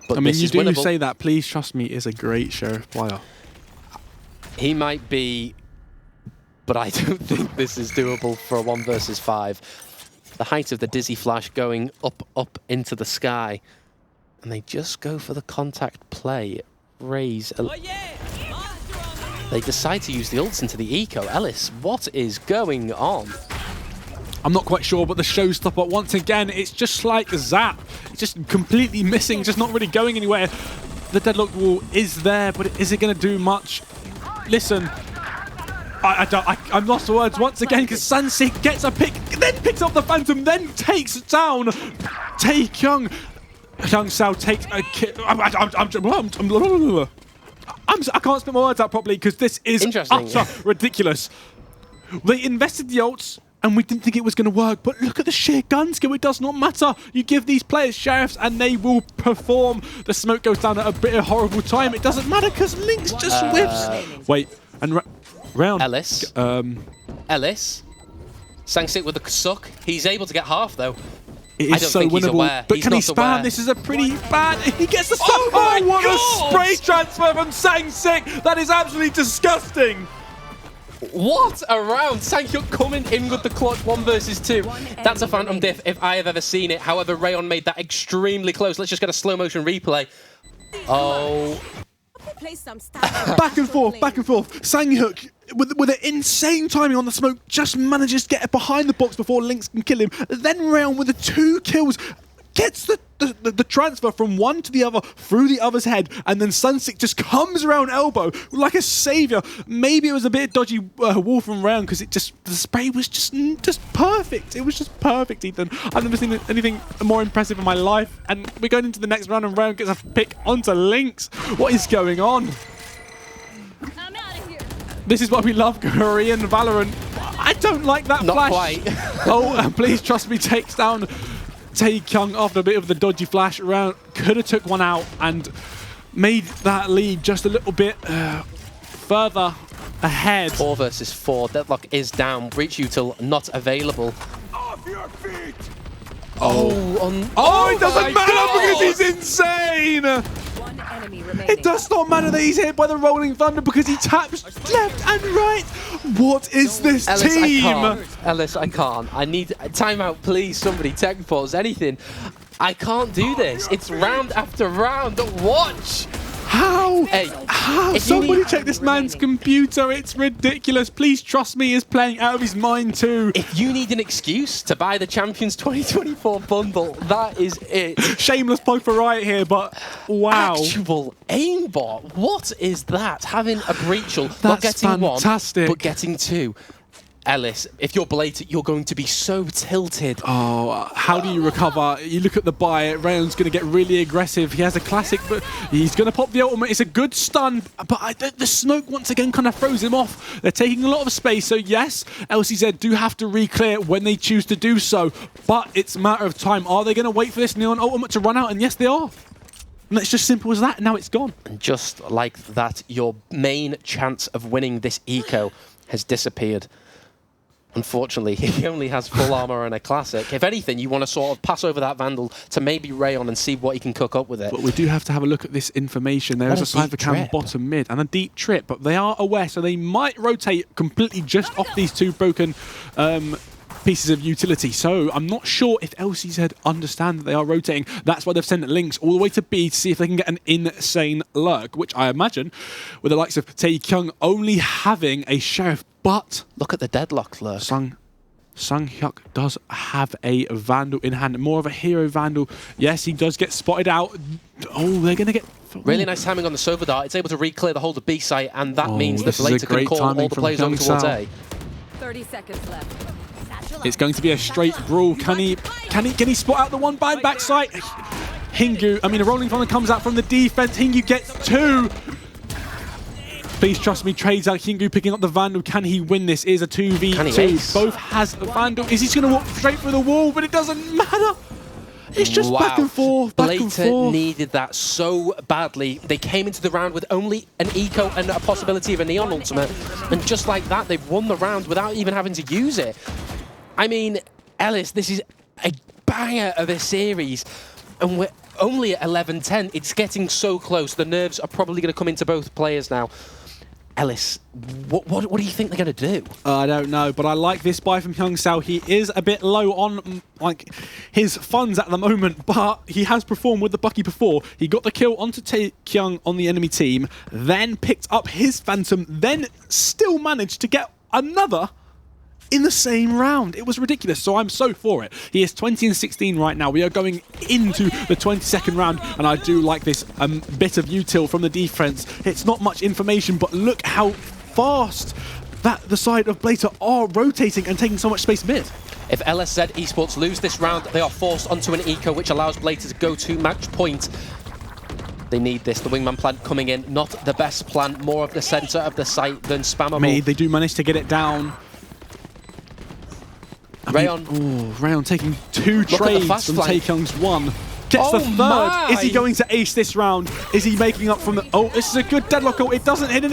But I mean, this you is do winnable. say that. Please trust me, is a great Sheriff player. He might be, but I don't think this is doable for a 1 versus 5. The height of the Dizzy Flash going up into the sky. And they just go for the contact play. Raise. They decide to use the ults into the eco. Ellis, what is going on? I'm not quite sure, but the showstopper, once again, it's just like Zap. It's just completely missing, just not really going anywhere. The deadlock wall is there, but is it going to do much? Listen, I'm lost for words once again because Sansik gets a pick, then picks up the Phantom, then takes down Taekyung. Young Sao takes a kill. I can't spit my words out properly because this is utter ridiculous. They invested the ults and we didn't think it was going to work, but look at the sheer gun skill. It does not matter. You give these players Sheriffs and they will perform. The smoke goes down at a bit of horrible time. It doesn't matter because Lynx just whiffs. Wait, and round. Ellis. Ellis. Sangsik with the suck. He's able to get half though. It is so winnable, but can he spam? This is a pretty bad... He gets the spam! Oh, what a spray transfer from Sangsik! That is absolutely disgusting! What a round! Sankyuk coming in with the clutch 1 versus 2. That's a Phantom diff if I have ever seen it. However, Rayon made that extremely close. Let's just get a slow motion replay. Oh... Back and forth, back and forth. Sangyuk, with an insane timing on the smoke, just manages to get behind the box before Lynx can kill him. Then Rayon with the 2 kills gets the transfer from one to the other through the other's head, and then Sunsik just comes around elbow like a savior. Maybe it was a bit dodgy wall from Rayon because the spray was just perfect. It was just perfect, Ethan. I've never seen anything more impressive in my life. And we're going into the next round, and Rayon gets a pick onto Lynx. What is going on? I'm out of here. This is what we love, Korean Valorant. I don't like that Not flash. Quite. Oh, please trust me, takes down Taekyung after a bit of the dodgy flash around. Could have took one out and made that lead just a little bit further ahead. 4 versus 4. Deadlock is down. Breach util not available. Off your feet! Oh, it doesn't matter because he's insane! One enemy remaining. It does not matter that he's hit by the Rolling Thunder because he taps left and right. What is this team? Ellis, I can't. I need timeout, please. Somebody, tech pause, anything. I can't do this. It's round after round. Watch. How? Hey, how? Somebody check this man's computer. It's ridiculous. Please trust me, he's playing out of his mind too. If you need an excuse to buy the Champions 2024 bundle, that is it. Shameless plug for Riot here, but wow. Actual aimbot. What is that? Having a breachel, not getting fantastic. one, but getting 2. Ellis, if you're blatant, you're going to be so tilted. Oh, how do you recover? You look at the buy, Rayon's going to get really aggressive. He has a classic, but he's going to pop the ultimate. It's a good stun, but the smoke once again kind of throws him off. They're taking a lot of space, so yes, LCZ do have to re-clear when they choose to do so, but it's a matter of time. Are they going to wait for this Neon ultimate to run out? And yes, they are. And it's just simple as that. Now it's gone. And just like that, your main chance of winning this eco has disappeared. Unfortunately, he only has full armor and a classic. If anything, you want to sort of pass over that Vandal to maybe Rayon and see what he can cook up with it. But we do have to have a look at this information. There is a Cypher Cam bottom mid and a deep trip, but they are aware, so they might rotate completely just off these 2 broken pieces of utility. So I'm not sure if LCZ understand that they are rotating. That's why they've sent Lynx all the way to B to see if they can get an insane lurk, which I imagine with the likes of Taekyung only having a Sheriff. But look at the deadlock lurk. Sung-hyuk does have a Vandal in hand, more of a hero Vandal. Yes, he does get spotted out. Oh, they're going to get... Really nice timing on the Sova Dart. It's able to re-clear the whole of B site, and that means the Blazer can call all the players over towards A. 30 seconds left. It's going to be a straight brawl. Can he spot out the one by backside? Hingu, a Rolling Thunder comes out from the defense. Hingu gets 2. Please trust me, trades out Hingu picking up the Vandal. Can he win this? It is a 2v2. Both has the Vandal. Is he going to walk straight through the wall? But it doesn't matter. It's just Wow. back and forth, back and Blater forth. needed that so badly. They came into the round with only an eco and a possibility of a neon ultimate, and just like that, they've won the round without even having to use it. I mean, Ellis, this is a banger of a series, and we're only at 11-10. It's getting so close. The nerves are probably going to come into both players now. Ellis, what do you think they're going to do? I don't know, but I like this buy from Hyung-Sao. He is a bit low on like his funds at the moment, but he has performed with the Bucky before. He got the kill onto Taekyung on the enemy team, then picked up his Phantom, then still managed to get another in the same round. It was ridiculous, so I'm so for it. He is 20-16 right now. We are going into the 22nd round, and I do like this bit of util from the defense. It's not much information, but look how fast that the side of Blater are rotating and taking so much space mid. If LSZ Esports lose this round, they are forced onto an eco, which allows Blater to go to match point. They need this. The wingman plant coming in, not the best plant, more of the center of the site than spammable. They do manage to get it down. Rayon. Rayon taking 2 trades fast from flank. Taekyung's 1. Gets the third. My. Is he going to ace this round? Is he making up from the... Oh, this is a good deadlock. Oh, it doesn't hit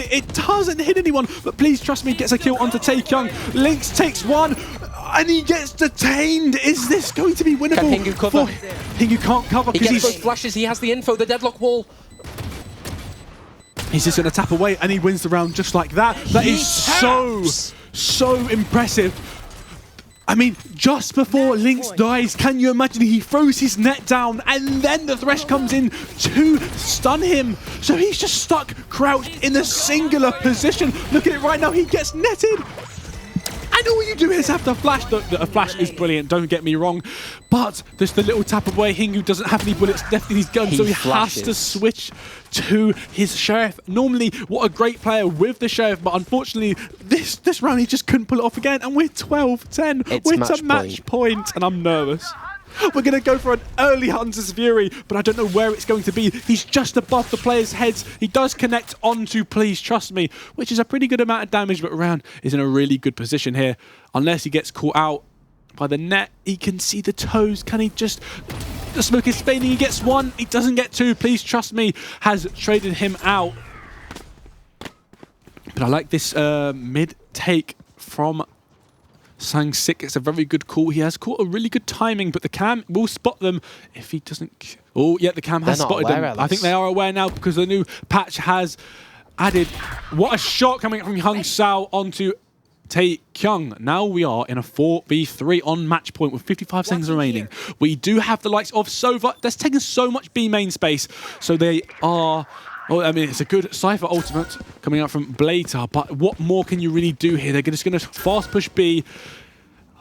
anyone. But please trust me, gets a kill onto Taekyung. Lynx takes 1, and he gets detained. Is this going to be winnable? Can Hingu cover? Hingu can't cover He because gets those flashes. He has the info, the deadlock wall. he's just going to tap away, and he wins the round just like that. That is so impressive. I mean, just before Lynx dies, can you imagine he throws his net down and then the Thresh comes in to stun him? So he's just stuck crouched in a singular position. Look at it right now, he gets netted. And all you do is have to flash. The flash is brilliant, don't get me wrong. But just the little tap away, Hingu doesn't have any bullets left in his gun, so he has to switch to his Sheriff. Normally, what a great player with the Sheriff, but unfortunately, this round he just couldn't pull it off again, and we're 12-10. We're to match point, and I'm nervous. We're going to go for an early Hunter's Fury, but I don't know where it's going to be. He's just above the players' heads. He does connect onto Please Trust Me, which is a pretty good amount of damage, but Round is in a really good position here. Unless he gets caught out by the net, he can see the toes. Can he just... The smoke is fading. He gets 1. He doesn't get 2. Please Trust Me has traded him out. But I like this mid take from Sang-sik. It's a very good call. He has caught a really good timing, but the cam will spot them if he doesn't... Oh, yeah, the cam has spotted them. I think they are aware now because the new patch has added... What a shot coming from Hyung-Sao onto Taekyung. Now we are in a 4v3 on match point with 55 seconds remaining. We do have the likes of Sova. That's taken so much B main space, so they are... Oh, I mean, it's a good Cypher ultimate coming out from Blater, but what more can you really do here? They're just going to fast push B.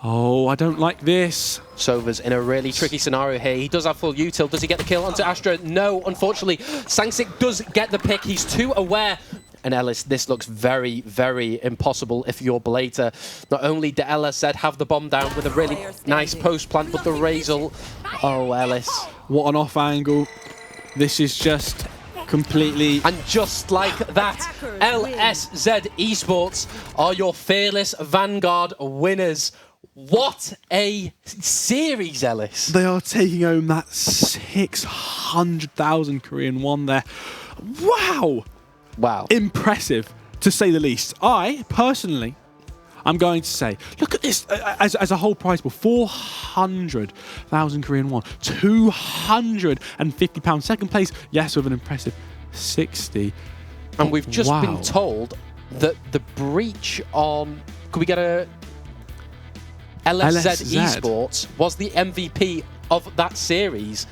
Oh, I don't like this. Sova's in a really tricky scenario here. He does have full util. Does he get the kill onto Astra? No, unfortunately. Sang-sik does get the pick. He's too aware. And Ellis, this looks very, very impossible if you're Blater. Not only did LSZ have the bomb down with a really nice post plant, but the Razel... Oh, Ellis. What an off angle. This is just... completely... And just like that, LSZ Esports are your Fearless Vanguard winners. What a series, Ellis. They are taking home that 600,000 Korean won there. Wow! Wow. Impressive, to say the least. I, personally, I'm going to say, look at this as a whole prize pool, 400,000 Korean won, £250. Second place, yes, with an impressive 60. And we've just been told that the breach on... Could we get a... LSZ Esports was the MVP of that series.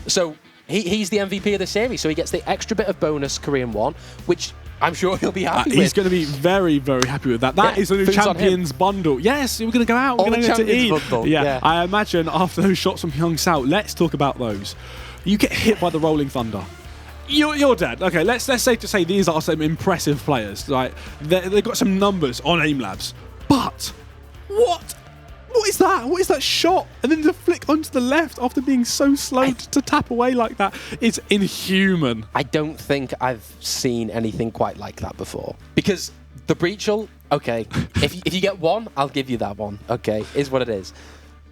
So he's the MVP of the series, so he gets the extra bit of bonus Korean won, which... I'm sure he'll be happy with. He's going to be very, very happy with that. That is the new Champions bundle. Yes, we're going to go out. We're going to go to eat. Bundle. Yeah, I imagine after those shots from Hyung-Sao, let's talk about those. You get hit by the Rolling Thunder. You're dead. Okay, let's say these are some impressive players. Right? They've got some numbers on Aim Labs. But what? What is that? What is that shot? And then the flick onto the left after being so slow to tap away like that is inhuman. I don't think I've seen anything quite like that before. Because the breachal, okay, if you get 1, I'll give you that one. Okay, is what it is.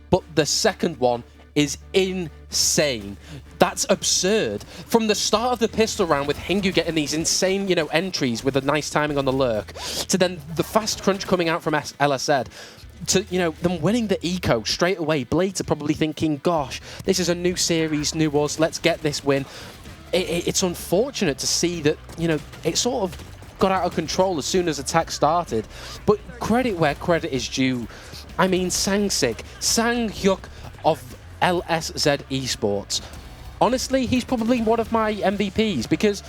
But the second one is insane. That's absurd. From the start of the pistol round with Hingu getting these insane, you know, entries with a nice timing on the lurk, to then the fast crunch coming out from LSZ, to, you know, them winning the eco straight away. Blades are probably thinking, gosh, this is a new series, new us, let's get this win. It's unfortunate to see that, you know, it sort of got out of control as soon as attack started. But credit where credit is due. I mean, Sang Hyuk of LSZ Esports. Honestly, he's probably one of my MVPs because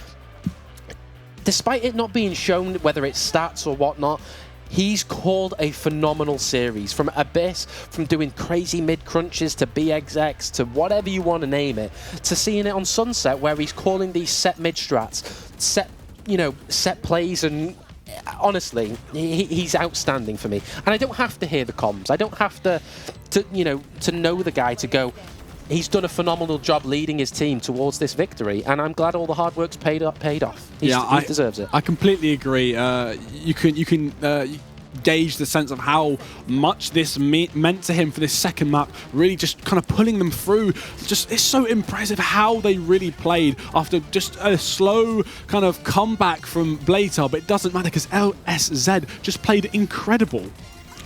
despite it not being shown, whether it's stats or whatnot, he's called a phenomenal series. From Abyss, from doing crazy mid-crunches to BXX, to whatever you want to name it, to seeing it on Sunset where he's calling these set mid-strats, set plays, and honestly, he's outstanding for me. And I don't have to hear the comms. I don't have to know the guy to go, he's done a phenomenal job leading his team towards this victory, and I'm glad all the hard work's paid off. He deserves it. I completely agree. You can gauge the sense of how much this meant to him for this second map, really just kind of pulling them through. Just, it's so impressive how they really played after just a slow kind of comeback from Blater, but it doesn't matter because LSZ just played incredible.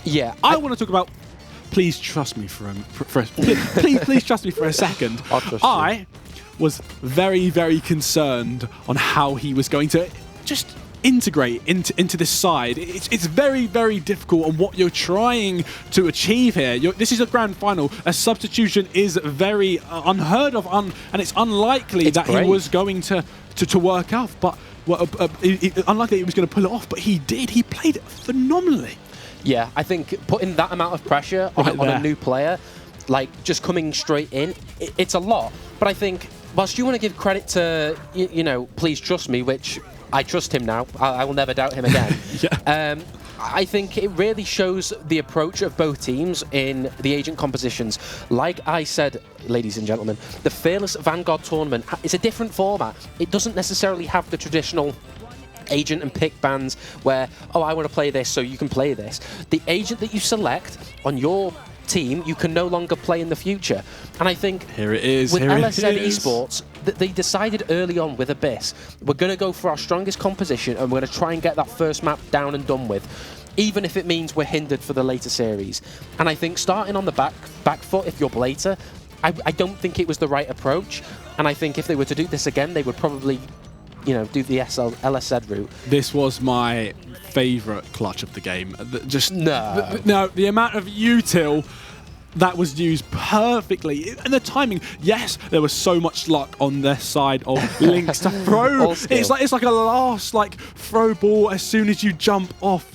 Yeah. I want to talk about, please trust me please trust me for a second. I'll trust you. I was very, very concerned on how he was going to just integrate into this side. It's very, very difficult on what you're trying to achieve here. This is a grand final. A substitution is very unheard of, and it's unlikely that he was going to work out. But unlikely he was going to pull it off. But he did. He played phenomenally. Yeah, I think putting that amount of pressure on a new player, like just coming straight in, it's a lot. But I think, whilst you want to give credit to, you know, please trust me, which I trust him now. I will never doubt him again. Yeah. I think it really shows the approach of both teams in the agent compositions. Like I said, ladies and gentlemen, the Fearless Vanguard tournament is a different format. It doesn't necessarily have the traditional agent and pick bans where, oh, I want to play this, so you can play this. The agent that you select on your team, you can no longer play in the future. And I think here it is. With LSZ Esports, they decided early on with Abyss, we're going to go for our strongest composition and we're going to try and get that first map down and done with, even if it means we're hindered for the later series. And I think starting on the back foot, if you're Blater, I don't think it was the right approach. And I think if they were to do this again, they would probably, you know, do the LSZ route. This was my favourite clutch of the game. The amount of util that was used perfectly. And the timing, yes, there was so much luck on their side of Lynx to throw. It's like a last throw ball as soon as you jump off.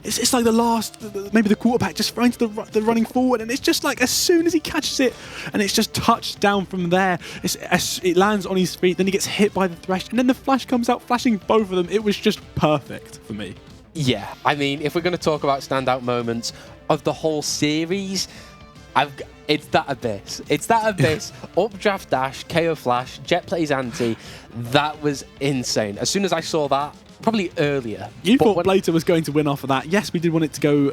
It's like the last, maybe the quarterback just throwing to the running forward, and it's just like as soon as he catches it, and it's just touched down from there. It lands on his feet, then he gets hit by the thresh, and then the flash comes out, flashing both of them. It was just perfect for me. Yeah, I mean, if we're going to talk about standout moments of the whole series, it's that Abyss. It's that Abyss. Updraft dash, KO flash, jet plays anti. That was insane. As soon as I saw that, probably earlier. You thought Blater was going to win off of that. Yes, we did want it to go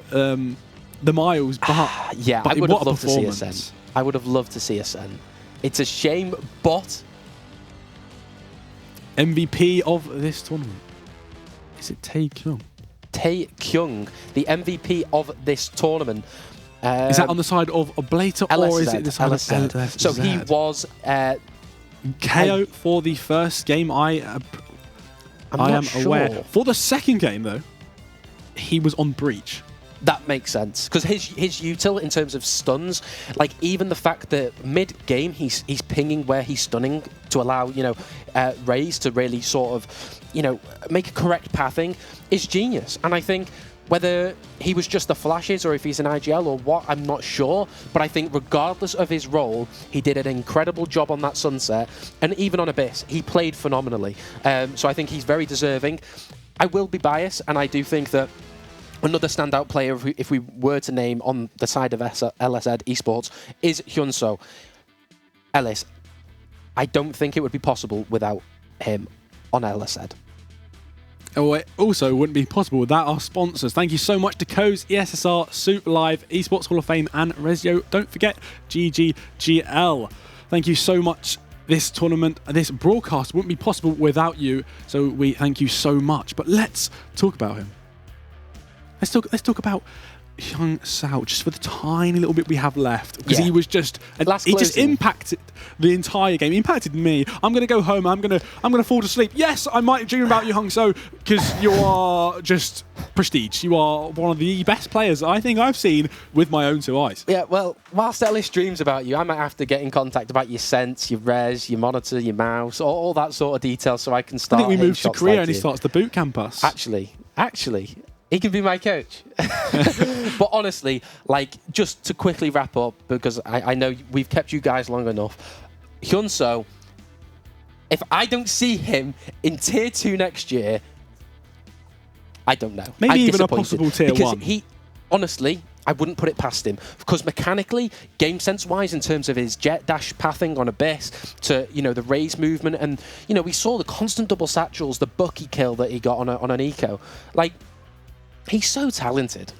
the miles, but yeah, I would have loved to see Ascent. I would have loved to see Ascent. It's a shame, but MVP of this tournament, is it Tae Kyung? Tae Kyung, the MVP of this tournament. Is that on the side of Blater, or is it the side of LSZ? So he was KO for the first game. I am aware. For the second game, though, he was on breach. That makes sense, because his util in terms of stuns, like even the fact that mid-game he's pinging where he's stunning to allow, you know, Raze to really sort of, you know, make a correct pathing is genius. And I think whether he was just the flashes or if he's an IGL or what, I'm not sure. But I think regardless of his role, he did an incredible job on that Sunset. And even on Abyss, he played phenomenally. So I think he's very deserving. I will be biased, and I do think that another standout player, if we were to name on the side of LSZ Esports, is Hyunso. Ellis, I don't think it would be possible without him on LSZ. Oh, it also wouldn't be possible without our sponsors. Thank you so much to Co's, ESSR, Super Live, Esports Hall of Fame, and Rezio. Don't forget GGGL. Thank you so much. This tournament, this broadcast wouldn't be possible without you. So we thank you so much. But let's talk about him. Let's talk about Hyun Sao just for the tiny little bit we have left, because he was just he just impacted the entire game. He impacted me. I'm gonna go home. I'm gonna fall to sleep. Yes, I might dream about you, Hyun So, because you are just prestige. You are one of the best players I think I've seen with my own two eyes. Yeah, well, whilst Ellis dreams about you, I might have to get in contact about your sense, your res, your monitor, your mouse, all that sort of detail, so I can start. I think we moved to Korea and he starts the boot camp us. Actually. He can be my coach. But honestly, like, just to quickly wrap up, because I know we've kept you guys long enough. Hyun So, if I don't see him in Tier 2 next year, I don't know. Maybe I'm even a possible Tier 1. He, honestly, I wouldn't put it past him. Because mechanically, game sense-wise, in terms of his jet dash pathing on Abyss, to, you know, the raise movement, and, you know, we saw the constant double satchels, the Bucky kill that he got on an eco. Like, he's so talented,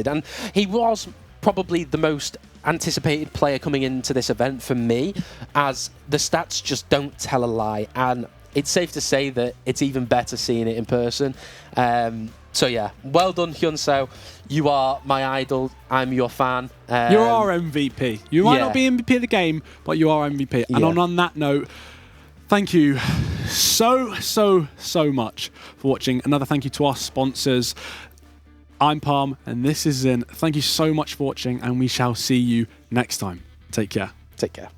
and he was probably the most anticipated player coming into this event for me, as the stats just don't tell a lie, and it's safe to say that it's even better seeing it in person. So yeah, well done, Hyun So. You are my idol. I'm your fan. You're our MVP. You might not be MVP of the game, but you are MVP. And on that note, thank you so much for watching. Another thank you to our sponsors. I'm Palm, and this is Zin. Thank you so much for watching, and we shall see you next time. Take care. Take care.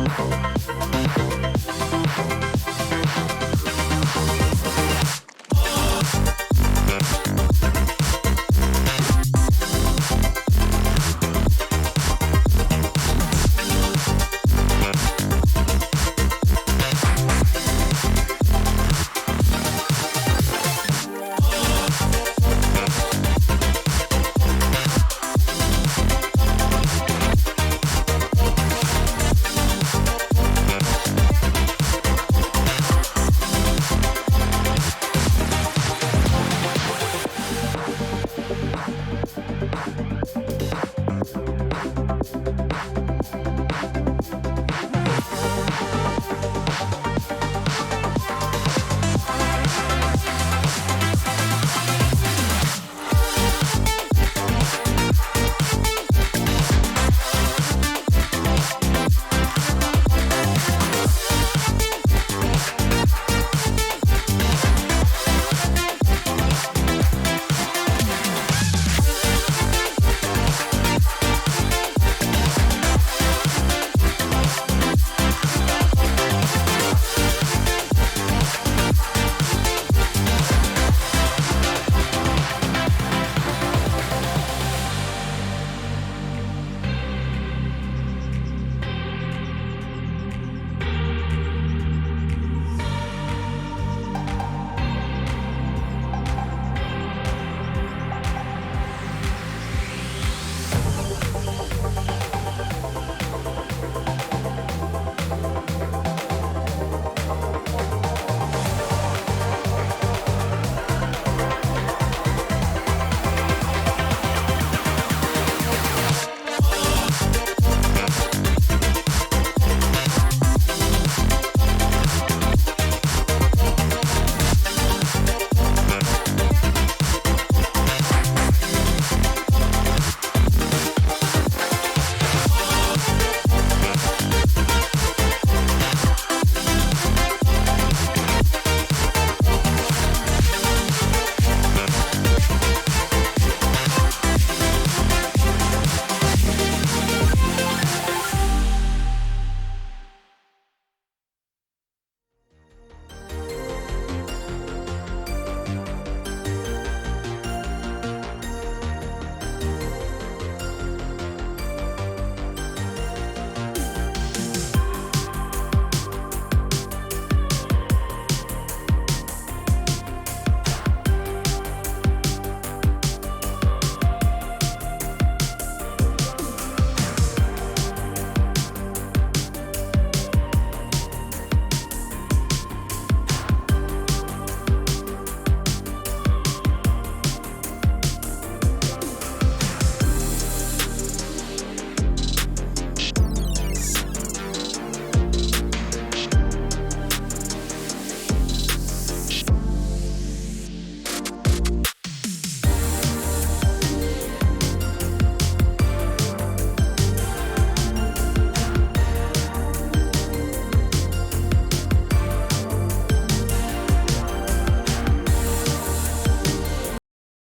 Bye.